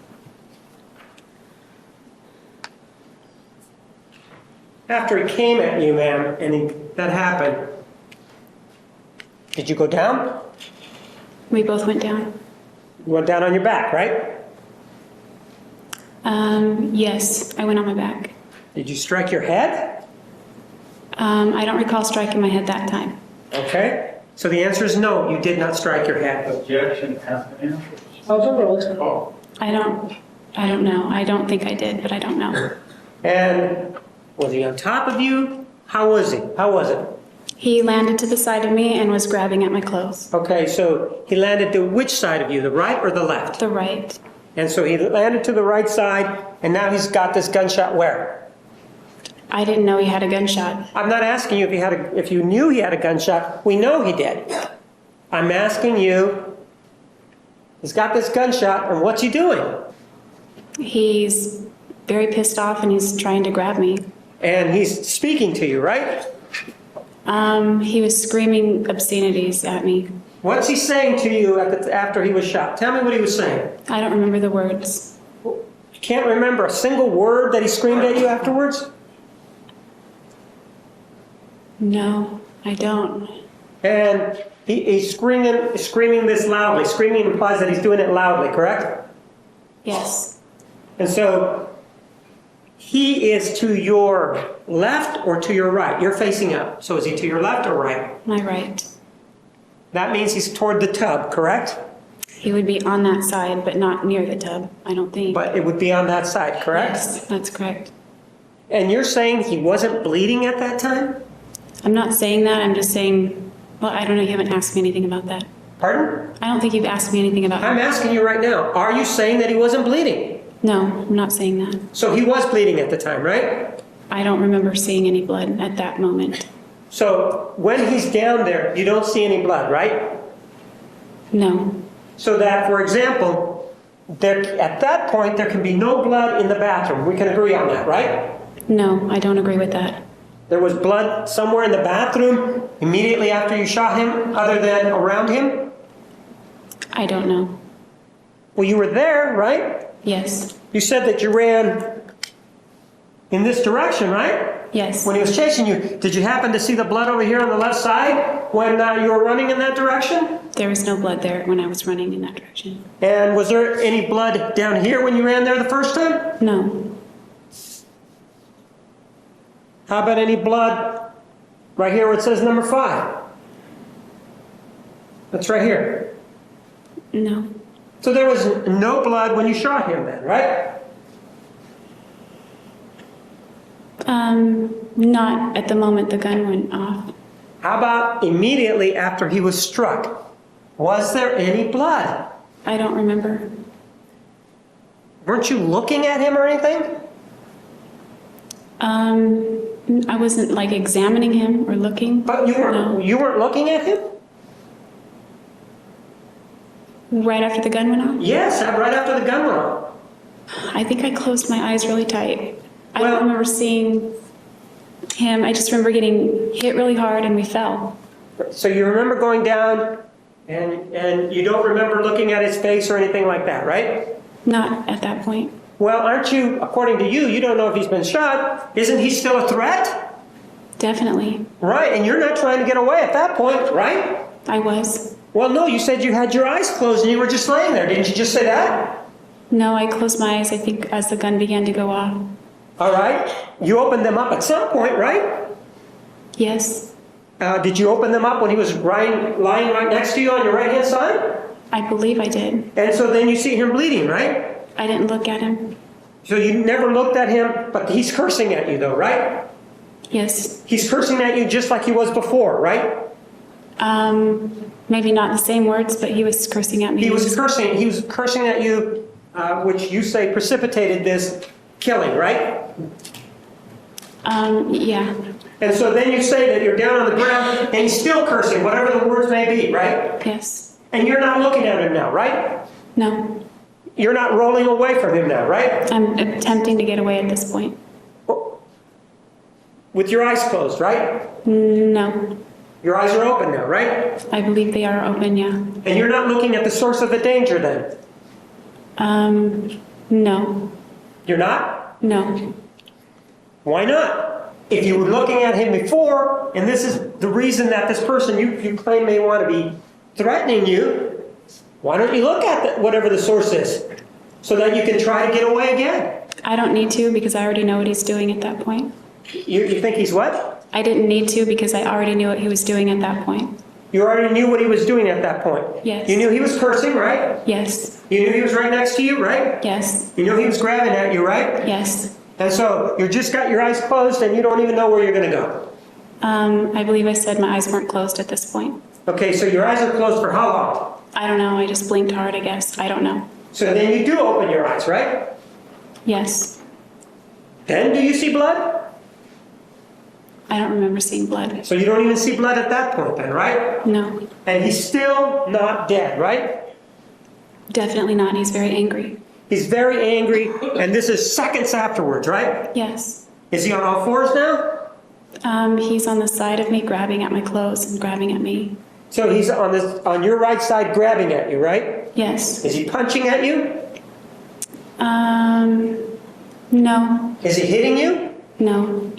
After he came at you, ma'am, and that happened, did you go down? We both went down. You went down on your back, right? Yes, I went on my back. Did you strike your head? I don't recall striking my head that time. Okay. So the answer is no, you did not strike your head. Objection has been answered. Overruled. Call. I don't know. I don't think I did, but I don't know. And was he on top of you? How was he? How was it? He landed to the side of me and was grabbing at my clothes. Okay, so he landed to which side of you, the right or the left? The right. And so he landed to the right side, and now he's got this gunshot where? I didn't know he had a gunshot. I'm not asking you if you knew he had a gunshot. We know he did. I'm asking you, he's got this gunshot, and what's he doing? He's very pissed off and he's trying to grab me. And he's speaking to you, right? He was screaming obscenities at me. What's he saying to you after he was shot? Tell me what he was saying. I don't remember the words. You can't remember a single word that he screamed at you afterwards? No, I don't. And he's screaming this loudly. Screaming implies that he's doing it loudly, correct? Yes. And so he is to your left or to your right? You're facing up. So is he to your left or right? My right. That means he's toward the tub, correct? He would be on that side, but not near the tub, I don't think. But it would be on that side, correct? Yes, that's correct. And you're saying he wasn't bleeding at that time? I'm not saying that, I'm just saying, well, I don't know, you haven't asked me anything about that. Pardon? I don't think you've asked me anything about I'm that. asking you right now, are you saying that he wasn't bleeding? No, I'm not saying that. So he was bleeding at the time, right? I don't remember seeing any blood at that moment. So when he's down there, you don't see any blood, right? No. So that, for example, at that point, there can be no blood in the bathroom. We can agree on that, right? No, I don't agree with that. There was blood somewhere in the bathroom immediately after you shot him, other than around him? I don't know. Well, you were there, right? Yes. You said that you ran in this direction, right? Yes. When he was chasing you, did you happen to see the blood over here on the left side when you were running in that direction? There was no blood there when I was running in that direction. And was there any blood down here when you ran there the first time? No. How about any blood right here where it says number 5? That's right here. No. So there was no blood when you shot him then, right? Not at the moment the gun went off. How about immediately after he was struck? Was there any blood? I don't remember. weren't you looking at him or anything? I wasn't like examining him or looking. But No. you weren't looking at him? Right after the gun went off? Yes, right after the gun went off. I think I closed my eyes really tight. I Well- don't remember seeing him. I just remember getting hit really hard and we fell. So you remember going down and you don't remember looking at his face or anything like that, right? Not at that point. Well, aren't you, according to you, you don't know if he's been shot. Isn't he still a threat? Definitely. Right, and you're not trying to get away at that point, right? I was. Well, no, you said you had your eyes closed and you were just laying there. Didn't you just say that? No, I closed my eyes, I think, as the gun began to go off. All right. You opened them up at some point, right? Yes, Did you open them up when he was lying right next to you on your right-hand side? I believe I did. And so then you see him bleeding, right? I didn't look at him. So you never looked at him, but he's cursing at you though, right? Yes. He's cursing at you just like he was before, right? Maybe not the same words, but he was cursing at me. He was cursing at you, which you say precipitated this killing, right? Yeah. And so then you say that you're down on the ground and he's still cursing, whatever the words may be, right? Yes. And you're not looking at him now, right? No. You're not rolling away from him now, right? I'm attempting to get away at this point. With your eyes closed, right? No. Your eyes are open now, right? I believe they are open, yeah. And you're not looking at the source of the danger then? No. You're not? No. Why not? If you were looking at him before, and this is the reason that this person you claim may want to be threatening you, why don't you look at whatever the source is so that you can try to get away again? I don't need to because I already know what he's doing at that point. You think he's what? I didn't need to because I already knew what he was doing at that point. You already knew what he was doing at that point? Yes. You knew he was cursing, right? Yes. You knew he was right next to you, right? Yes. You knew he was grabbing at you, right? Yes. And so you just got your eyes closed and you don't even know where you're going to go. I believe I said my eyes weren't closed at this point. Okay, so your eyes are closed for how long? I don't know. I just blinked hard, I guess. I don't know. So then you do open your eyes, right? Yes. Then do you see blood? I don't remember seeing blood. So you don't even see blood at that point then, right? No. And he's still not dead, right? Definitely not. He's very angry. He's very angry, and this is seconds afterwards, right? Yes. Is he on all fours now? He's on the side of me, grabbing at my clothes and grabbing at me. So he's on your right side grabbing at you, right? Yes. Is he punching at you? No. Is he hitting you? No.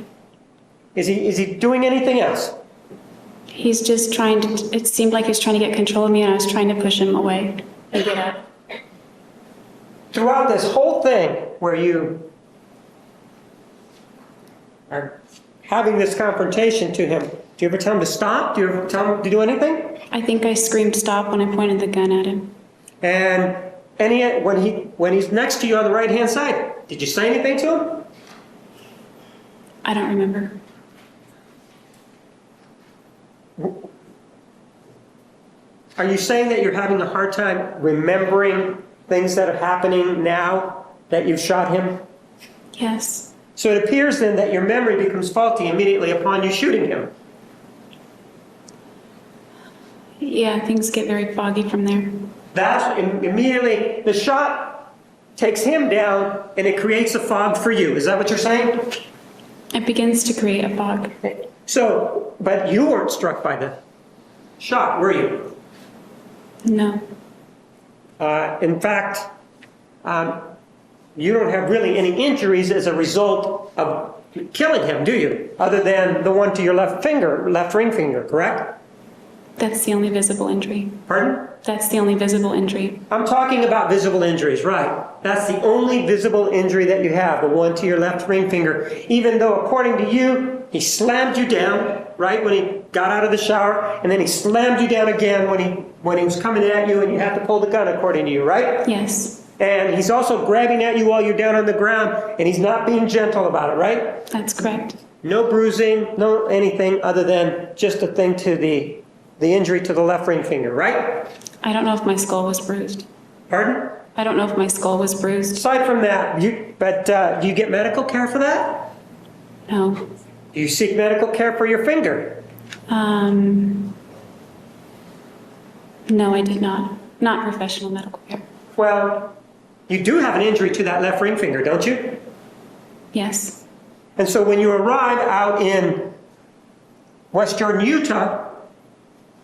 Is he doing anything else? He's just trying to, it seemed like he was trying to get control of me and I was trying to push him away and get up. Throughout this whole thing where you are having this confrontation to him, do you ever tell him to stop? Do you ever tell him to do anything? I think I screamed stop when I pointed the gun at him. And when he's next to you on the right-hand side, did you say anything to him? I don't remember. Are you saying that you're having a hard time remembering things that are happening now that you've shot him? Yes. So it appears then that your memory becomes faulty immediately upon you shooting him. Yeah, things get very foggy from there. That's immediately, the shot takes him down and it creates a fog for you. Is that what you're saying? It begins to create a fog. So, but you weren't struck by the shot, were you? No. In fact, you don't have really any injuries as a result of killing him, do you? Other than the one to your left ring finger, correct? That's the only visible injury. Pardon? That's the only visible injury. I'm talking about visible injuries, right? That's the only visible injury that you have, the one to your left ring finger. Even though, according to you, he slammed you down, right, when he got out of the shower, and then he slammed you down again when he was coming at you and you had to pull the gun, according to you, right? Yes. And he's also grabbing at you while you're down on the ground, and he's not being gentle about it, right? That's correct. No bruising, no anything other than just a thing to the injury to the left ring finger, right? I don't know if my skull was bruised. Pardon? I don't know if my skull was bruised. Aside from that, do you get medical care for that? No. Do you seek medical care for your finger? No, I did not. Not professional medical care. Well, you do have an injury to that left ring finger, don't you? Yes. And so when you arrive out in West Jordan, Utah,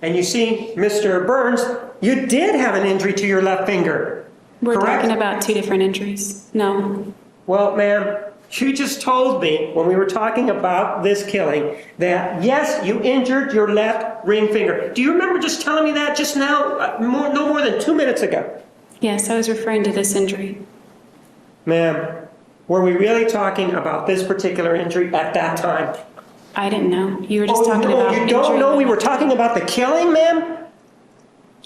and you see Mr. Burns, you did have an injury to your left finger. We're correct? talking about two different injuries. No. Well, ma'am, you just told me when we were talking about this killing that, yes, you injured your left ring finger. Do you remember just telling me that just now, no more than 2 minutes ago? Yes, I was referring to this injury. Ma'am, were we really talking about this particular injury at that time? I didn't know. You were just talking no, about you don't injury. know we were talking about the killing, ma'am?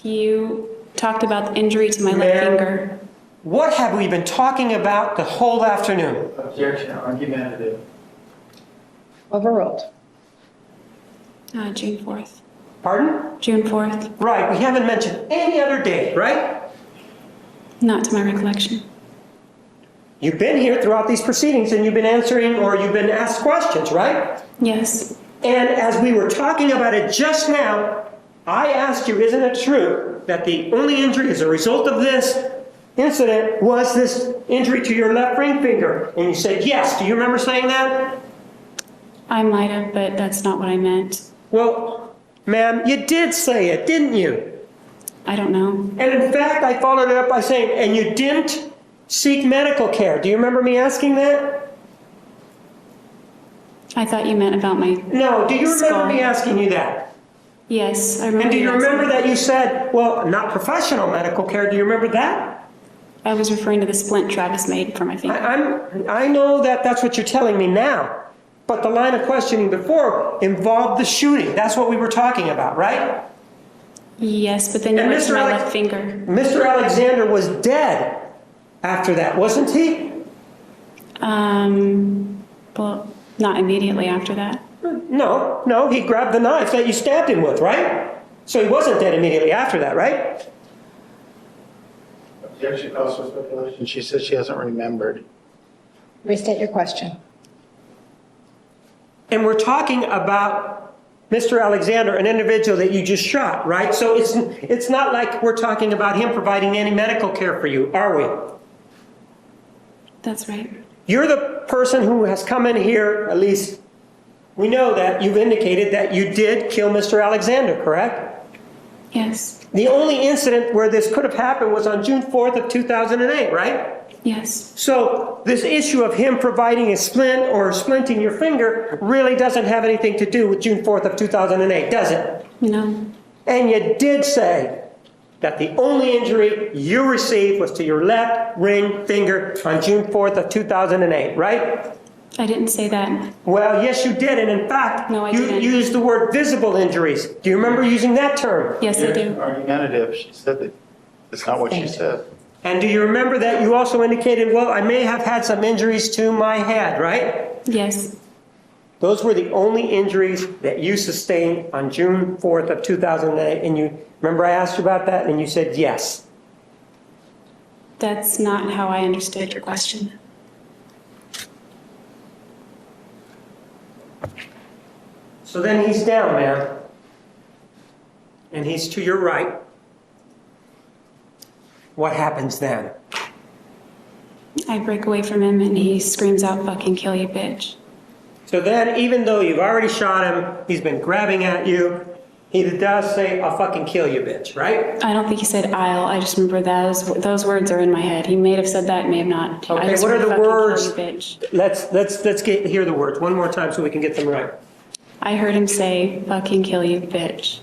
You talked about the injury to my left Ma'am. finger. What have we been talking about the whole afternoon? Objection, argumentative. Overruled. June 4th. Pardon? June 4th. Right, we haven't mentioned any other date, right? Not to my recollection. You've been here throughout these proceedings and you've been answering or you've been asked questions, right? Yes. And as we were talking about it just now, I asked you, isn't it true that the only injury as a result of this incident was this injury to your left ring finger? And you said yes. Do you remember saying that? I might have, but that's not what I meant. Well, ma'am, you did say it, didn't you? I don't know. And in fact, I followed it up by saying, and you didn't seek medical care. Do you remember me asking that? I thought you meant about my No, do you remember skull. me asking you that? Yes, I remember. And do you asking remember that you said, well, not professional medical care? Do you remember that? I was referring to the splint Travis made for my finger. I know that that's what you're telling me now, but the line of questioning before involved the shooting. That's what we were talking about, right? Yes, but then you And went to Mr. my Alex- left finger. Mr. Alexander was dead after that, wasn't he? Well, not immediately after that. No, he grabbed the knife that you stabbed him with, right? So he wasn't dead immediately after that, right? Objection, calls for speculation. And she says she hasn't remembered. Restate your question. And we're talking about Mr. Alexander, an individual that you just shot, right? So it's not like we're talking about him providing any medical care for you, are we? That's right. You're the person who has come in here, at least we know that you've indicated that you did kill Mr. Alexander, correct? Yes. The only incident where this could have happened was on June 4th of 2008, right? Yes. So this issue of him providing a splint or splinting your finger really doesn't have anything to do with June 4th of 2008, does it? No. And you did say that the only injury you received was to your left ring finger on June 4th of 2008, right? I didn't say that. Well, yes, you did. And in fact, No, I you didn't. used the word visible injuries. Do you remember using that term? Yes, I do. Argumentative, she said that it's not what she said. And do you remember that you also indicated, well, I may have had some injuries to my head, right? Yes. Those were the only injuries that you sustained on June 4th of 2008. And you remember I asked you about that and you said yes. That's not how I understood your question. So then he's down, ma'am. And he's to your right. What happens then? I break away from him and he screams out, "Fucking kill you, bitch." So then, even though you've already shot him, he's been grabbing at you, he does say, "I'll fucking kill you, bitch," right? I don't think he said "I'll." I just remember those words are in my head. He may have said that, may have not. I Okay, just what are heard, the "Fucking words? kill you, bitch." Let's hear the words one more time so we can get them right. I heard him say, "Fucking kill you, bitch."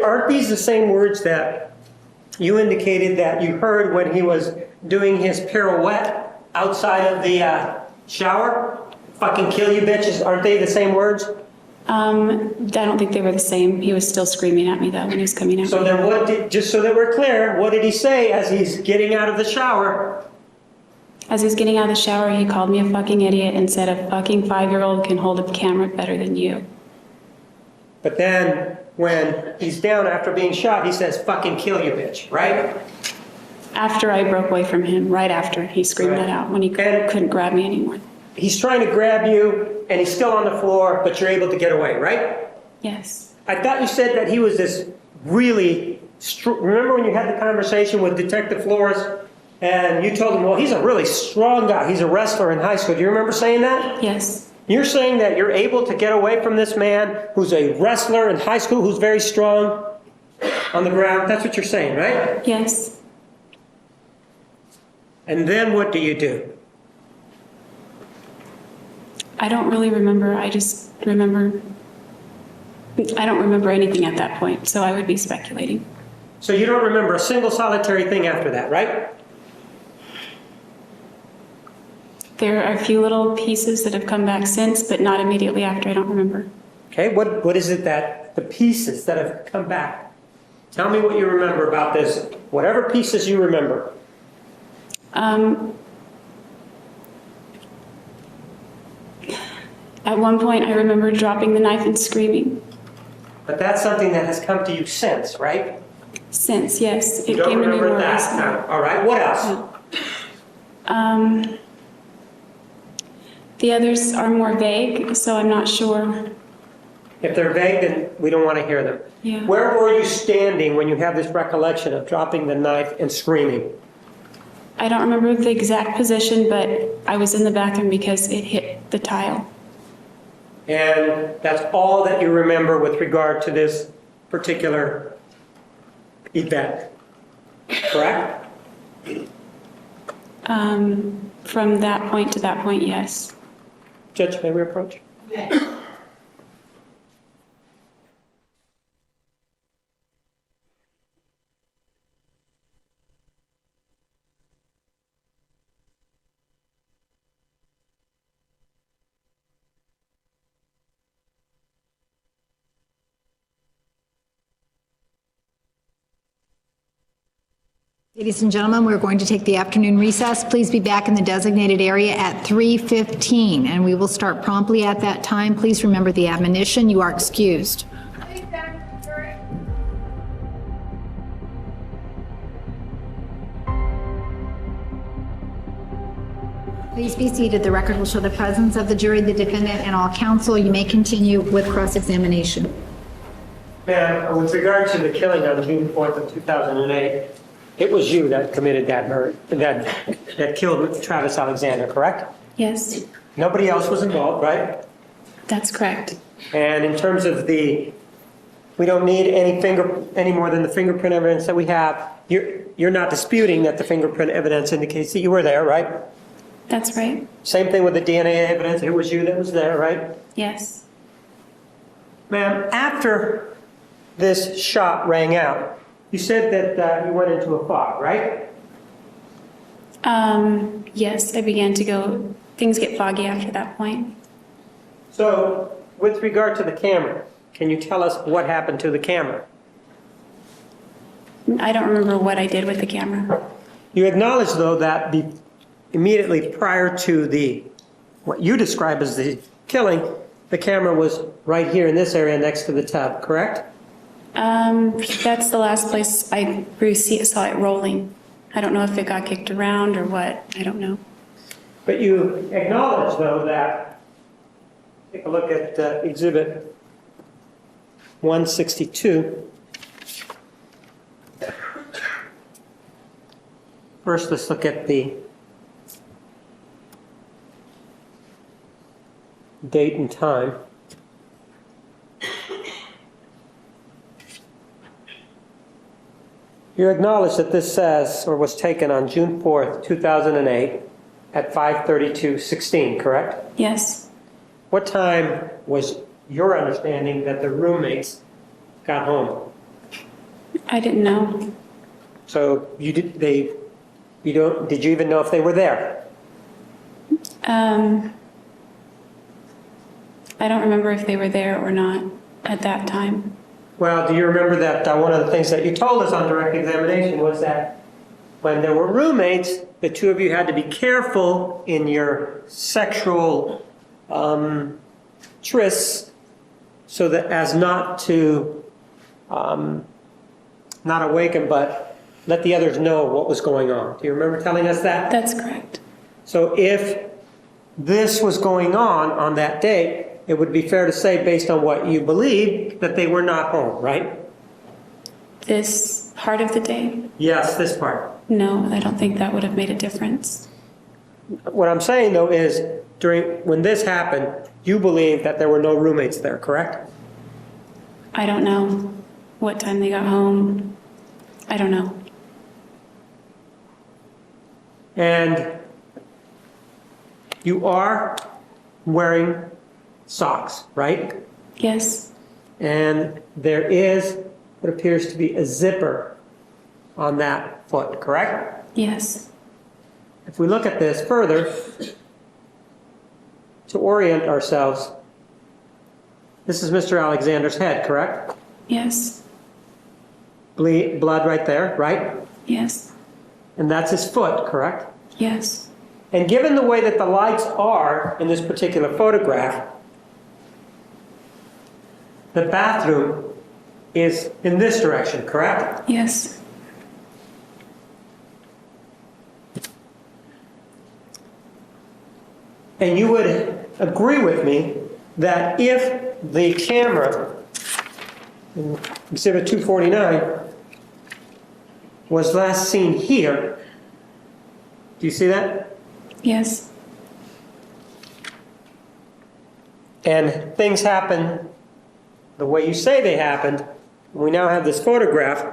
Aren't these the same words that you indicated that you heard when he was doing his pirouette outside of the shower? Fucking kill you, bitches. Aren't they the same words? I don't think they were the same. He was still screaming at me though when he was coming at So me. then just so that we're clear, what did he say as he's getting out of the shower? As he's getting out of the shower, he called me a fucking idiot and said, "A fucking 5-year-old can hold a camera better than you." But then when he's down after being shot, he says, "Fucking kill you, bitch," right? After I broke away from him, right after, he screamed Right. that out when he And- couldn't grab me anymore. He's trying to grab you, and he's still on the floor, but you're able to get away, right? Yes. I thought you said that he was this really, remember when you had the conversation with Detective Flores? And you told him, well, he's a really strong guy. He's a wrestler in high school. Do you remember saying that? Yes. You're saying that you're able to get away from this man who's a wrestler in high school, who's very strong on the ground? That's what you're saying, right? Yes. And then what do you do? I don't really remember. I just remember, I don't remember anything at that point, so I would be speculating. So you don't remember a single solitary thing after that, right? There are a few little pieces that have come back since, but not immediately after. I don't remember. Okay, what is it that, the pieces that have come back? Tell me what you remember about this, whatever pieces you remember. At one point, I remember dropping the knife and screaming. But that's something that has come to you since, right? Since, yes, it You don't came to me remember more that recently. time. All right, what else? The others are more vague, so I'm not sure. If they're vague, then we don't want to hear them. Yeah. Where were you standing when you have this recollection of dropping the knife and screaming? I don't remember the exact position, but I was in the bathroom because it hit the tile. And that's all that you remember with regard to this particular event, correct? From that point to that point, yes. Judge, may we approach? Ladies and gentlemen, we're going to take the afternoon recess. Please be back in the designated area at 3:15, and we will start promptly at that time. Please remember the admonition. You are excused. Please stand for jury. Please be seated. The record will show the presence of the jury, the defendant, and all counsel. You may continue with cross-examination. Ma'am, with regard to the killing on June 4th of 2008, it was you that committed that murder, that killed Travis Alexander, correct? Yes, Nobody else was involved, right? that's correct. And in terms of we don't need any more than the fingerprint evidence that we have. You're not disputing that the fingerprint evidence indicates that you were there, right? That's right. Same thing with the DNA evidence. It was you that was there, right? Yes. Ma'am, after this shot rang out, you said that you went into a fog, right? Yes, I began to go, things get foggy after that point. So, with regard to the camera, can you tell us what happened to the camera? I don't remember what I did with the camera. You acknowledge, though, that immediately prior to what you describe as the killing, the camera was right here in this area next to the tub, correct? That's the last place I saw it rolling. I don't know if it got kicked around or what. I don't know. But you acknowledge, though, that, take a look at Exhibit 162. First, let's look at the date and time. You acknowledge that this says, or was taken on June 4th, 2008 at 5:32:16, correct? Yes. What time was your understanding that the roommates got home? I didn't know. So did you even know if they were there? I don't remember if they were there or not at that time. Well, do you remember that one of the things that you told us on direct examination was that when there were roommates, the two of you had to be careful in your sexual trysts so that as not to not awaken but let the others know what was going on. Do you remember telling us that? That's correct. So if this was going on that day, it would be fair to say, based on what you believe, that they were not home, right? This part of the day? Yes, this part. No, I don't think that would have made a difference. What I'm saying, though, is when this happened, you believe that there were no roommates there, correct? I don't know what time they got home. I don't know. And you are wearing socks, right? Yes, And there is what appears to be a zipper on that foot, correct? yes, If we look at this further, to orient ourselves, this is Mr. Alexander's head, correct? yes, Blood right there, right? yes, And that's his foot, correct? yes, And given the way that the lights are in this particular photograph, the bathroom is in this direction, correct? yes. And you would agree with me that if the camera in Exhibit 249 was last seen here, do you see that? Yes, And things happen the way you say they happened, we now have this photograph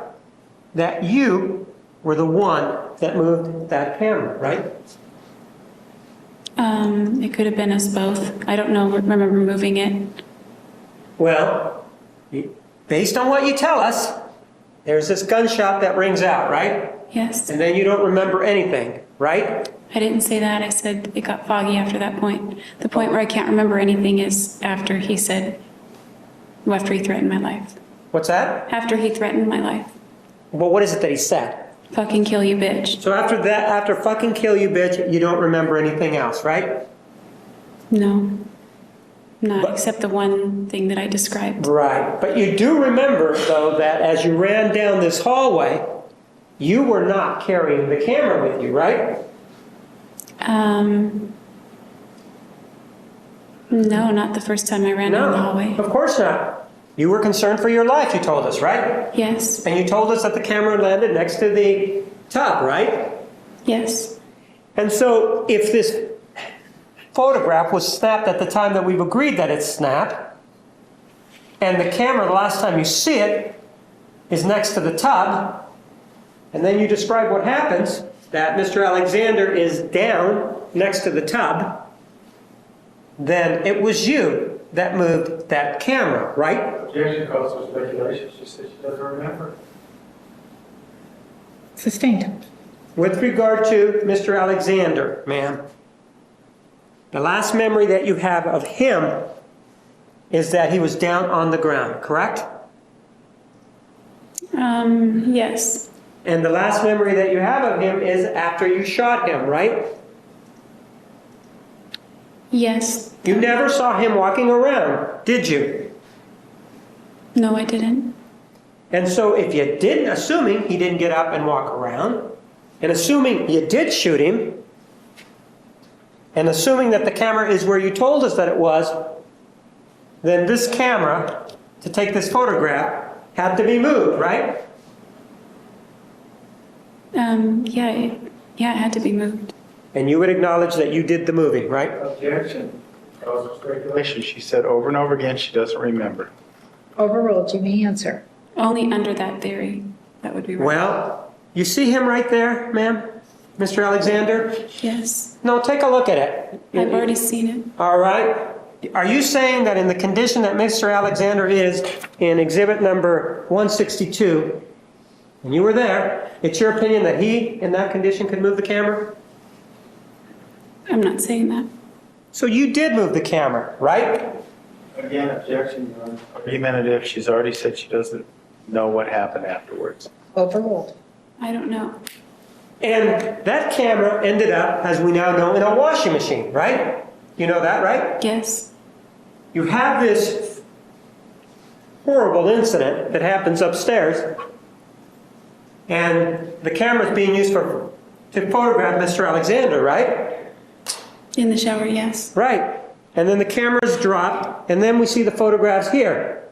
that you were the one that moved that camera, right? it could have been us both. I don't know, remember moving it. Well, based on what you tell us, there's this gunshot that rings out, right? Yes, And then you don't remember anything, right? I didn't say that. I said it got foggy after that point. The point where I can't remember anything is after he threatened my life. What's that? After he threatened my life. Well, what is it that he said? Fucking kill you, bitch. So after that, after fucking kill you, bitch, you don't remember anything else, right? No, not But- except the one thing that I described. Right. But you do remember, though, that as you ran down this hallway, you were not carrying the camera with you, right? No, not the first time I ran down the hallway. Of course not. You were concerned for your life, you told us, right? Yes, And you told us that the camera landed next to the tub, right? yes, And so if this photograph was snapped at the time that we've agreed that it's snapped, and the camera, the last time you see it, is next to the tub, and then you describe what happens, that Mr. Alexander is down next to the tub, then it was you that moved that camera, right? Objection calls for speculation. She said she doesn't remember. Sustained. With regard to Mr. Alexander, ma'am, the last memory that you have of him is that he was down on the ground, correct? yes, And the last memory that you have of him is after you shot him, right? yes. You never saw him walking around, did you? No, I didn't. And so if you didn't, assuming he didn't get up and walk around, and assuming you did shoot him, and assuming that the camera is where you told us that it was, then this camera, to take this photograph, had to be moved, right? Yeah, it had to be moved. And you would acknowledge that you did the moving, right? Objection calls for speculation. She said over and over again, she doesn't remember. Overruled, you may answer. Only under that theory, that would be right. Well, you see him right there, ma'am? Mr. Alexander? Yes, No, take a look at it. I've already seen it. All right. Are you saying that in the condition that Mr. Alexander is in exhibit number 162, and you were there, it's your opinion that he, in that condition, could move the camera? I'm not saying that. So you did move the camera, right? Again, objection, Your Honor. Argumentative, she's already said she doesn't know what happened afterwards. Overruled. I don't know. And that camera ended up, as we now know, in a washing machine, right? You know that, right? Yes, You have this horrible incident that happens upstairs, And the camera's being used to photograph Mr. Alexander, right? In the shower, yes. Right. And then the camera's dropped, and then we see the photographs here.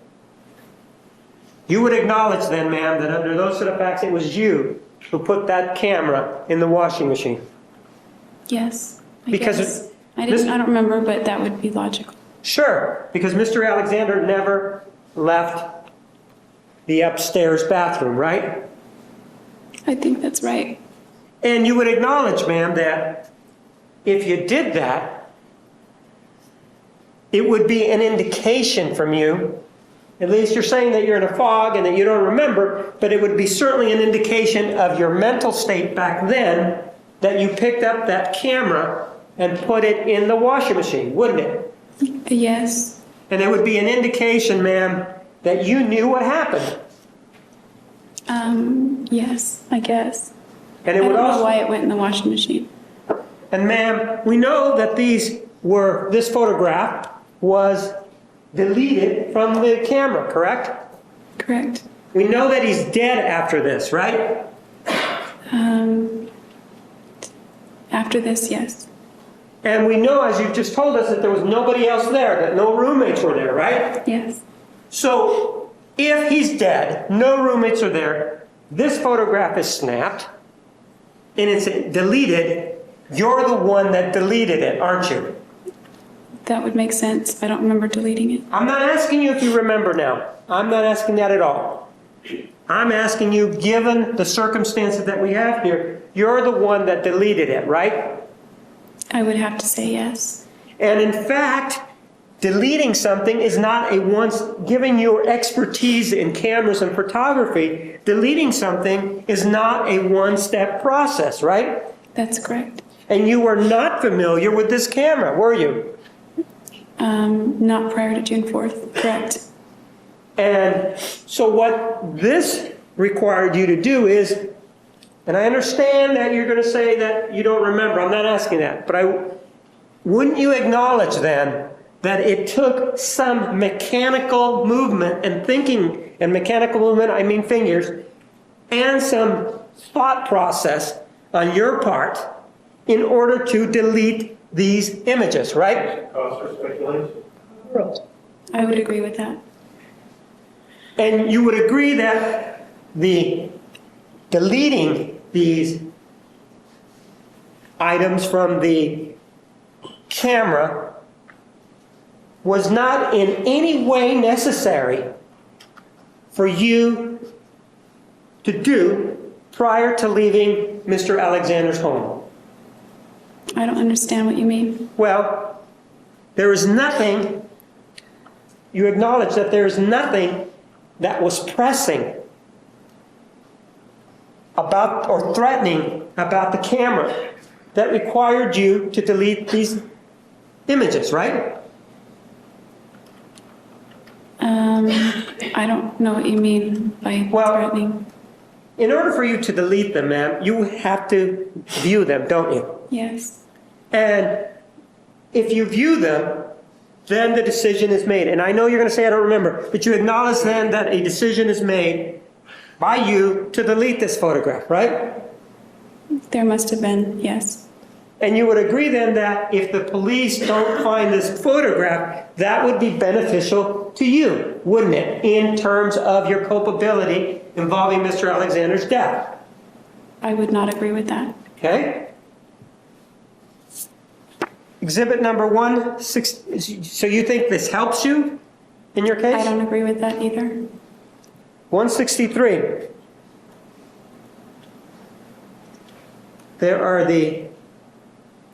You would acknowledge then, ma'am, that under those set of facts, it was you who put that camera in the washing machine. Yes. I Because guess. I this- don't remember, but that would be logical. Sure, because Mr. Alexander never left the upstairs bathroom, right? I think that's right. And you would acknowledge, ma'am, that if you did that, it would be an indication from you, at least you're saying that you're in a fog and that you don't remember, but it would be certainly an indication of your mental state back then that you picked up that camera and put it in the washing machine, wouldn't it? Yes. And it would be an indication, ma'am, that you knew what happened. Yes, I guess. And I it don't would know also, why it went in the washing machine. and ma'am, we know that this photograph was deleted from the camera, correct? Correct. We know that he's dead after this, right? After this, yes. And we know, as you've just told us, that there was nobody else there, that no roommates were there, right? Yes. So if he's dead, no roommates are there, this photograph is snapped, and it's deleted, you're the one that deleted it, aren't you? That would make sense. I don't remember deleting it. I'm not asking you if you remember now. I'm not asking that at all. I'm asking you, given the circumstances that we have here, you're the one that deleted it, right? I would have to say yes. And in fact, deleting something is not a once, given your expertise in cameras and photography, deleting something is not a one-step process, right? That's correct. And you were not familiar with this camera, were you? Not prior to June 4th. Correct. And so what this required you to do is, and I understand that you're going to say that you don't remember, I'm not asking that, but wouldn't you acknowledge then that it took some mechanical movement and thinking, and mechanical movement, I mean fingers, and some thought process on your part in order to delete these images, right? Cause for speculation. I would agree with that. And you would agree that the deleting these items from the camera was not in any way necessary for you to do prior to leaving Mr. Alexander's home. I don't understand what you mean. Well, there is nothing, you acknowledge that there is nothing that was pressing about or threatening about the camera that required you to delete these images, right? I don't know what you mean by threatening. In order for you to delete them, ma'am, you have to view them, don't you? Yes. And if you view them, then the decision is made. And I know you're going to say I don't remember, but you acknowledge then that a decision is made by you to delete this photograph, right? There must have been, yes. And you would agree then that if the police don't find this photograph, that would be beneficial to you, wouldn't it, in terms of your culpability involving Mr. Alexander's death? I would not agree with that. Okay? Exhibit number 160. So you think this helps you in your case? I don't agree with that either. 163.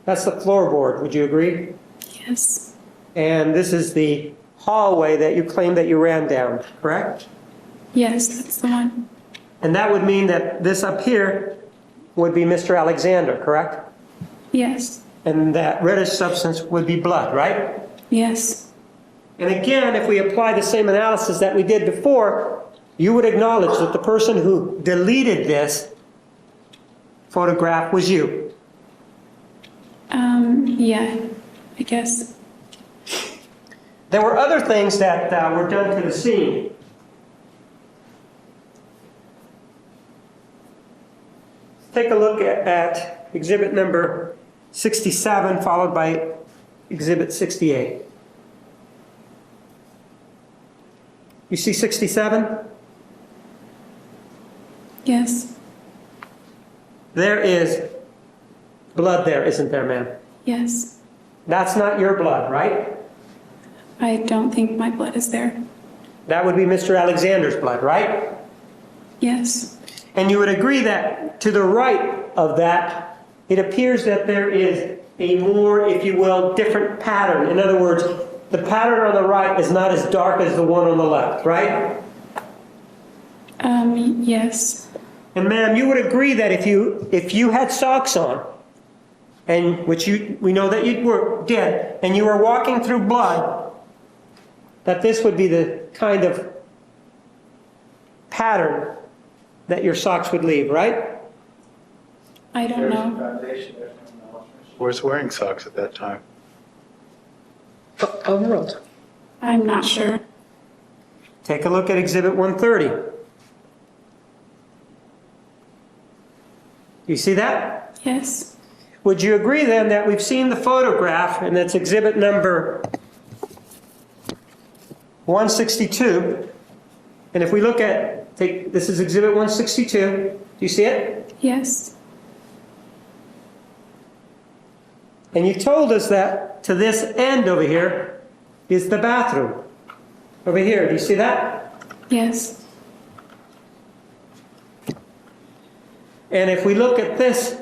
That's the floorboard, would you agree? Yes. And this is the hallway that you claim that you ran down, correct? Yes, that's the one. And that would mean that this up here would be Mr. Alexander, correct? Yes. And that reddish substance would be blood, right? Yes. And again, if we apply the same analysis that we did before, you would acknowledge that the person who deleted this photograph was you. Yeah, I guess. There were other things that were done to the scene. take a look at exhibit number 67, followed by exhibit 68. You see 67? Yes, There is blood there, isn't there, ma'am? yes. That's not your blood, right? I don't think my blood is there. That would be Mr. Alexander's blood, right? Yes, And you would agree that to the right of that, it appears that there is a more, if you will, different pattern. In other words, the pattern on the right is not as dark as the one on the left, right? yes, And ma'am, you would agree that if you had socks on, and we know that you were dead, and you were walking through blood, that this would be the kind of pattern that your socks would leave, right? I don't There's know. no foundation, there's no analysis. Was wearing socks at that time. Overruled. I'm not sure. Take a look at exhibit 130. You see that? Yes, Would you agree then that we've seen the photograph, and that's exhibit number 162? And if we look at, this is exhibit 162. Do you see it? yes, And you told us that to this end over here is the bathroom. Over here, do you see that? yes, And if we look at this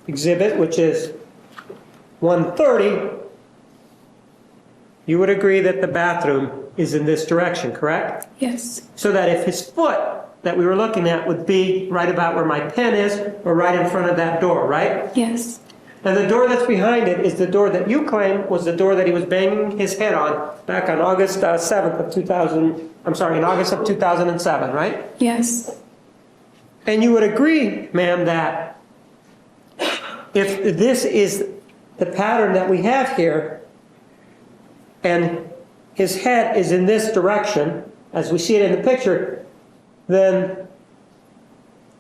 exhibit, which is 130, you would agree that the bathroom is in this direction, correct? yes, So that if his foot that we were looking at would be right about where my pen is, or right in front of that door, right? yes, And the door that's behind it is the door that you claim was the door that he was banging his head on back on August 7th of 2000, I'm sorry, in August of 2007, right? yes, And you would agree, ma'am, that if this is the pattern that we have here, and his head is in this direction, as we see it in the picture, then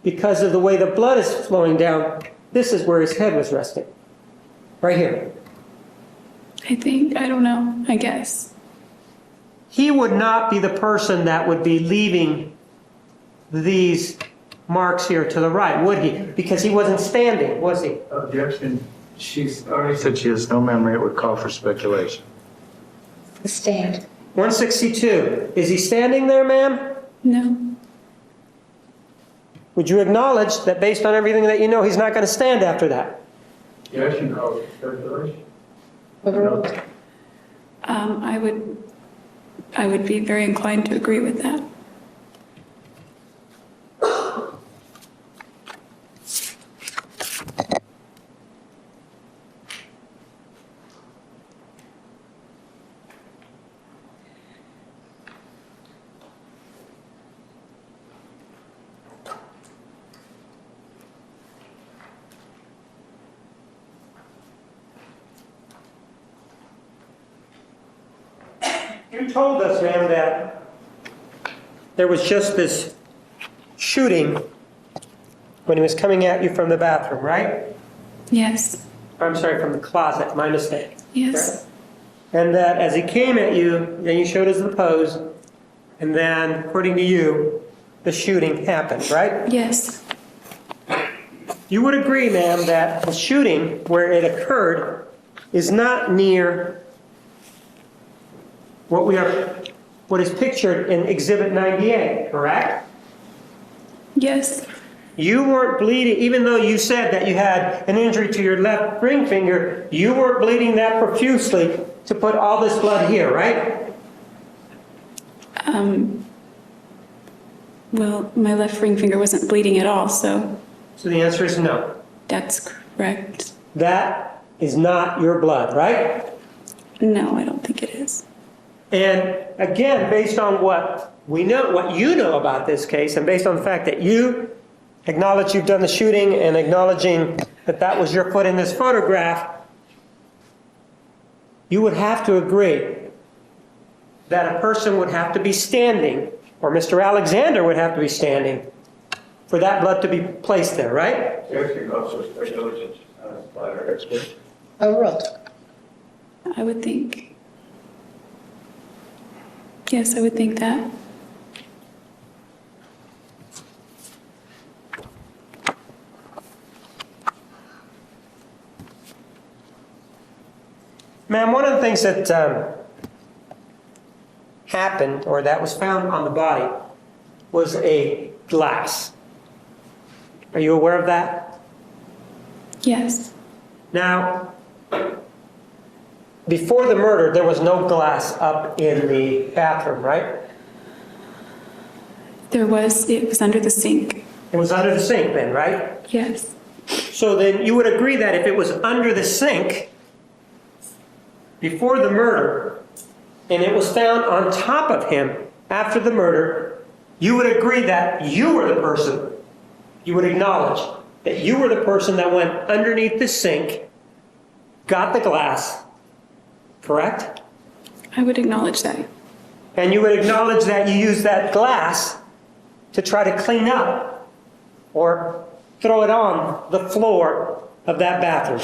because of the way the blood is flowing down, this is where his head was resting. Right here. I don't know, I guess. He would not be the person that would be leaving these marks here to the right, would he? Because he wasn't standing, was he? Objection, she's already Said she has no memory, it would call for speculation. Sustained. 162. Is he standing there, ma'am? No, Would you acknowledge that based on everything that you know, he's not going to stand after that? yes, you call it speculation. Overruled. I would be very inclined to agree with that. You told us, ma'am, that there was just this shooting when he was coming at you from the bathroom, right? Yes, I'm sorry, from the closet, my mistake. yes, And that as he came at you, then you showed us the pose, and then, according to you, the shooting happened, right? yes, You would agree, ma'am, that the shooting where it occurred is not near what is pictured in Exhibit 98, correct? yes, You weren't bleeding, even though you said that you had an injury to your left ring finger, you weren't bleeding that profusely to put all this blood here, right? well, my left ring finger wasn't bleeding at all, so So the answer is no. that's correct. That is not your blood, right? No, I don't think it is. And again, based on what we know, what you know about this case, and based on the fact that you acknowledge you've done the shooting and acknowledging that that was your foot in this photograph, you would have to agree that a person would have to be standing, or Mr. Alexander would have to be standing, for that blood to be placed there, right? Actually, also speculation, she's not a splatter expert. Overruled. I would think. Yes, I would think that. Ma'am, one of the things that happened, or that was found on the body, was a glass. Are you aware of that? Yes. Now, before the murder, there was no glass up in the bathroom, right? It was under the sink. It was under the sink then, right? Yes. So then you would agree that if it was under the sink before the murder, and it was found on top of him after the murder, you would agree that you were the person, you would acknowledge that you were the person that went underneath the sink, got the glass, correct? I would acknowledge that. And you would acknowledge that you used that glass to try to clean up or throw it on the floor of that bathroom.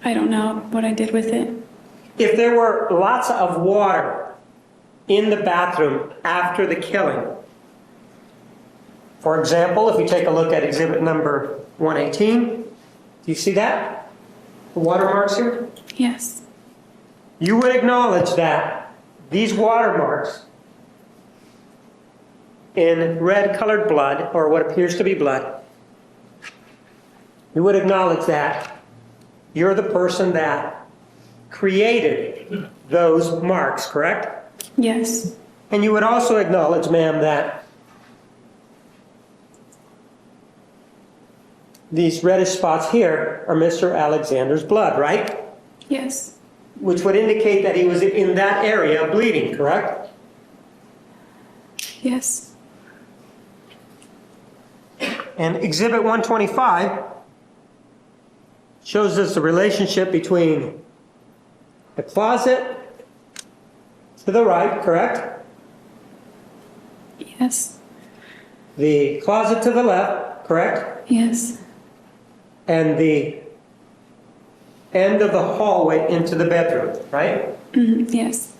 I don't know what I did with it. If there were lots of water in the bathroom after the killing, for example, if you take a look at exhibit number 118, do you see that? The watermarks here? Yes. You would acknowledge that these watermarks in red colored blood, or what appears to be blood, you would acknowledge that you're the person that created those marks, correct? Yes. And you would also acknowledge, ma'am, that these reddish spots here are Mr. Alexander's blood, right? Yes. Which would indicate that he was in that area bleeding, correct? Yes. And exhibit 125 shows us the relationship between the closet to the right, correct? Yes. The closet to the left, correct? Yes. And the end of the hallway into the bedroom, right? Yes.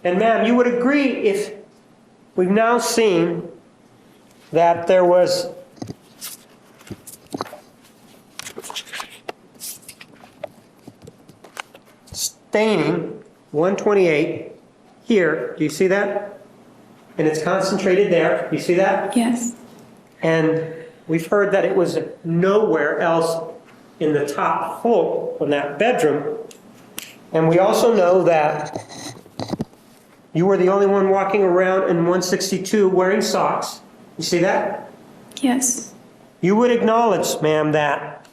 And ma'am, you would agree if we've now seen that there was staining 128 here, do you see that? And it's concentrated there, you see that? Yes. And we've heard that it was nowhere else in the top floor in that bedroom. And we also know that you were the only one walking around in 162 wearing socks. You see that? Yes. You would acknowledge, ma'am, that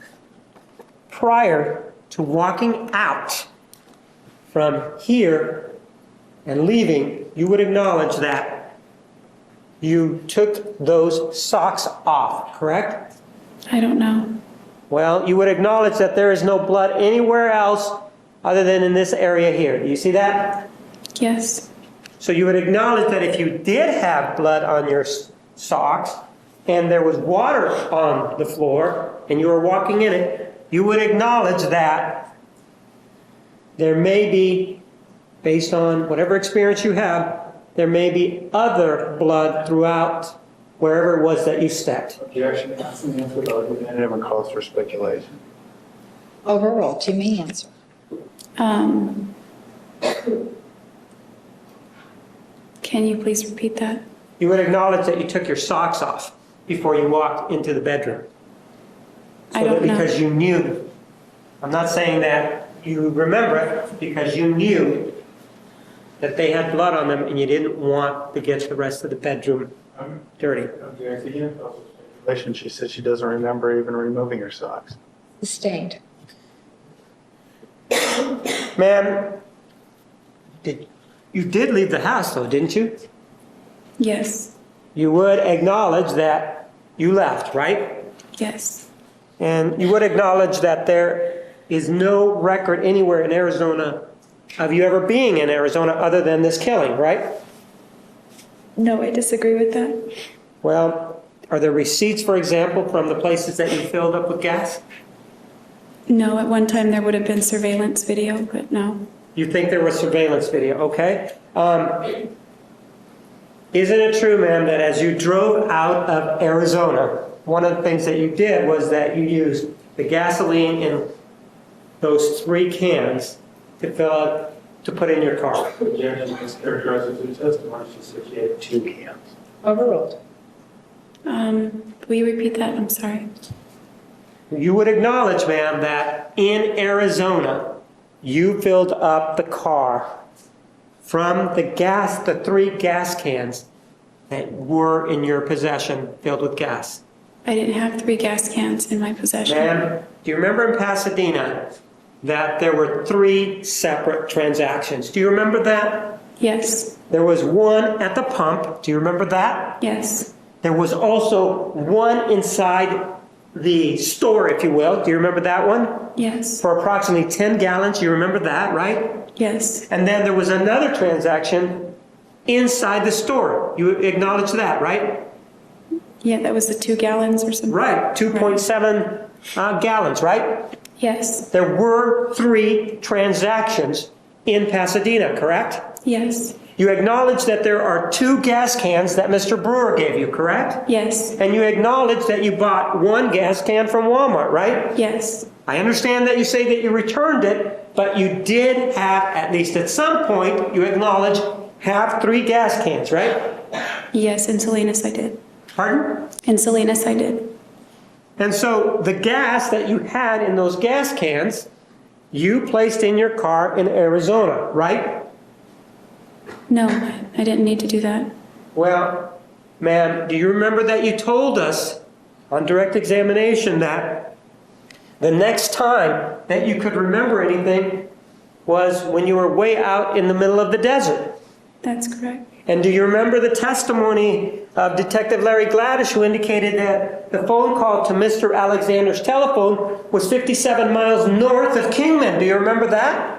prior to walking out from here and leaving, you would acknowledge that you took those socks off, correct? I don't know. Well, you would acknowledge that there is no blood anywhere else other than in this area here. Do you see that? Yes. So you would acknowledge that if you did have blood on your socks and there was water on the floor and you were walking in it, you would acknowledge that there may be, based on whatever experience you have, there may be other blood throughout wherever it was that you stepped. Objection, that's the answer, though. It never calls for speculation. Overruled. You may answer. Can you please repeat that? You would acknowledge that you took your socks off before you walked into the bedroom. I don't know. Because you knew. I'm not saying that you remember it, because you knew that they had blood on them and you didn't want to get the rest of the bedroom dirty. Objection again, also speculation. She said she doesn't remember even removing her socks. Sustained. Ma'am, you did leave the house though, didn't you? Yes. You would acknowledge that you left, right? Yes. And you would acknowledge that there is no record anywhere in Arizona of you ever being in Arizona other than this killing, right? No, I disagree with that. Well, Are there receipts, for example, from the places that you filled up with gas? No, at one time there would have been surveillance video, but no. You think there was surveillance video, okay? Isn't it true, ma'am, that as you drove out of Arizona, one of the things that you did was that you used the gasoline in those 3 cans to fill up, to put in your car? The judge mischaracterizes her testimony. She said she had 2 cans. Overruled. Will you repeat that? I'm sorry. You would acknowledge, ma'am, that in Arizona, you filled up the car from the 3 gas cans that were in your possession filled with gas. I didn't have 3 gas cans in my possession. Ma'am, do you remember in Pasadena that there were 3 separate transactions? Do you remember that? Yes, There was one at the pump. Do you remember that? yes, There was also one inside the store, if you will. Do you remember that one? yes, For approximately 10 gallons. You remember that, right? yes, And then there was another transaction inside the store. You acknowledge that, right? yeah, that was the 2 gallons or something. Right, 2.7 gallons, right? Yes, There were 3 transactions in Pasadena, correct? yes, You acknowledge that there are 2 gas cans that Mr. Brewer gave you, correct? yes, And you acknowledge that you bought 1 gas can from Walmart, right? yes, I understand that you say that you returned it, but you did have, at least at some point, you acknowledge, have 3 gas cans, right? yes, in Salinas I did. Pardon? In Salinas I did. And so the gas that you had in those gas cans, you placed in your car in Arizona, right? No, I didn't need to do that. Well, ma'am, do you remember that you told us on direct examination that the next time that you could remember anything was when you were way out in the middle of the desert? That's correct. And do you remember the testimony of Detective Larry Gladish, who indicated that the phone call to Mr. Alexander's telephone was 57 miles north of Kingman? Do you remember that?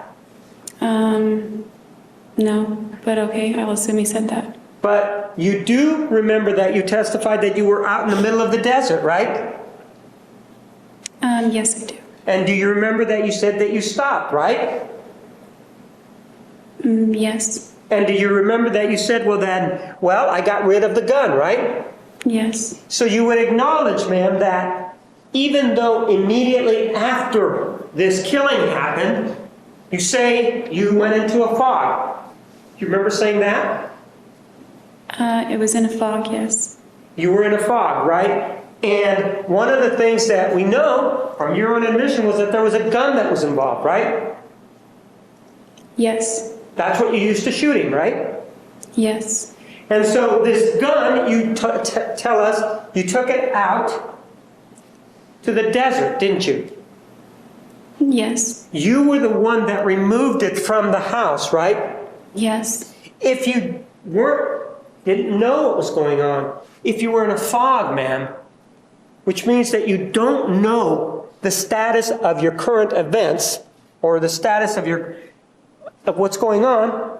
No, but okay, I'll assume he said that. But you do remember that you testified that you were out in the middle of the desert, right? Yes, I do. And do you remember that you said that you stopped, right? Yes, And do you remember that you said, well, I got rid of the gun, right? yes, So you would acknowledge, ma'am, that even though immediately after this killing happened, you say you went into a fog. Do you remember saying that? it was in a fog, yes. You were in a fog, right? And one of the things that we know from your own admission was that there was a gun that was involved, right? Yes, That's what you used to shoot him, right? yes, And so this gun, you tell us, you took it out to the desert, didn't you? yes, You were the one that removed it from the house, right? yes, If you didn't know what was going on, if you were in a fog, ma'am, which means that you don't know the status of your current events or the status of what's going on,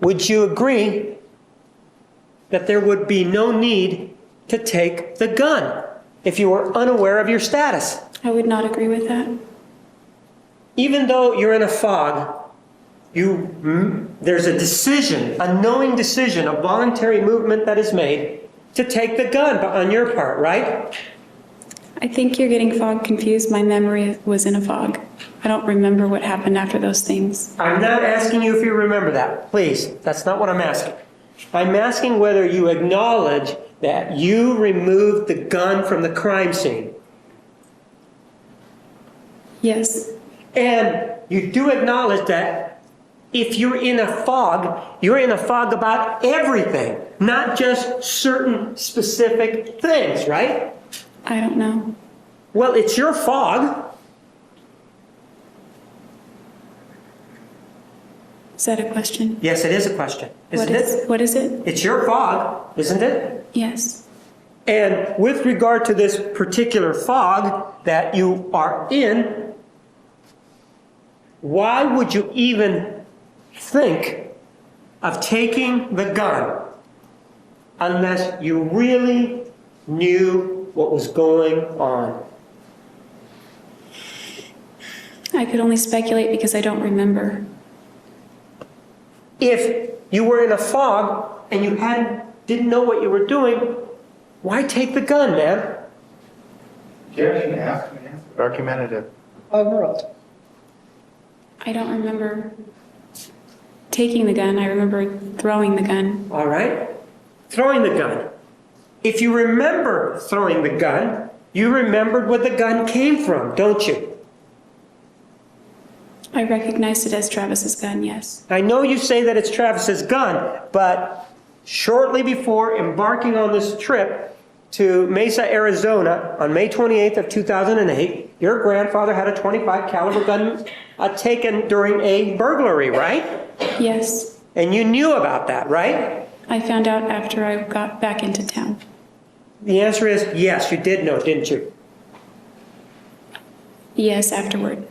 would you agree that there would be no need to take the gun if you were unaware of your status? I would not agree with that. Even though you're in a fog, there's a decision, a knowing decision, a voluntary movement that is made to take the gun on your part, right? I think you're getting fog confused. My memory was in a fog. I don't remember what happened after those things. I'm not asking you if you remember that. Please, that's not what I'm asking. I'm asking whether you acknowledge that you removed the gun from the crime scene. Yes, And you do acknowledge that if you're in a fog, you're in a fog about everything, not just certain specific things, right? I don't know. Well, it's your fog. Is that a question? Yes, it is a question, isn't it? What is it? It's your fog, isn't it? Yes. And with regard to this particular fog that you are in, why would you even think of taking the gun unless you really knew what was going on. I could only speculate because I don't remember. If you were in a fog and you didn't know what you were doing, why take the gun, man? Argumentative. I don't remember taking the gun. I remember throwing the gun. All right? Throwing the gun. If you remember throwing the gun, you remembered where the gun came from, don't you? I recognized it as Travis's gun, yes. I know you say that it's Travis's gun, but shortly before embarking on this trip to Mesa, Arizona on May 28th of 2008, your grandfather had a .25 caliber gun taken during a burglary, right? Yes. And you knew about that, right? I found out after I got back into town. The answer is yes, you did know, didn't you? Yes, afterward.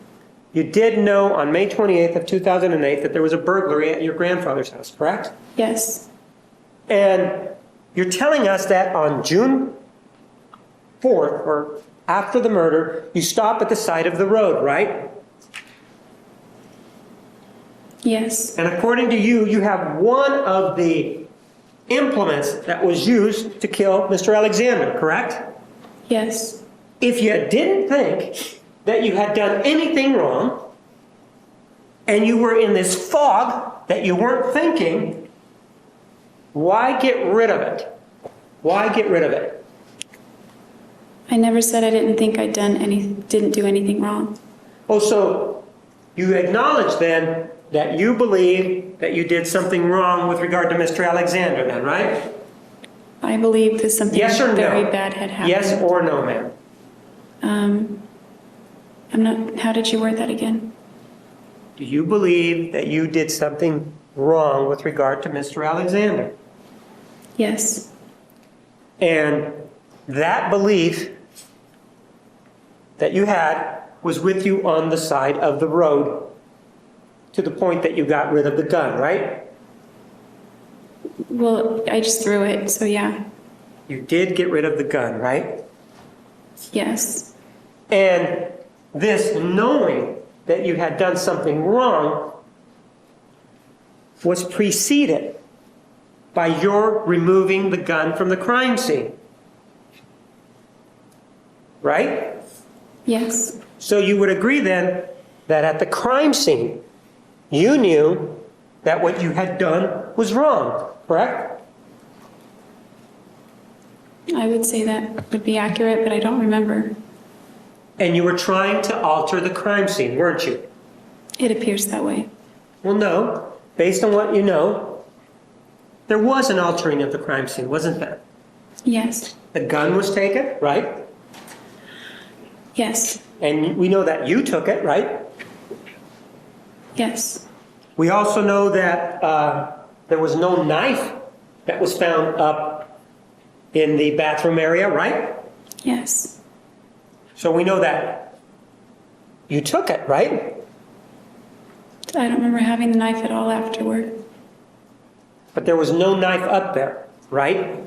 You did know on May 28th of 2008 that there was a burglary at your grandfather's house, correct? Yes. And you're telling us that on June 4th, or after the murder, you stop at the side of the road, right? Yes. And according to you, you have one of the implements that was used to kill Mr. Alexander, correct? Yes. If you didn't think that you had done anything wrong, and you were in this fog that you weren't thinking, why get rid of it? Why get rid of it? I never said I didn't think didn't do anything wrong. Oh, so you acknowledge then that you believe that you did something wrong with regard to Mr. Alexander then, right? I believe that something Yes or no? very bad had happened. Yes or no, ma'am? I'm not, how did you word that again? Do you believe that you did something wrong with regard to Mr. Alexander? Yes. And that belief that you had was with you on the side of the road to the point that you got rid of the gun, right? Well, I just threw it, so yeah. You did get rid of the gun, right? Yes. And this knowing that you had done something wrong was preceded by your removing the gun from the crime scene. Right? Yes. So you would agree then that at the crime scene, you knew that what you had done was wrong, correct? I would say that would be accurate, but I don't remember. And you were trying to alter the crime scene, weren't you? It appears that way. Well, no. Based on what you know, there was an altering of the crime scene, wasn't there? Yes. The gun was taken, right? Yes. And we know that you took it, right? Yes. We also know that there was no knife that was found up in the bathroom area, right? Yes. So we know that you took it, right? I don't remember having the knife at all afterward. But there was no knife up there, right?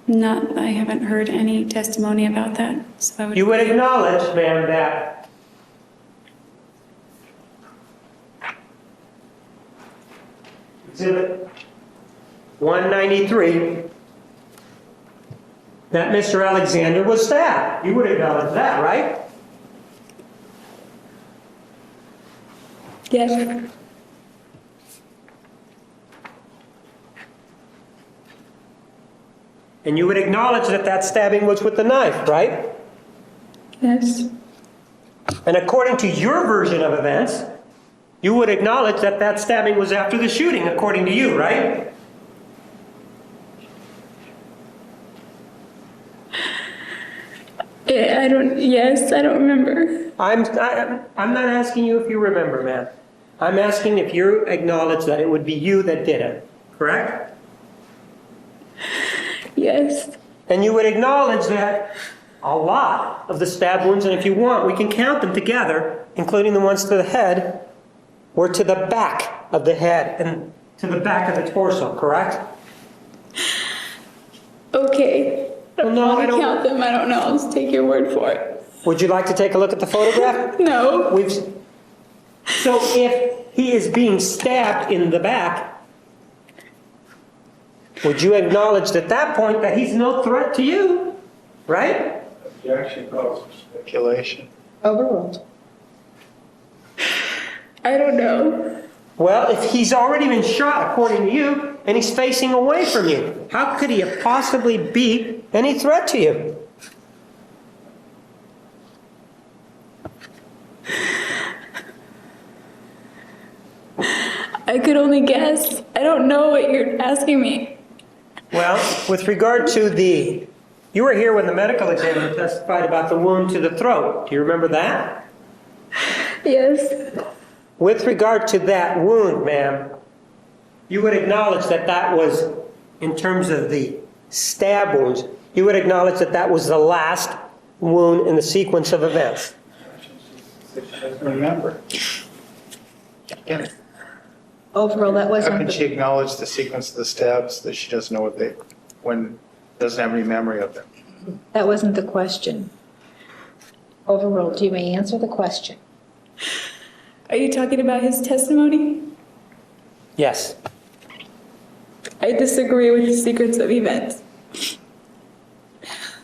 I haven't heard any testimony about that. So I would You would acknowledge, ma'am, that Exhibit 193, that Mr. Alexander was stabbed. You would acknowledge that, right? Yes. And you would acknowledge that that stabbing was with the knife, right? Yes. And according to your version of events, you would acknowledge that that stabbing was after the shooting, according to you, right? I don't remember. I'm not asking you if you remember, ma'am. I'm asking if you acknowledge that it would be you that did it, correct? Yes. And you would acknowledge that a lot of the stab wounds, and if you want, we can count them together, including the ones to the head, were to the back of the head and to the back of the torso, correct? Okay. Well, no, I don't. Count them, I don't know, I'll just take your word for it. Would you like to take a look at the photograph? No. So if he is being stabbed in the back, would you acknowledge at that point that he's no threat to you, right? Objection calls for Speculation. Overruled. I don't know. Well, if he's already been shot, according to you, and he's facing away from you, how could he possibly be any threat to you? I could only guess. I don't know what you're asking me. Well, with regard to you were here when the medical examiner testified about the wound to the throat. Do you remember that? Yes. With regard to that wound, ma'am, you would acknowledge that that was, in terms of the stab wounds, you would acknowledge that that was the last wound in the sequence of events. Remember. Again, Overruled, that how wasn't. can she acknowledge the sequence of the stabs that she doesn't know doesn't have any memory of them? That wasn't the question. Overruled. You may answer the question. Are you talking about his testimony? Yes. I disagree with the sequence of events.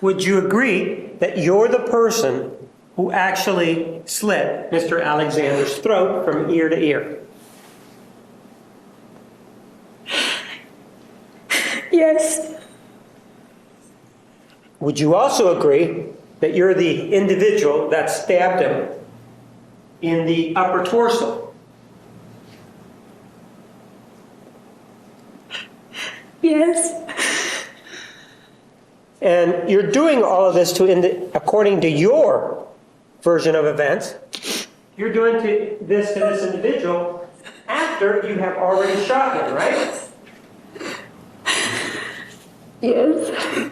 Would you agree that you're the person who actually slit Mr. Alexander's throat from ear to ear? Yes. Would you also agree that you're the individual that stabbed him in the upper torso? Yes. And you're doing all of this according to your version of events. You're doing this to this individual after you have already shot him, right? Yes.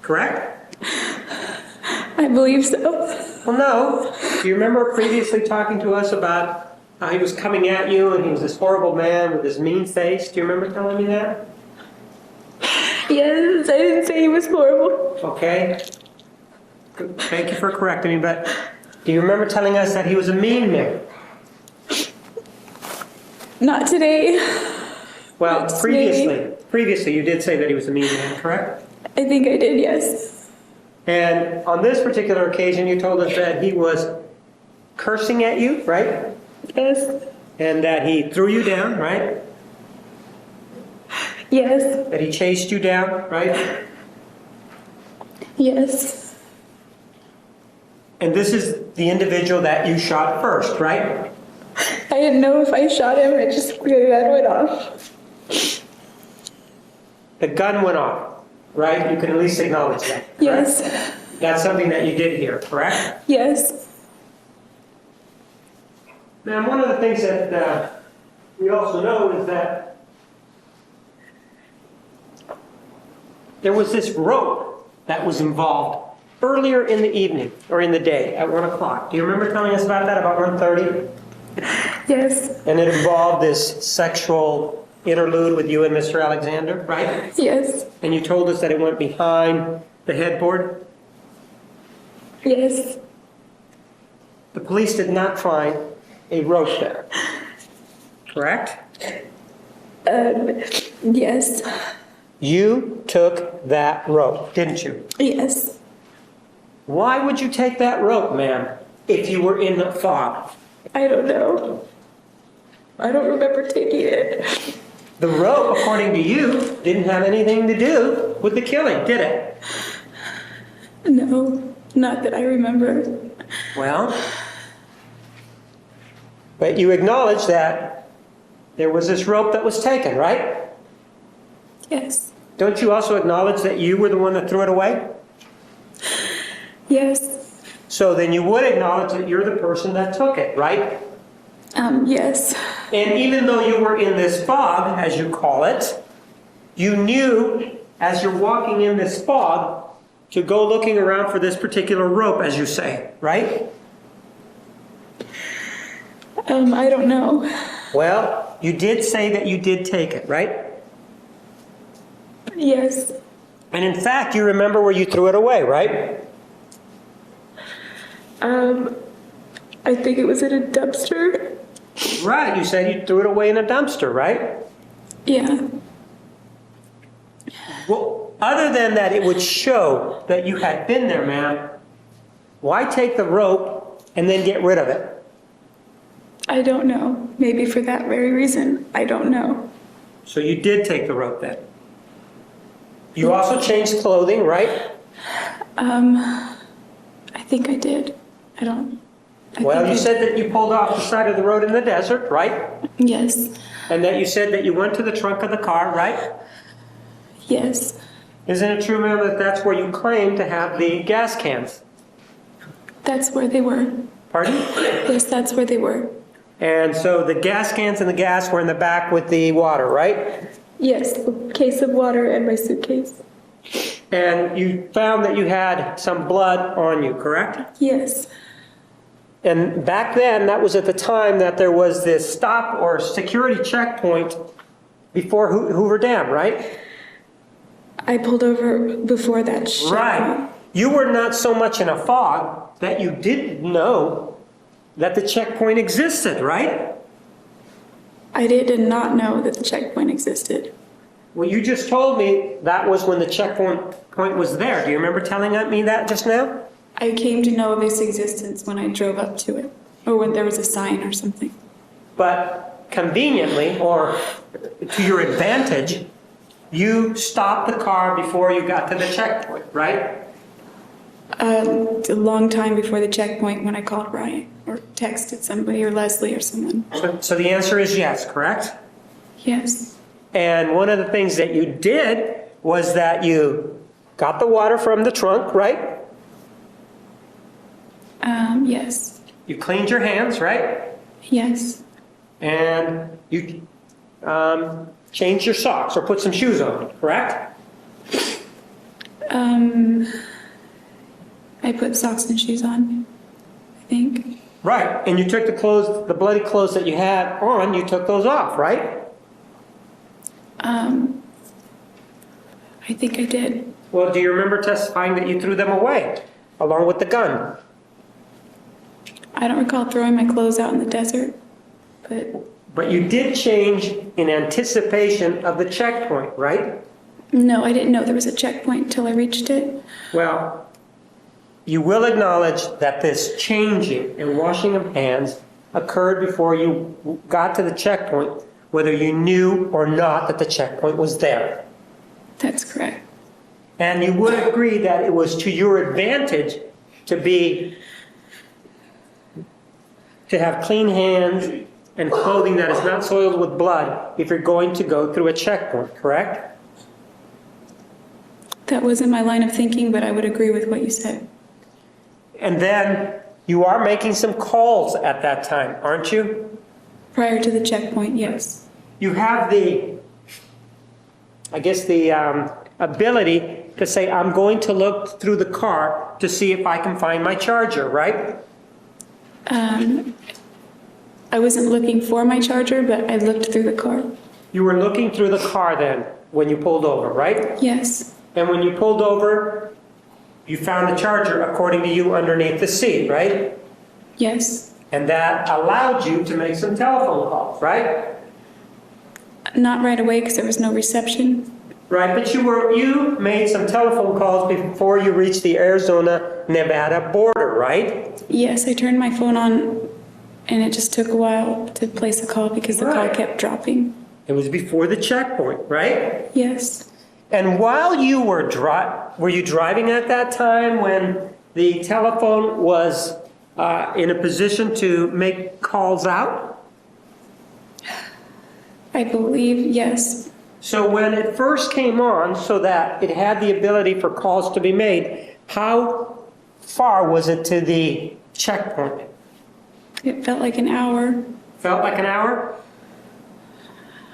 Correct? I believe so. Well, no. Do you remember previously talking to us about how he was coming at you and he was this horrible man with this mean face? Do you remember telling me that? Yes, I didn't say he was horrible. Okay. Good. Thank you for correcting me, but do you remember telling us that he was a mean man? Not today. Well, Not today. previously you did say that he was a mean man, correct? I think I did, yes. And on this particular occasion, you told us that he was cursing at you, right? Yes. And that he threw you down, right? Yes. That he chased you down, right? Yes. And this is the individual that you shot first, right? I didn't know if I shot him, it just really that went off. The gun went off, right? You can at least acknowledge that. Correct? Yes. That's something that you did hear, correct? Yes. Now, one of the things that we also know is that there was this rope that was involved earlier in the evening or in the day at 1 o'clock. Do you remember telling us about that, about 1:30? Yes. And it involved this sexual interlude with you and Mr. Alexander, right? Yes. And you told us that it went behind the headboard. Yes. The police did not find a rope there, correct? Yes. You took that rope, didn't you? Yes. Why would you take that rope, ma'am, if you were in the fog? I don't know. I don't remember taking it. The rope, according to you, didn't have anything to do with the killing, did it? No, not that I remember. Well, but you acknowledge that there was this rope that was taken, right? Yes. Don't you also acknowledge that you were the one that threw it away? Yes. So then you would acknowledge that you're the person that took it, right? Yes. And even though you were in this fog, as you call it, you knew as you're walking in this fog to go looking around for this particular rope, as you say, right? I don't know. Well, you did say that you did take it, right? Yes. And in fact, you remember where you threw it away, right? I think it was in a dumpster. Right, you said you threw it away in a dumpster, right? Yeah. Well, other than that, it would show that you had been there, ma'am. Why take the rope and then get rid of it? I don't know. Maybe for that very reason. I don't know. So you did take the rope then? You also changed clothing, right? I think I did. I don't. Well, you said that you pulled off the side of the road in the desert, right? Yes. And that you said that you went to the trunk of the car, right? Yes. Isn't it true, ma'am, that that's where you claim to have the gas cans? That's where they were. Pardon? Yes, that's where they were. And so the gas cans and the gas were in the back with the water, right? Yes, a case of water and my suitcase. And you found that you had some blood on you, correct? Yes. And back then, that was at the time that there was this stop or security checkpoint before Hoover Dam, right? I pulled over before that. Right. You were not so much in a fog that you didn't know that the checkpoint existed, right? I did not know that the checkpoint existed. Well, you just told me that was when the checkpoint was there. Do you remember telling me that just now? I came to know of its existence when I drove up to it, or when there was a sign or something. But conveniently, or to your advantage, you stopped the car before you got to the checkpoint, right? A long time before the checkpoint when I called Ryan, or texted somebody, or Leslie or someone. So the answer is yes, correct? Yes. And one of the things that you did was that you got the water from the trunk, right? Yes. You cleaned your hands, right? Yes. And you changed your socks or put some shoes on, correct? I put socks and shoes on, I think. Right. And you took the clothes, the bloody clothes that you had on, you took those off, right? I think I did. Well, do you remember testifying that you threw them away along with the gun? I don't recall throwing my clothes out in the desert, But you did change in anticipation of the checkpoint, right? no, I didn't know there was a checkpoint until I reached it. Well, you will acknowledge that this changing and washing of hands occurred before you got to the checkpoint, whether you knew or not that the checkpoint was there. That's correct. And you would agree that it was to your advantage to have clean hands and clothing that is not soiled with blood if you're going to go through a checkpoint, correct? That wasn't my line of thinking, but I would agree with what you said. And then you are making some calls at that time, aren't you? Prior to the checkpoint, yes. You have the ability to say, I'm going to look through the car to see if I can find my charger, right? I wasn't looking for my charger, but I looked through the car. You were looking through the car then when you pulled over, right? Yes. And when you pulled over, you found the charger, according to you, underneath the seat, right? Yes. And that allowed you to make some telephone calls, right? Not right away because there was no reception. Right, but you made some telephone calls before you reached the Arizona-Nevada border, right? Yes, I turned my phone on and it just took a while to place a call because the call Right. kept dropping. It was before the checkpoint, right? Yes. And while you were you driving at that time when the telephone was in a position to make calls out? I believe, yes. So when it first came on, so that it had the ability for calls to be made, how far was it to the checkpoint? It felt like an hour. Felt like an hour?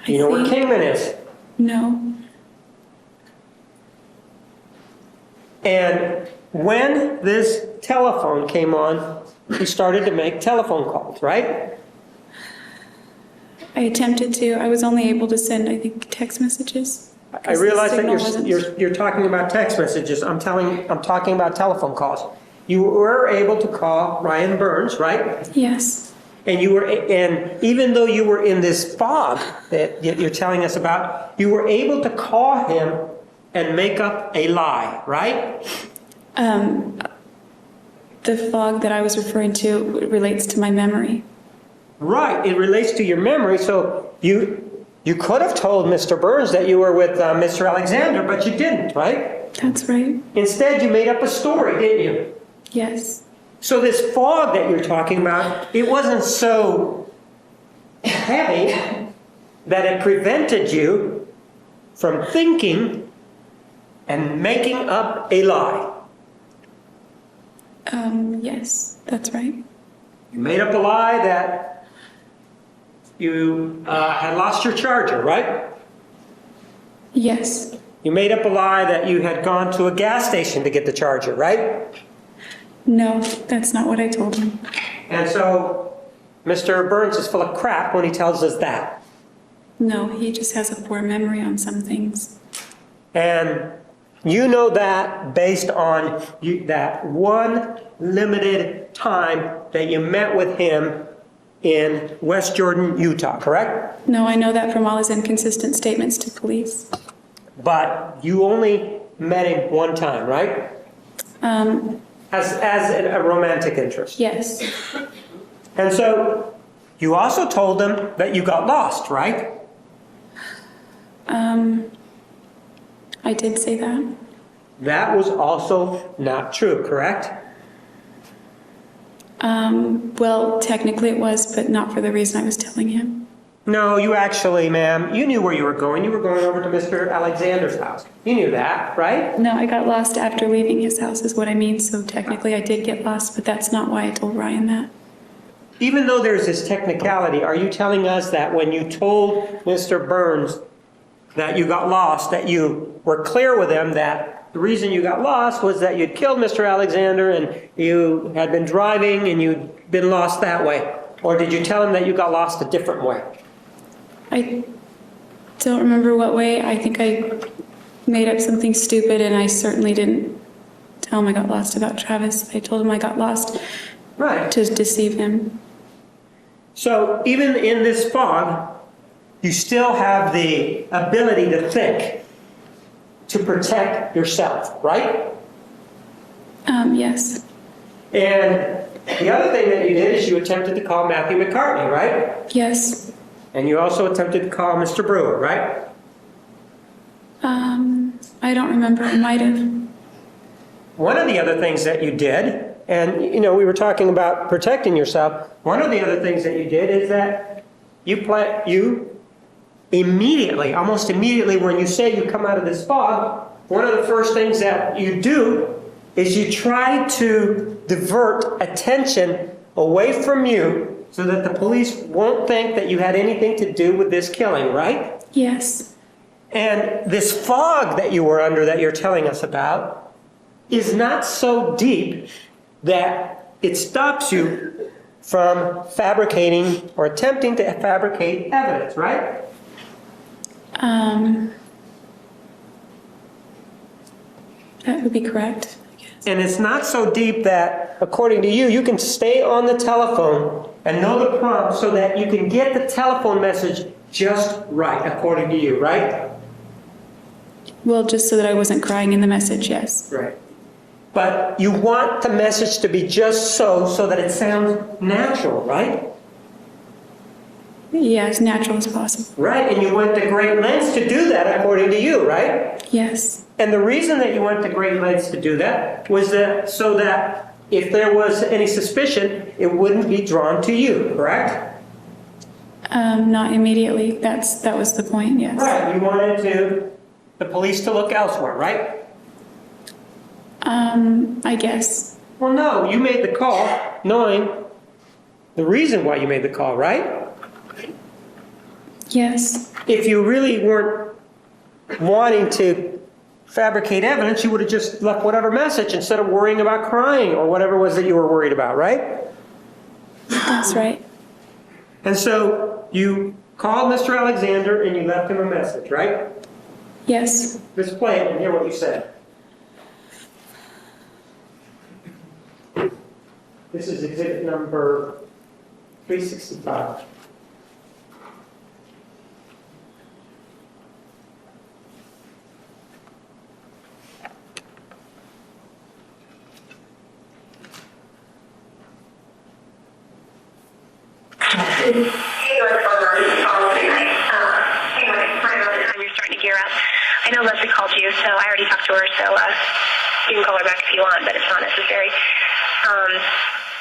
I You know where think. Kingman is? No. And when this telephone came on, you started to make telephone calls, right? I attempted to. I was only able to send, I think, text messages. I realize that Signal wasn't- you're talking about text messages. I'm talking about telephone calls. You were able to call Ryan Burns, right? Yes, And and even though you were in this fog that you're telling us about, you were able to call him and make up a lie, right? the fog that I was referring to relates to my memory. Right, it relates to your memory, so you could have told Mr. Burns that you were with Mr. Alexander, but you didn't, right? That's right. Instead, you made up a story, didn't you? Yes. So this fog that you're talking about, it wasn't so heavy that it prevented you from thinking and making up a lie. Yes, that's right. You made up a lie that you had lost your charger, right? Yes. You made up a lie that you had gone to a gas station to get the charger, right? No, that's not what I told him. And so Mr. Burns is full of crap when he tells us that. No, he just has a poor memory on some things. And you know that based on that one limited time that you met with him in West Jordan, Utah, correct? No, I know that from all his inconsistent statements to police. But you only met him one time, right? As a romantic interest. Yes. And so you also told them that you got lost, right? I did say that. That was also not true, correct? Well, technically it was, but not for the reason I was telling him. No, you actually, ma'am, you knew where you were going. You were going over to Mr. Alexander's house. You knew that, right? No, I got lost after leaving his house is what I mean, so technically I did get lost, but that's not why I told Ryan that. Even though there's this technicality, are you telling us that when you told Mr. Burns that you got lost, that you were clear with him that the reason you got lost was that you'd killed Mr. Alexander and you had been driving and you'd been lost that way? Or did you tell him that you got lost a different way? I don't remember what way. I think I made up something stupid, and I certainly didn't tell him I got lost about Travis. I told him I got lost Right. to deceive him. So even in this fog, you still have the ability to think, to protect yourself, right? Yes. And the other thing that you did is you attempted to call Matthew McCartney, right? Yes. And you also attempted to call Mr. Brewer, right? I don't remember. I might have. One of the other things that you did, and you know, we were talking about protecting yourself. One of the other things that you did is that you immediately, almost immediately when you say you come out of this fog, one of the first things that you do is you try to divert attention away from you so that the police won't think that you had anything to do with this killing, right? Yes. And this fog that you were under that you're telling us about is not so deep that it stops you from fabricating or attempting to fabricate evidence, right? That would be correct, I guess. And it's not so deep that, according to you, you can stay on the telephone and know the prompt so that you can get the telephone message just right, according to you, right? Well, just so that I wasn't crying in the message, yes. Right. But you want the message to be just so that it sounds natural, right? Yeah, as natural as possible. Right, and you went to great lengths to do that, according to you, right? Yes. And the reason that you went to great lengths to do that was that so that if there was any suspicion, it wouldn't be drawn to you, correct? Not immediately. That was the point, yes. Right, you wanted the police to look elsewhere, right? I guess. Well, no, you made the call knowing the reason why you made the call, right? Yes. If you really weren't wanting to fabricate evidence, you would have just left whatever message instead of worrying about crying or whatever it was that you were worried about, right? That's right. And so you called Mr. Alexander and you left him a message, right? Yes. Let's play it and hear what you said. This is exhibit number 365. You're starting to gear up. I know Leslie called you, so I already talked to her, so you can call her back if you want, but it's not necessary.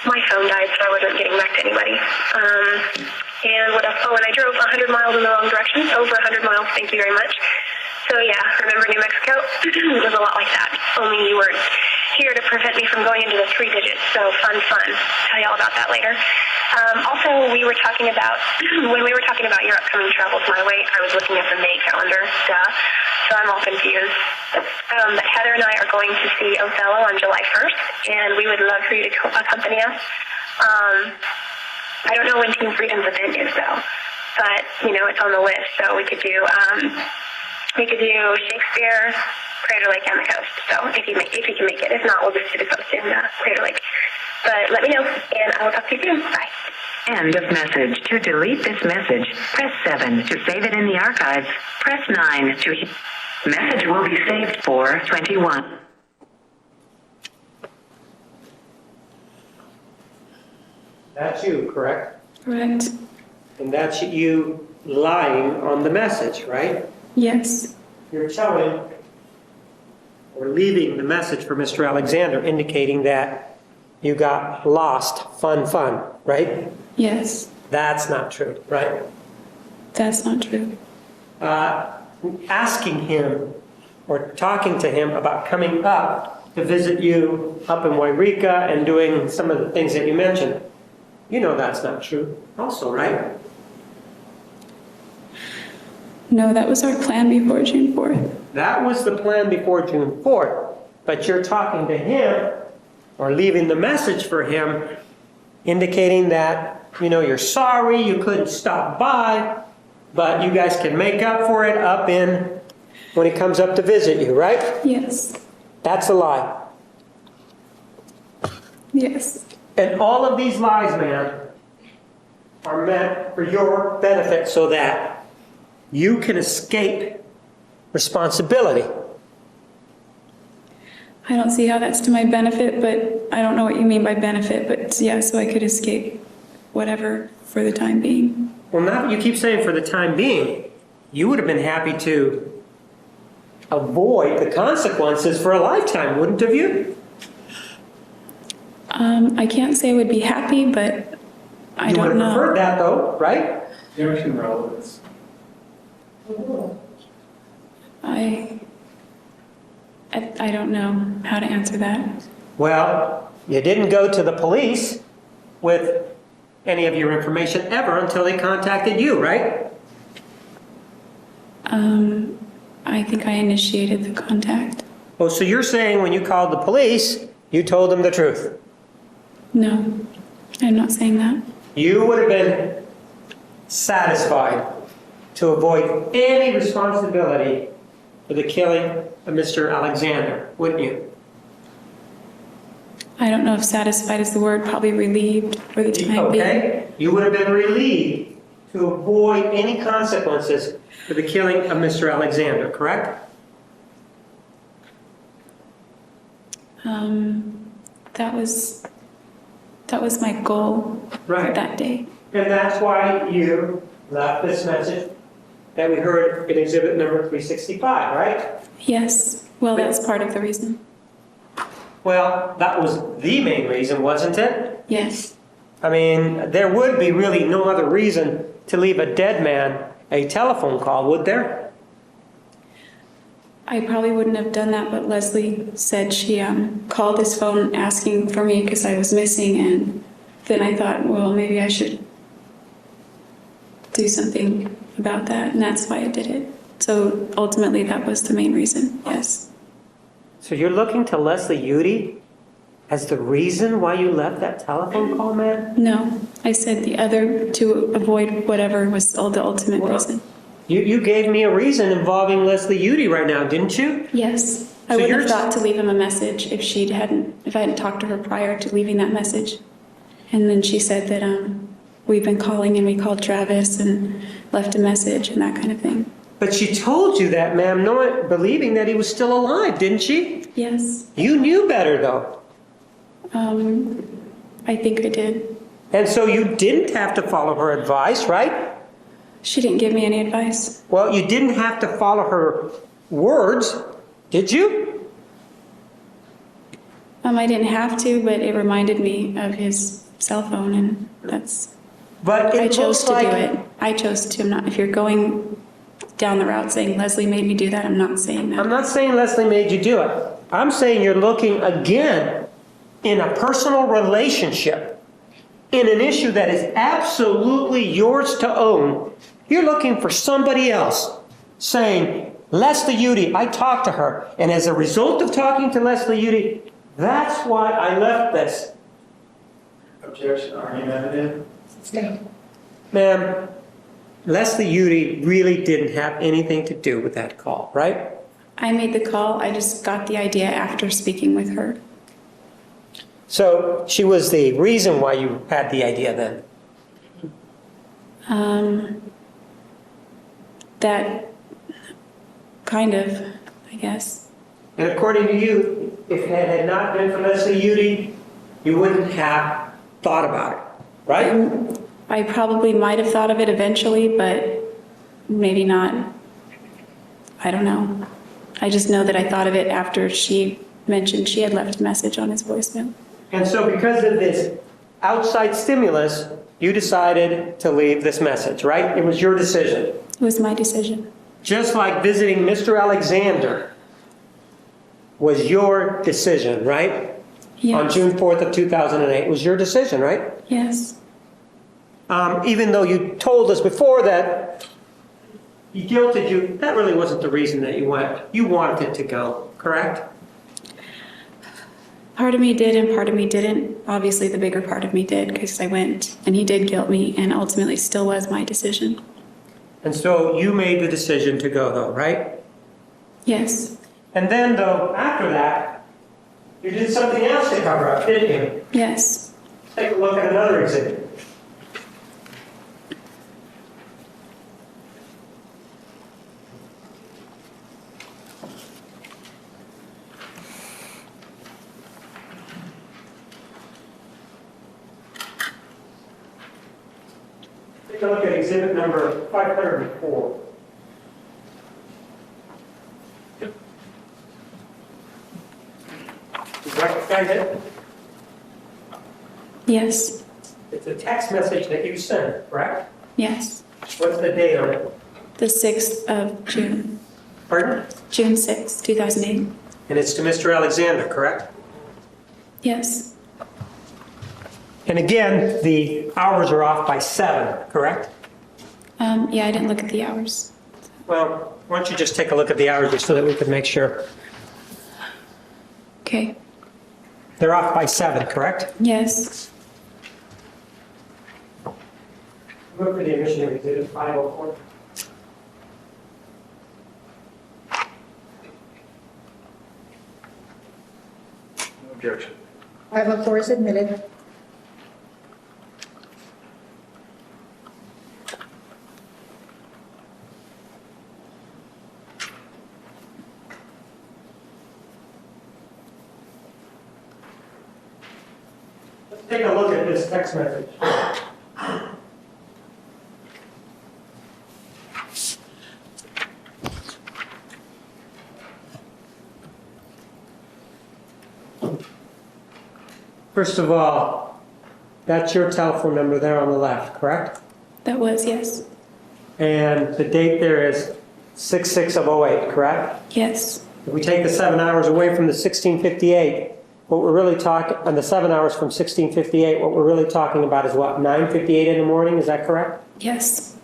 My phone died, so I wasn't getting back to anybody. And what else? Oh, and I drove 100 miles in the wrong direction, over 100 miles, thank you very much. So yeah, remember New Mexico? It was a lot like that, only you weren't here to prevent me from going into the 3 digits, so fun. Tell you all about that later. Also, we were talking about, when we were talking about your upcoming travels my way, I was looking at the May calendar, so I'm all confused. But Heather and I are going to see Othello on July 1st, and we would love for you to accompany us. I don't know when Team Freedom's event is, though, but, it's on the list, so we could do Shakespeare, Crater Lake, and the coast. So if you can make it. If not, we'll just do the coast in Crater Lake. But let me know, and I will talk to you soon. Bye. End of message. To delete this message, press 7. To save it in the archives, press 9. Message will be saved for 21. That's you, correct? Correct. And that's you lying on the message, right? Yes. You're telling or leaving the message for Mr. Alexander indicating that you got lost, fun, right? Yes. That's not true, right? That's not true. Asking him or talking to him about coming up to visit you up in Wairika and doing some of the things that you mentioned, that's not true also, right? No, that was our plan before June 4th. That was the plan before June 4th, but you're talking to him or leaving the message for him indicating that, you're sorry you couldn't stop by, but you guys can make up for it when he comes up to visit you, right? Yes. That's a lie. Yes. And all of these lies, man, are meant for your benefit so that you can escape responsibility. I don't see how that's to my benefit, but I don't know what you mean by benefit, but yeah, so I could escape whatever for the time being. Well, now that you keep saying for the time being, you would have been happy to avoid the consequences for a lifetime, wouldn't have you? I can't say I would be happy, but I You would don't have know. preferred that though, right? Junction relevance. I don't know how to answer that. Well, you didn't go to the police with any of your information ever until they contacted you, right? I think I initiated the contact. Oh, so you're saying when you called the police, you told them the truth? No, I'm not saying that. You would have been satisfied to avoid any responsibility for the killing of Mr. Alexander, wouldn't you? I don't know if satisfied is the word, probably relieved for the time being. Okay, you would have been relieved to avoid any consequences for the killing of Mr. Alexander, correct? That was my goal Right. that day. And that's why you left this message that we heard in exhibit number 365, right? Yes, well, that's part of the reason. Well, that was the main reason, wasn't it? Yes. I mean, there would be really no other reason to leave a dead man a telephone call, would there? I probably wouldn't have done that, but Leslie said she called this phone asking for me because I was missing, and then I thought, well, maybe I should do something about that, and that's why I did it. So ultimately, that was the main reason, yes. So you're looking to Leslie Jodi as the reason why you left that telephone call, man? No, I said the other to avoid whatever was the ultimate reason. You gave me a reason involving Leslie Udy right now, didn't you? Yes. I So would have you're- thought to leave him a message if I hadn't talked to her prior to leaving that message. And then she said that we've been calling and we called Travis and left a message and that kind of thing. But she told you that, ma'am, not believing that he was still alive, didn't she? Yes. You knew better, though. I think I did. And so you didn't have to follow her advice, right? She didn't give me any advice. Well, you didn't have to follow her words, did you? I didn't have to, but it reminded me of his cell phone, and that's. But I it chose looks to do like it. I chose to. I'm not. If you're going down the route saying Leslie made me do that, I'm not saying that. I'm not saying Leslie made you do it. I'm saying you're looking again in a personal relationship, in an issue that is absolutely yours to own. You're looking for somebody else saying, Leslie Udy, I talked to her, and as a result of talking to Leslie Udy, that's why I left this. Objection, argumentative. Ma'am, Leslie Udy really didn't have anything to do with that call, right? I made the call. I just got the idea after speaking with her. So she was the reason why you had the idea then? That kind of, I guess. And according to you, if it had not been for Leslie Udy, you wouldn't have thought about it, right? I probably might have thought of it eventually, but maybe not. I don't know. I just know that I thought of it after she mentioned she had left a message on his voicemail. And so because of this outside stimulus, you decided to leave this message, right? It was your decision. It was my decision. Just like visiting Mr. Alexander was your decision, right? Yes. On June 4th of 2008, it was your decision, right? Yes. Even though you told us before that he guilted you, that really wasn't the reason that you went. You wanted it to go, correct? Part of me did and part of me didn't. Obviously, the bigger part of me did because I went and he did guilt me and ultimately still was my decision. And so you made the decision to go, though, right? Yes. And then, though, after that, you did something else to cover up, didn't you? Yes. Take a look at another exhibit. Take a look at exhibit number 504. You recognize it? Yes. It's a text message that you sent, correct? Yes. What's the date on it? The 6th of June. Pardon? June 6th, 2008. And it's to Mr. Alexander, correct? Yes. And again, the hours are off by 7, correct? Yeah, I didn't look at the hours. Well, why don't you just take a look at the hours just so that we can make sure. Okay. They're off by 7, correct? Yes. Look for the emission of exhibit 504. No objection. 504 is admitted. Let's take a look at this text message. First of all, that's your telephone number there on the left, correct? That was, yes. And the date there is 6/6 of 08, correct? Yes. If we take the 7 hours away from the 1658, what we're really talking, and the 7 hours from 1658, what we're really talking about is what, 9:58 in the morning, is that correct? Yes.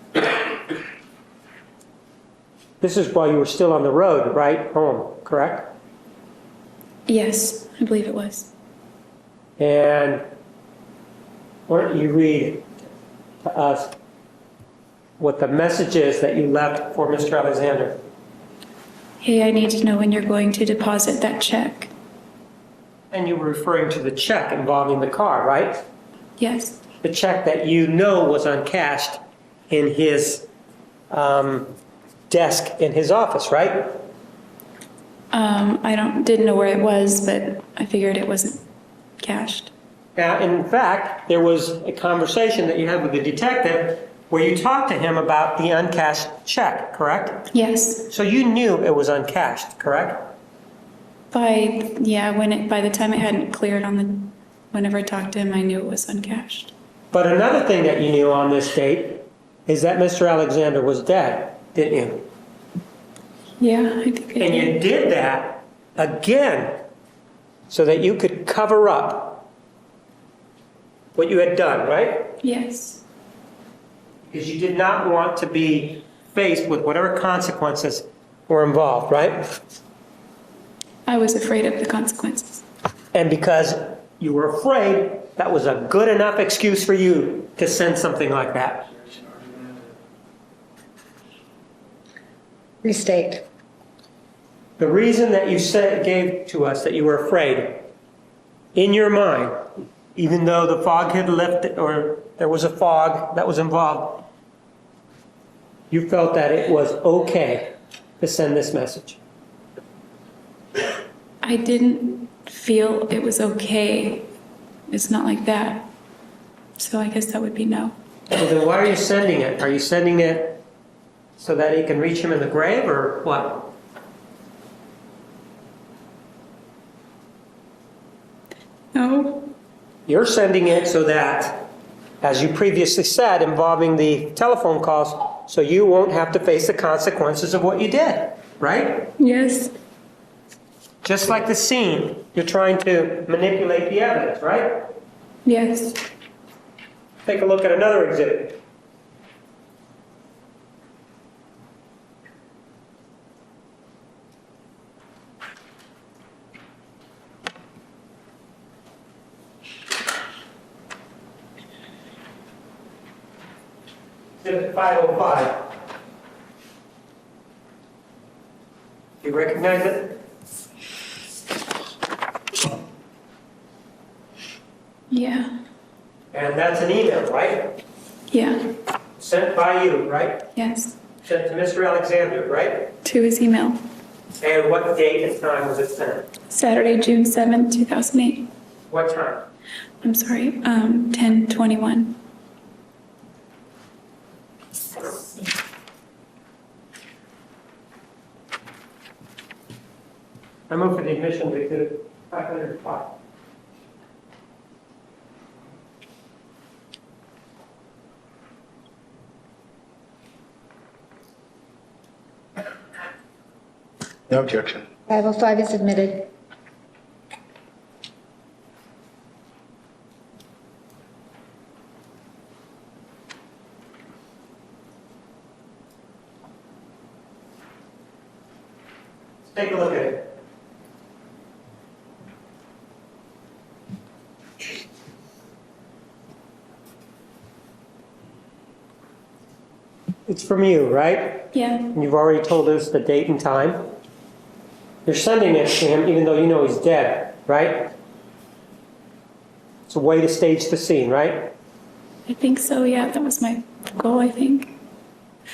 This is while you were still on the road, right, home, correct? Yes, I believe it was. And why don't you read to us what the message is that you left for Mr. Alexander. Hey, I need to know when you're going to deposit that check. And you were referring to the check involving the car, right? Yes. The check that you know was uncashed in his desk in his office, right? I didn't know where it was, but I figured it wasn't cashed. Now, in fact, there was a conversation that you had with the detective where you talked to him about the uncashed check, correct? Yes. So you knew it was uncashed, correct? By the time it hadn't cleared whenever I talked to him, I knew it was uncashed. But another thing that you knew on this date is that Mr. Alexander was dead, didn't you? Yeah, I think I And did. you did that again so that you could cover up what you had done, right? Yes. Because you did not want to be faced with whatever consequences were involved, right? I was afraid of the consequences. And because you were afraid, that was a good enough excuse for you to send something like that. Restate. The reason that you gave to us that you were afraid, in your mind, even though the fog had lifted or there was a fog that was involved, you felt that it was okay to send this message. I didn't feel it was okay. It's not like that. So I guess that would be no. Well, then why are you sending it? Are you sending it so that he can reach him in the grave or what? No. You're sending it so that, as you previously said, involving the telephone calls, so you won't have to face the consequences of what you did, right? Yes. Just like the scene, you're trying to manipulate the evidence, right? Yes. Take a look at another exhibit. Exhibit 505. Do you recognize it? Yeah. And that's an email, right? Yeah. Sent by you, right? Yes. Sent to Mr. Alexander, right? To his email. And what date and time was it sent? Saturday, June 7th, 2008. What time? I'm sorry, 10:21. I move for the admission of exhibit 505. No objection. 505 is admitted. Let's take a look at it. It's from you, right? Yeah. And you've already told us the date and time. You're sending it to him even though you know he's dead, right? It's a way to stage the scene, right? I think so, yeah. That was my goal, I think.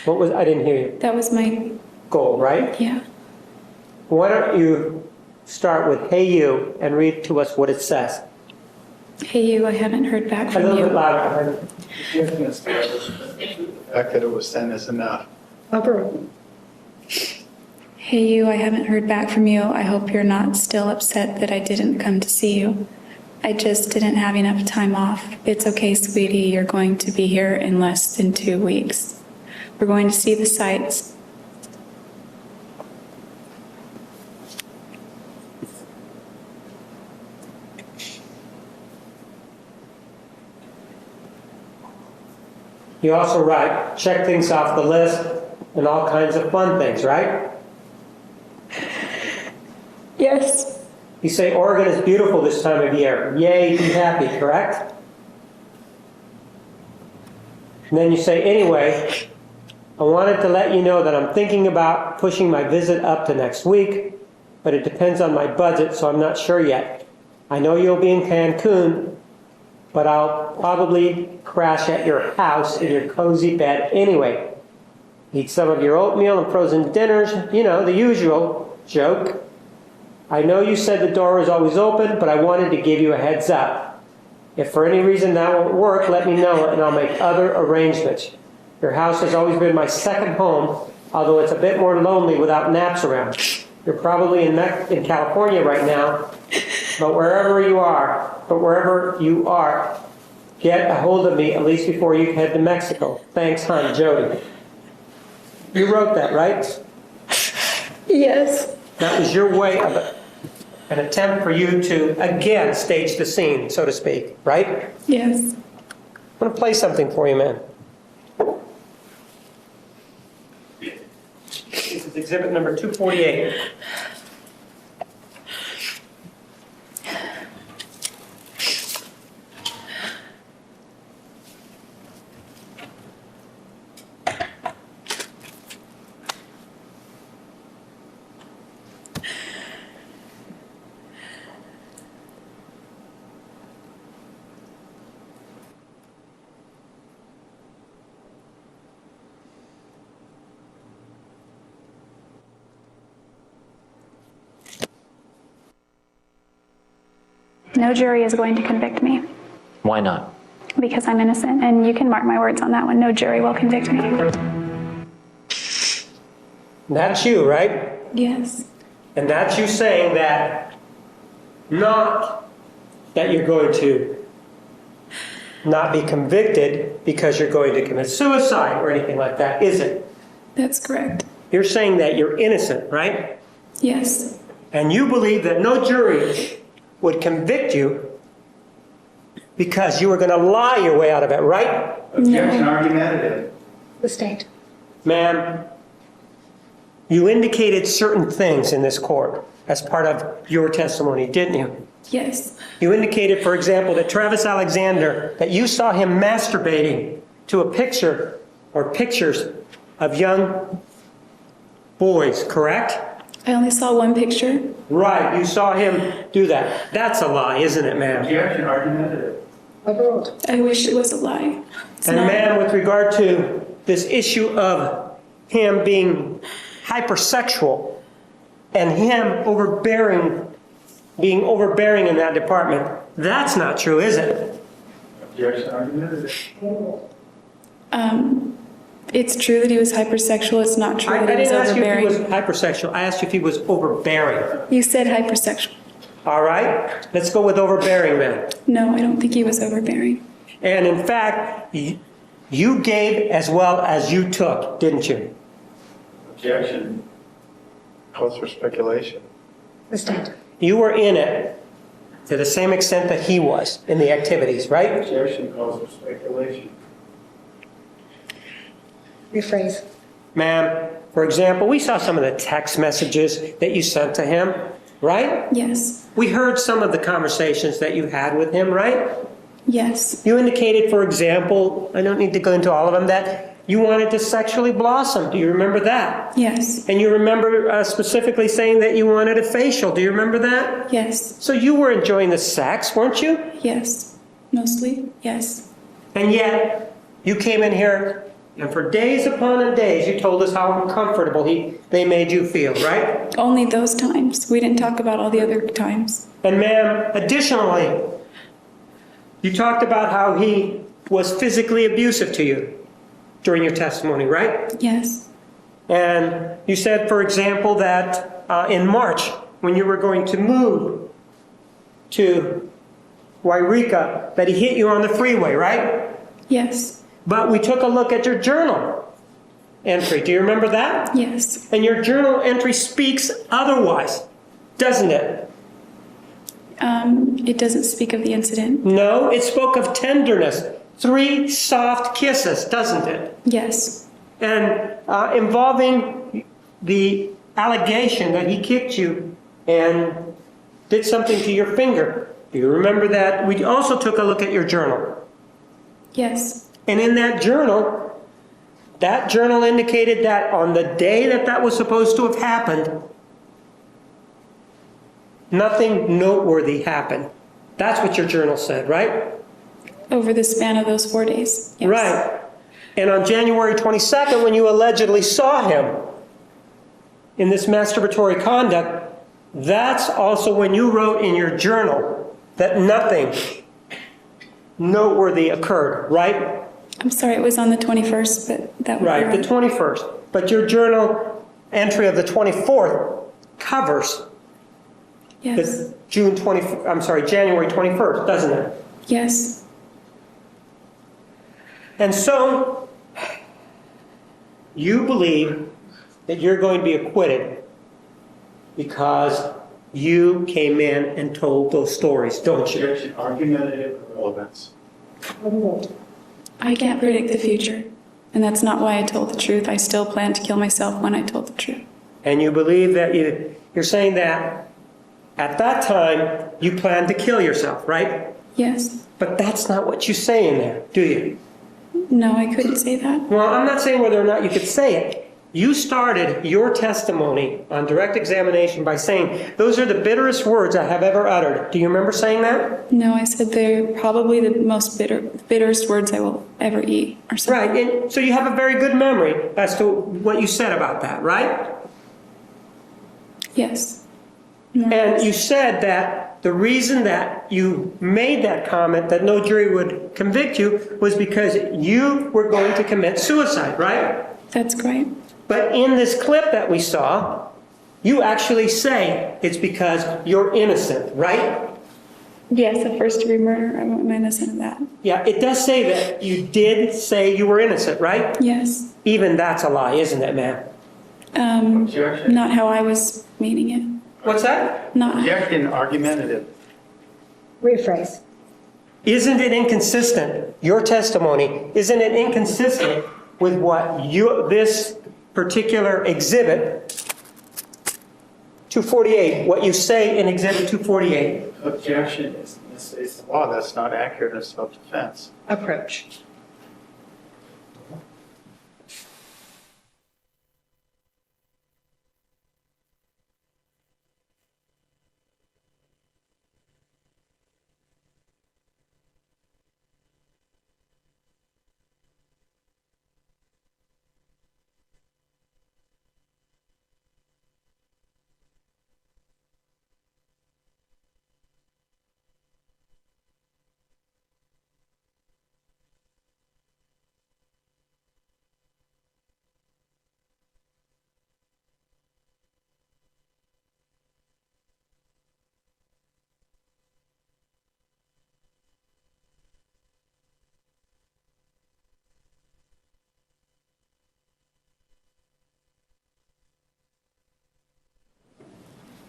What was, I didn't hear you. That was my, Goal, right? yeah. Why don't you start with, hey you, and read to us what it says. Hey you, I haven't heard back A from little bit you. louder. The fact that it was sent is enough. Upper. Hey you, I haven't heard back from you. I hope you're not still upset that I didn't come to see you. I just didn't have enough time off. It's okay, sweetie. You're going to be here in less than 2 weeks. We're going to see the sights. You also write, check things off the list and all kinds of fun things, right? Yes. You say Oregon is beautiful this time of year. Yay, be happy, correct? And then you say, anyway, I wanted to let you know that I'm thinking about pushing my visit up to next week, but it depends on my budget, so I'm not sure yet. I know you'll be in Cancun, but I'll probably crash at your house in your cozy bed anyway. Eat some of your oatmeal and frozen dinners, you know, the usual joke. I know you said the door was always open, but I wanted to give you a heads up. If for any reason that won't work, let me know and I'll make other arrangements. Your house has always been my second home, although it's a bit more lonely without naps around. You're probably in California right now, but wherever you are, get a hold of me at least before you head to Mexico. Thanks, hon, Jodi. You wrote that, right? Yes. That was your way of an attempt for you to, again, stage the scene, so to speak, right? Yes. I'm going to play something for you, man. This is exhibit number 248. No jury is going to convict me Why not? because I'm innocent, and you can mark my words on that one. No jury will convict me. That's you, right? Yes. And that's you saying that, not that you're going to not be convicted because you're going to commit suicide or anything like that, is it? That's correct. You're saying that you're innocent, right? Yes. And you believe that no jury would convict you because you were going to lie your way out of it, right? Objection argumentative. The state. Ma'am, you indicated certain things in this court as part of your testimony, didn't you? Yes. You indicated, for example, that Travis Alexander, that you saw him masturbating to a picture or pictures of young boys, correct? I only saw one picture. Right, you saw him do that. That's a lie, isn't it, ma'am? Objection argumentative. I wish it was a lie. It's And not. ma'am, with regard to this issue of him being hypersexual and him being overbearing in that department, that's not true, is it? Objection argumentative. It's true that he was hypersexual. It's not true I that he was didn't ask you if he overbearing. was hypersexual. I asked you if he was overbearing. You said hypersexual. All right? Let's go with overbearing then. No, I don't think he was overbearing. And in fact, you gave as well as you took, didn't you? Objection. Calls for speculation. The state. You were in it to the same extent that he was in the activities, right? Objection calls for speculation. Rephrase. Ma'am, for example, we saw some of the text messages that you sent to him, right? Yes. We heard some of the conversations that you had with him, right? Yes. You indicated, for example, I don't need to go into all of them, that you wanted to sexually blossom. Do you remember that? Yes. And you remember specifically saying that you wanted a facial. Do you remember that? Yes. So you were enjoying the sex, weren't you? Yes. Mostly. Yes. And yet, you came in here, and for days upon days, you told us how uncomfortable they made you feel, right? Only those times. We didn't talk about all the other times. And ma'am, additionally, you talked about how he was physically abusive to you during your testimony, right? Yes. And you said, for example, that in March, when you were going to move to Wairika, that he hit you on the freeway, right? Yes. But we took a look at your journal entry. Do you remember that? Yes. And your journal entry speaks otherwise, doesn't it? It doesn't speak of the incident. No, it spoke of tenderness. 3 soft kisses, doesn't it? Yes. And involving the allegation that he kicked you and did something to your finger. Do you remember that? We also took a look at your journal. Yes. And in that journal, That journal indicated that on the day that that was supposed to have happened, nothing noteworthy happened. That's what your journal said, right? Over the span of those 4 days. Yes. Right. And on January 22nd, when you allegedly saw him in this masturbatory conduct, that's also when you wrote in your journal that nothing noteworthy occurred, right? I'm sorry, it was on the 21st, but that would Right, be the 21st. But your journal entry of the 24th covers Yes. the January 21st, doesn't it? Yes. And so you believe that you're going to be acquitted because you came in and told those stories, don't you? Objection, argumentative relevance. I can't predict the future. And that's not why I told the truth. I still plan to kill myself when I told the truth. And you believe that you're saying that at that time you planned to kill yourself, right? Yes. But that's not what you say in there, do you? No, I couldn't say that. Well, I'm not saying whether or not you could say it. You started your testimony on direct examination by saying, those are the bitterest words I have ever uttered. Do you remember saying that? No, I said they're probably the most bitterest words I will ever eat or something. Right, and so you have a very good memory as to what you said about that, right? Yes. And you said that the reason that you made that comment that no jury would convict you was because you were going to commit suicide, right? That's great. But in this clip that we saw, you actually say it's because you're innocent, right? Yes, a first-degree murder. I'm innocent of that. Yeah, it does say that you did say you were innocent, right? Yes. Even that's a lie, isn't it, ma'am? Not how I was meaning it. What's that? Not. Objection, argumentative. Rephrase. Isn't it inconsistent, your testimony, isn't it inconsistent with what this particular exhibit, 248, what you say in exhibit 248? Objection is the law. That's not accurate in self-defense. Approach.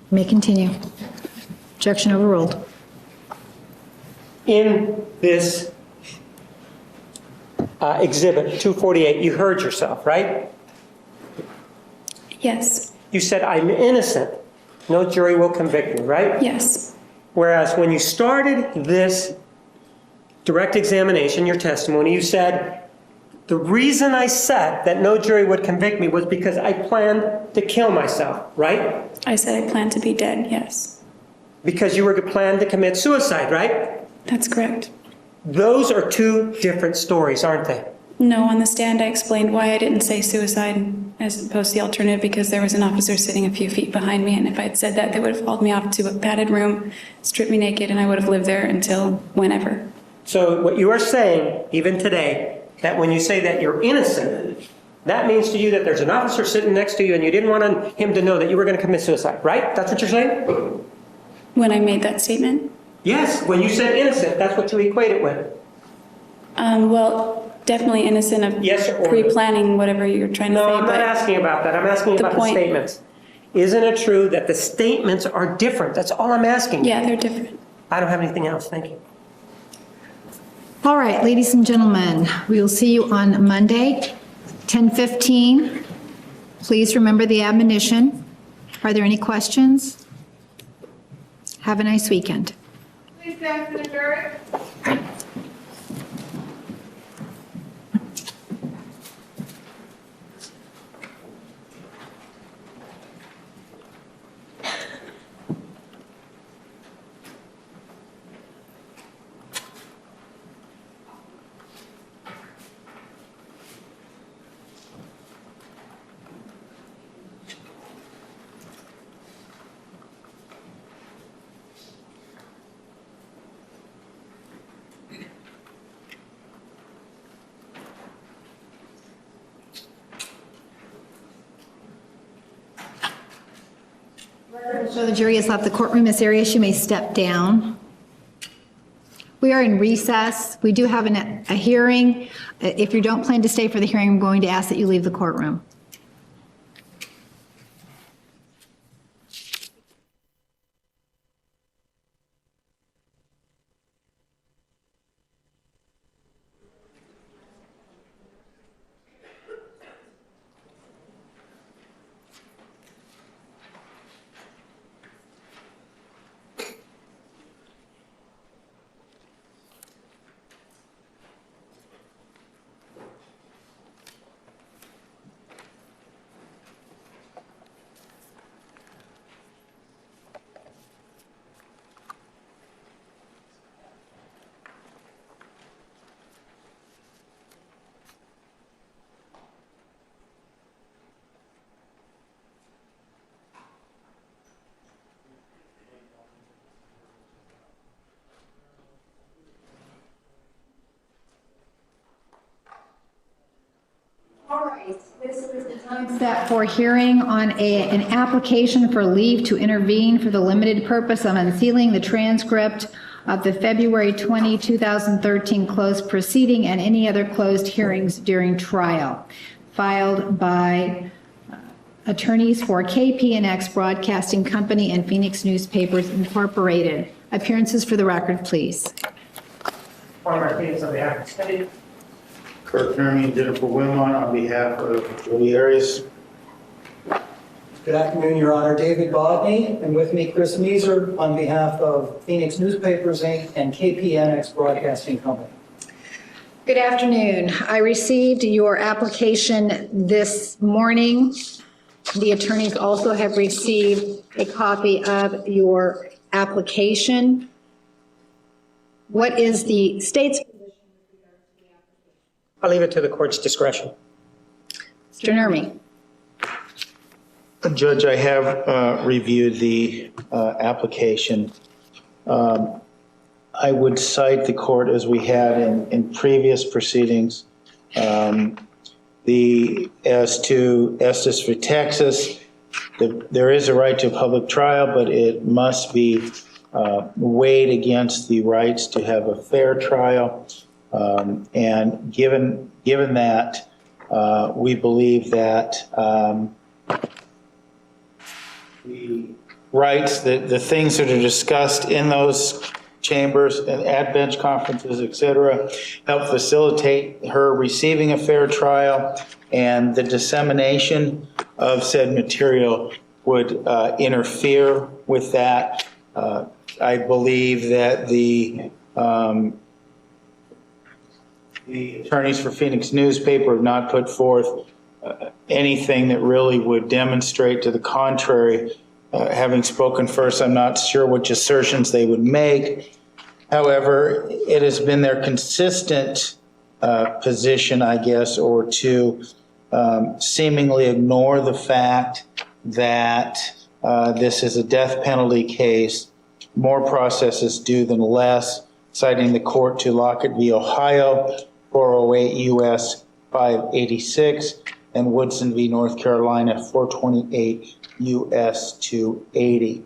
May continue. Objection overruled. In this exhibit 248, you heard yourself, right? Yes. You said, I'm innocent. No jury will convict me, right? Yes. Whereas when you started this direct examination, your testimony, you said, the reason I said that no jury would convict me was because I planned to kill myself, right? I said I planned to be dead, yes. Because you were planning to commit suicide, right? That's correct. Those are two different stories, aren't they? No, on the stand I explained why I didn't say suicide as opposed to the alternative, because there was an officer sitting a few feet behind me, and if I had said that, they would have hauled me off to a padded room, stripped me naked, and I would have lived there until whenever. So what you are saying, even today, that when you say that you're innocent, that means to you that there's an officer sitting next to you and you didn't want him to know that you were going to commit suicide, right? That's what you're saying? When I made that statement? Yes, when you said innocent, that's what you equate it with. Well, definitely innocent of Yes or no? pre-planning whatever you're trying to say. No, I'm not but asking about that. I'm asking about the point- statements. Isn't it true that the statements are different? That's all I'm asking. Yeah, they're different. I don't have anything else. Thank you. All right, ladies and gentlemen, we will see you on Monday, 10:15. Please remember the admonition. Are there any questions? Have a nice weekend. Please stand for the jury. So the jury has left the courtroom. Ms. Arias, you may step down. We are in recess. We do have a hearing. If you don't plan to stay for the hearing, I'm going to ask that you leave the courtroom. All right, this is the time set for hearing on an application for leave to intervene for the limited purpose of unsealing the transcript of the February 20, 2013 closed proceeding and any other closed hearings during trial, filed by attorneys for KPNX Broadcasting Company and Phoenix Newspapers Incorporated. Appearances for the record, please. Juan Martinez on behalf of the city. Kirk Nermy and Jennifer Wilmot on behalf of Jodi Arias. Good afternoon, Your Honor. David Bodney, and with me, Chris Meeser, on behalf of Phoenix Newspapers, Inc. and KPNX Broadcasting Company. Good afternoon. I received your application this morning. The attorneys also have received a copy of your application. What is the state's position? I'll leave it to the court's discretion. Mr. Nermy. Judge, I have reviewed the application. I would cite the court as we had in previous proceedings. As to Estes v. Texas, there is a right to a public trial, but it must be weighed against the rights to have a fair trial. And given that, we believe that the rights, the things that are discussed in those chambers and at bench conferences, et cetera, help facilitate her receiving a fair trial, and the dissemination of said material would interfere with that. I believe that the attorneys for Phoenix Newspaper have not put forth anything that really would demonstrate to the contrary. Having spoken first, I'm not sure which assertions they would make. However, it has been their consistent position, I guess, or to seemingly ignore the fact that this is a death penalty case. More process is due than less, citing the court to Lockett v. Ohio, 408 U.S. 586, and Woodson v. North Carolina, 428 U.S. 280.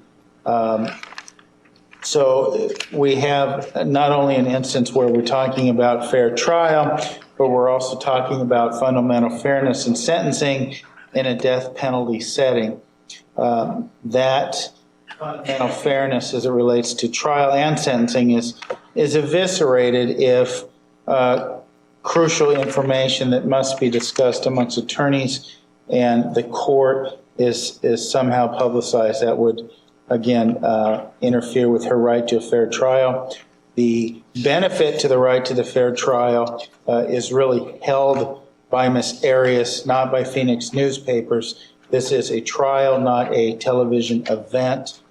So we have not only an instance where we're talking about fair trial, but we're also talking about fundamental fairness in sentencing in a death penalty setting. That fundamental fairness as it relates to trial and sentencing is eviscerated if crucial information that must be discussed amongst attorneys and the court is somehow publicized. That would, again, interfere with her right to a fair trial. The benefit to the right to the fair trial is really held by Ms. Arias, not by Phoenix Newspapers. This is a trial, not a television event.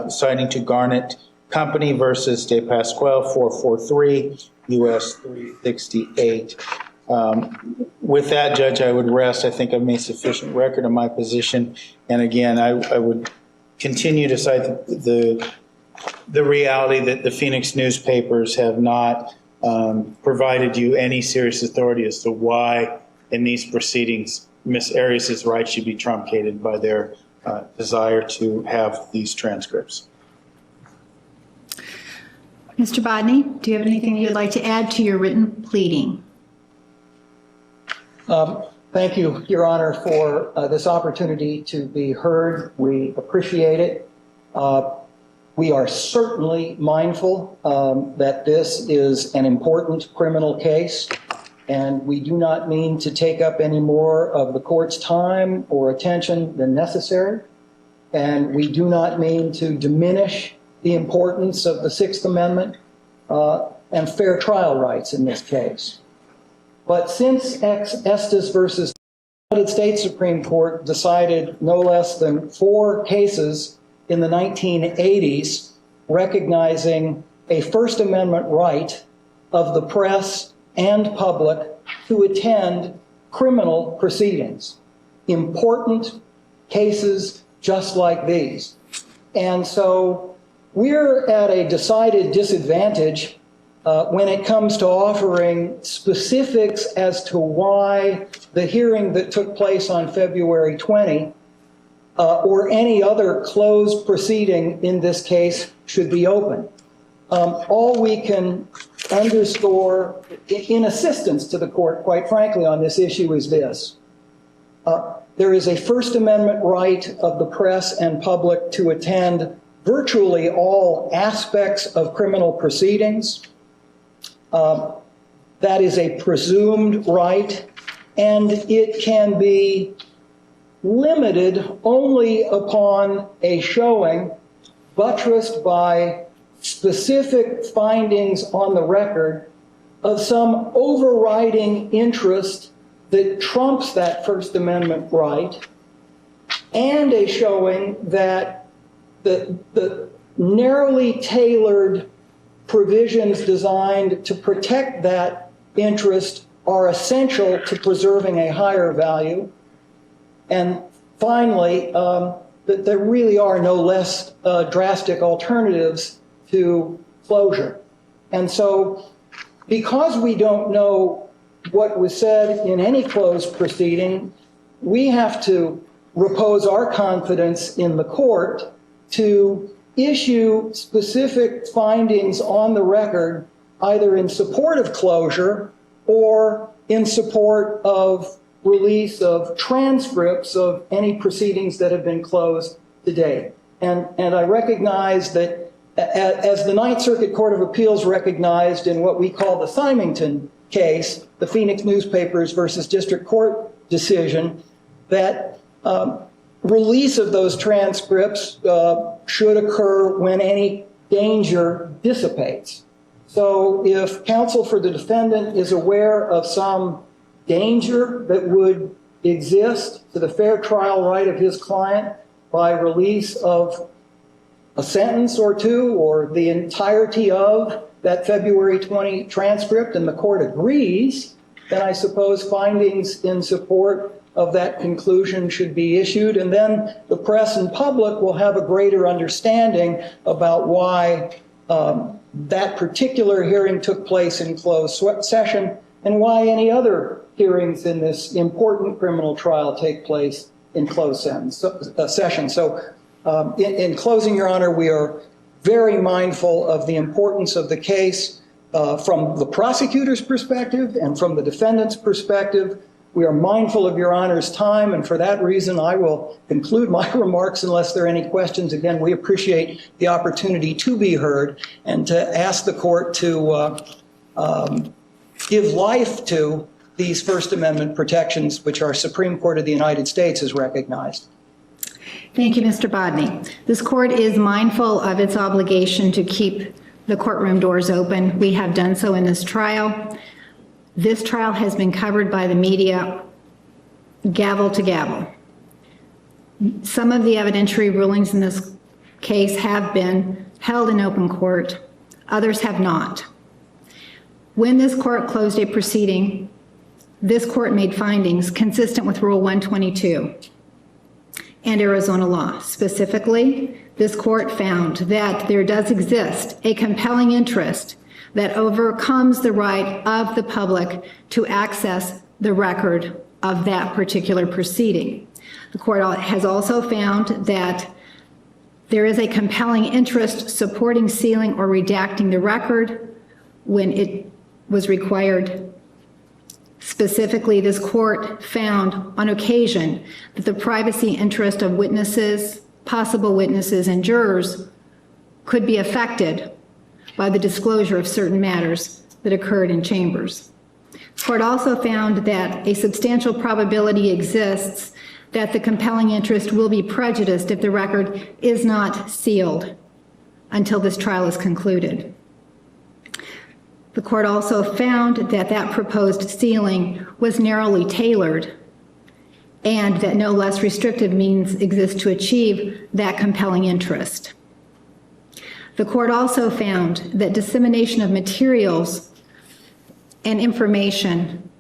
Citing to Garnett Company versus De Pasquale, 443 U.S. 368. With that, Judge, I would rest. I think I've made sufficient record of my position. And again, I would continue to cite the reality that the Phoenix Newspapers have not provided you any serious authority as to why in these proceedings Ms. Arias' rights should be truncated by their desire to have these transcripts. Mr. Bodney, do you have anything you'd like to add to your written pleading? Thank you, Your Honor, for this opportunity to be heard. We appreciate it. We are certainly mindful that this is an important criminal case, and we do not mean to take up any more of the court's time or attention than necessary. And we do not mean to diminish the importance of the Sixth Amendment and fair trial rights in this case. But since Estes versus the United States Supreme Court decided no less than 4 cases in the 1980s recognizing a First Amendment right of the press and public to attend criminal proceedings, important cases just like these. And so we're at a decided disadvantage when it comes to offering specifics as to why the hearing that took place on February 20 or any other closed proceeding in this case should be open. All we can underscore in assistance to the court, quite frankly, on this issue is this. There is a First Amendment right of the press and public to attend virtually all aspects of criminal proceedings. That is a presumed right, and it can be limited only upon a showing buttressed by specific findings on the record of some overriding interest that trumps that First Amendment right, and a showing that the narrowly tailored provisions designed to protect that interest are essential to preserving a higher value. And finally, that there really are no less drastic alternatives to closure. And so, because we don't know what was said in any closed proceeding, we have to repose our confidence in the court to issue specific findings on the record, either in support of closure or in support of release of transcripts of any proceedings that have been closed to date. And I recognize that as the Ninth Circuit Court of Appeals recognized in what we call the Symington case, the Phoenix Newspapers versus District Court decision, that release of those transcripts should occur when any danger dissipates. So if counsel for the defendant is aware of some danger that would exist to the fair trial right of his client by release of a sentence or two or the entirety of that February 20 transcript, and the court agrees, then I suppose findings in support of that conclusion should be issued, and then the press and public will have a greater understanding about why that particular hearing took place in closed session and why any other hearings in this important criminal trial take place in closed session. So in closing, Your Honor, we are very mindful of the importance of the case from the prosecutor's perspective and from the defendant's perspective. We are mindful of Your Honor's time, and for that reason, I will conclude my remarks unless there are any questions. Again, we appreciate the opportunity to be heard and to ask the court to give life to these First Amendment protections, which our Supreme Court of the United States has recognized. Thank you, Mr. Bodney. This court is mindful of its obligation to keep the courtroom doors open. We have done so in this trial. This trial has been covered by the media gavel to gavel. Some of the evidentiary rulings in this case have been held in open court, others have not. When this court closed a proceeding, this court made findings consistent with Rule 122 and Arizona law. Specifically, this court found that there does exist a compelling interest that overcomes the right of the public to access the record of that particular proceeding. The court has also found that there is a compelling interest supporting sealing or redacting the record when it was required. Specifically, this court found on occasion that the privacy interest of witnesses, possible witnesses, and jurors could be affected by the disclosure of certain matters that occurred in chambers. The court also found that a substantial probability exists that the compelling interest will be prejudiced if the record is not sealed until this trial is concluded. The court also found that that proposed sealing was narrowly tailored and that no less restrictive means exist to achieve that compelling interest. The court also found that dissemination of materials and information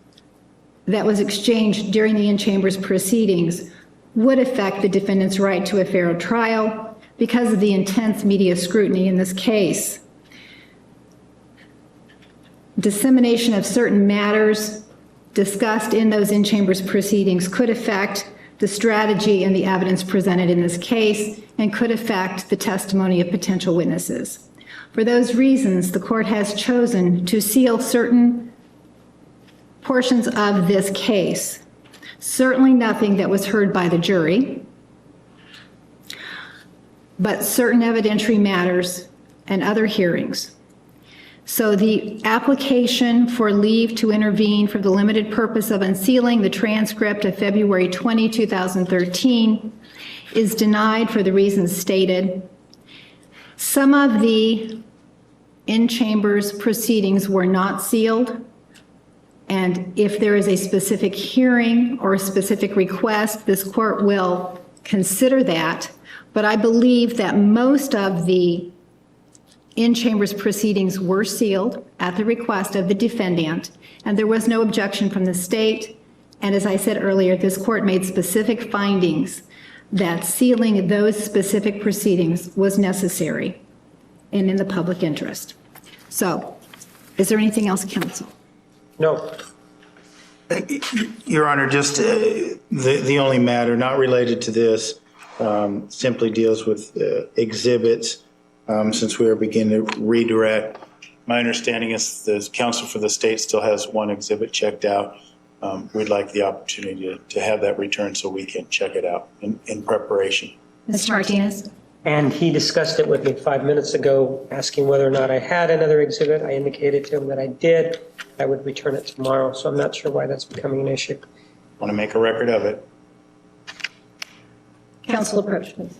that was exchanged during the in-chambers proceedings would affect the defendant's right to a fair trial because of the intense media scrutiny in this case. Dissemination of certain matters discussed in those in-chambers proceedings could affect the strategy and the evidence presented in this case and could affect the testimony of potential witnesses. For those reasons, the court has chosen to seal certain portions of this case. Certainly nothing that was heard by the jury, but certain evidentiary matters and other hearings. So the application for leave to intervene for the limited purpose of unsealing the transcript of February 20, 2013 is denied for the reasons stated. Some of the in-chambers proceedings were not sealed, and if there is a specific hearing or a specific request, this court will consider that. But I believe that most of the in-chambers proceedings were sealed at the request of the defendant, and there was no objection from the state. And as I said earlier, this court made specific findings that sealing those specific proceedings was necessary and in the public interest. So, is there anything else, counsel? No. Your Honor, just the only matter not related to this simply deals with exhibits. Since we are beginning to redirect, my understanding is the counsel for the state still has one exhibit checked out. We'd like the opportunity to have that returned so we can check it out in preparation. Mr. Martinez? And he discussed it with me 5 minutes ago, asking whether or not I had another exhibit. I indicated to him that I did. I would return it tomorrow, so I'm not sure why that's becoming an issue. Want to make a record of it. Counsel approach, please.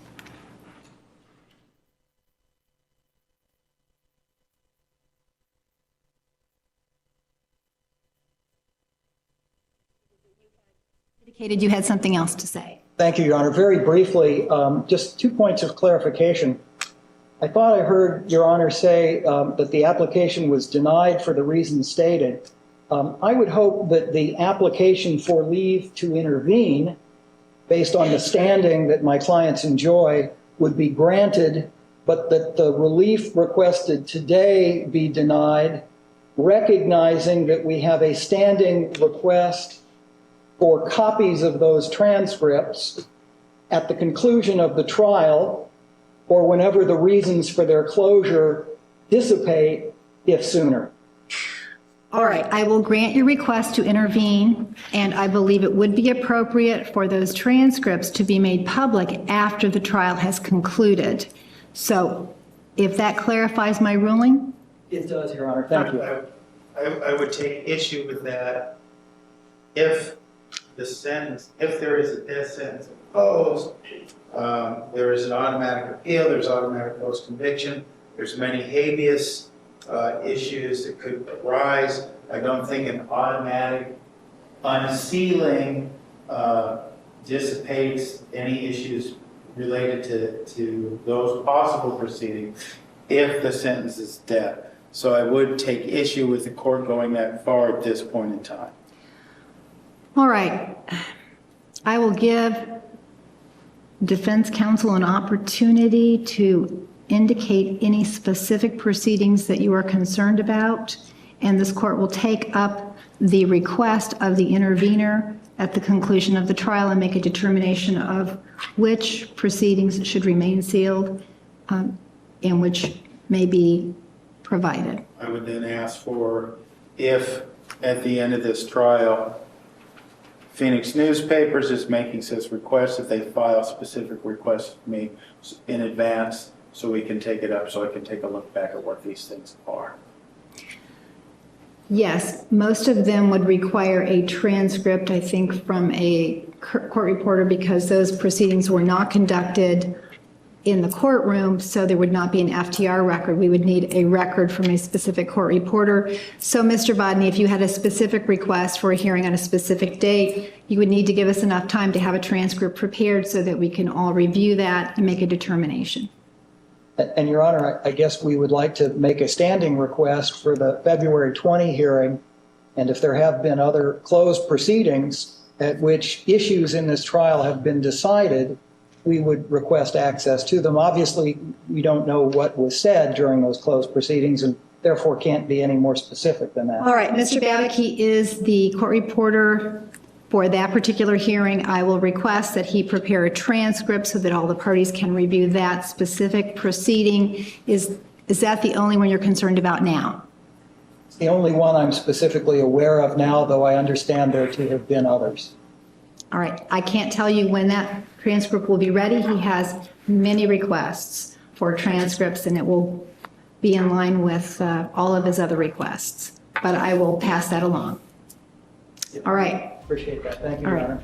Indicated you had something else to say. Thank you, Your Honor. Very briefly, just 2 points of clarification. I thought I heard Your Honor say that the application was denied for the reasons stated. I would hope that the application for leave to intervene, based on the standing that my clients enjoy, would be granted, but that the relief requested today be denied, recognizing that we have a standing request for copies of those transcripts at the conclusion of the trial or whenever the reasons for their closure dissipate, if sooner. All right, I will grant your request to intervene, and I believe it would be appropriate for those transcripts to be made public after the trial has concluded. So if that clarifies my ruling? It does, Your Honor. Thank you. I would take issue with that if there is a death sentence imposed, there is an automatic appeal, there's automatic post-conviction, there's many habeas issues that could arise. I don't think an automatic unsealing dissipates any issues related to those possible proceedings if the sentence is death. So I would take issue with the court going that far at this point in time. All right. I will give defense counsel an opportunity to indicate any specific proceedings that you are concerned about, and this court will take up the request of the intervener at the conclusion of the trial and make a determination of which proceedings should remain sealed and which may be provided. I would then ask for, if at the end of this trial, Phoenix Newspapers is making such requests, if they file specific requests with me in advance, so we can take it up, so I can take a look back at what these things are. Yes, most of them would require a transcript, I think, from a court reporter because those proceedings were not conducted in the courtroom, so there would not be an FTR record. We would need a record from a specific court reporter. So, Mr. Bodney, if you had a specific request for a hearing on a specific date, you would need to give us enough time to have a transcript prepared so that we can all review that and make a determination. And Your Honor, I guess we would like to make a standing request for the February 20 hearing. And if there have been other closed proceedings at which issues in this trial have been decided, we would request access to them. Obviously, we don't know what was said during those closed proceedings and therefore can't be any more specific than that. All right, Mr. Babick, he is the court reporter for that particular hearing. I will request that he prepare a transcript so that all the parties can review that specific proceeding. Is that the only one you're concerned about now? It's the only one I'm specifically aware of now, though I understand there to have been others. All right, I can't tell you when that transcript will be ready. He has many requests for transcripts, and it will be in line with all of his other requests. But I will pass that along. All right. Appreciate that. Thank you, All Your right. Honor.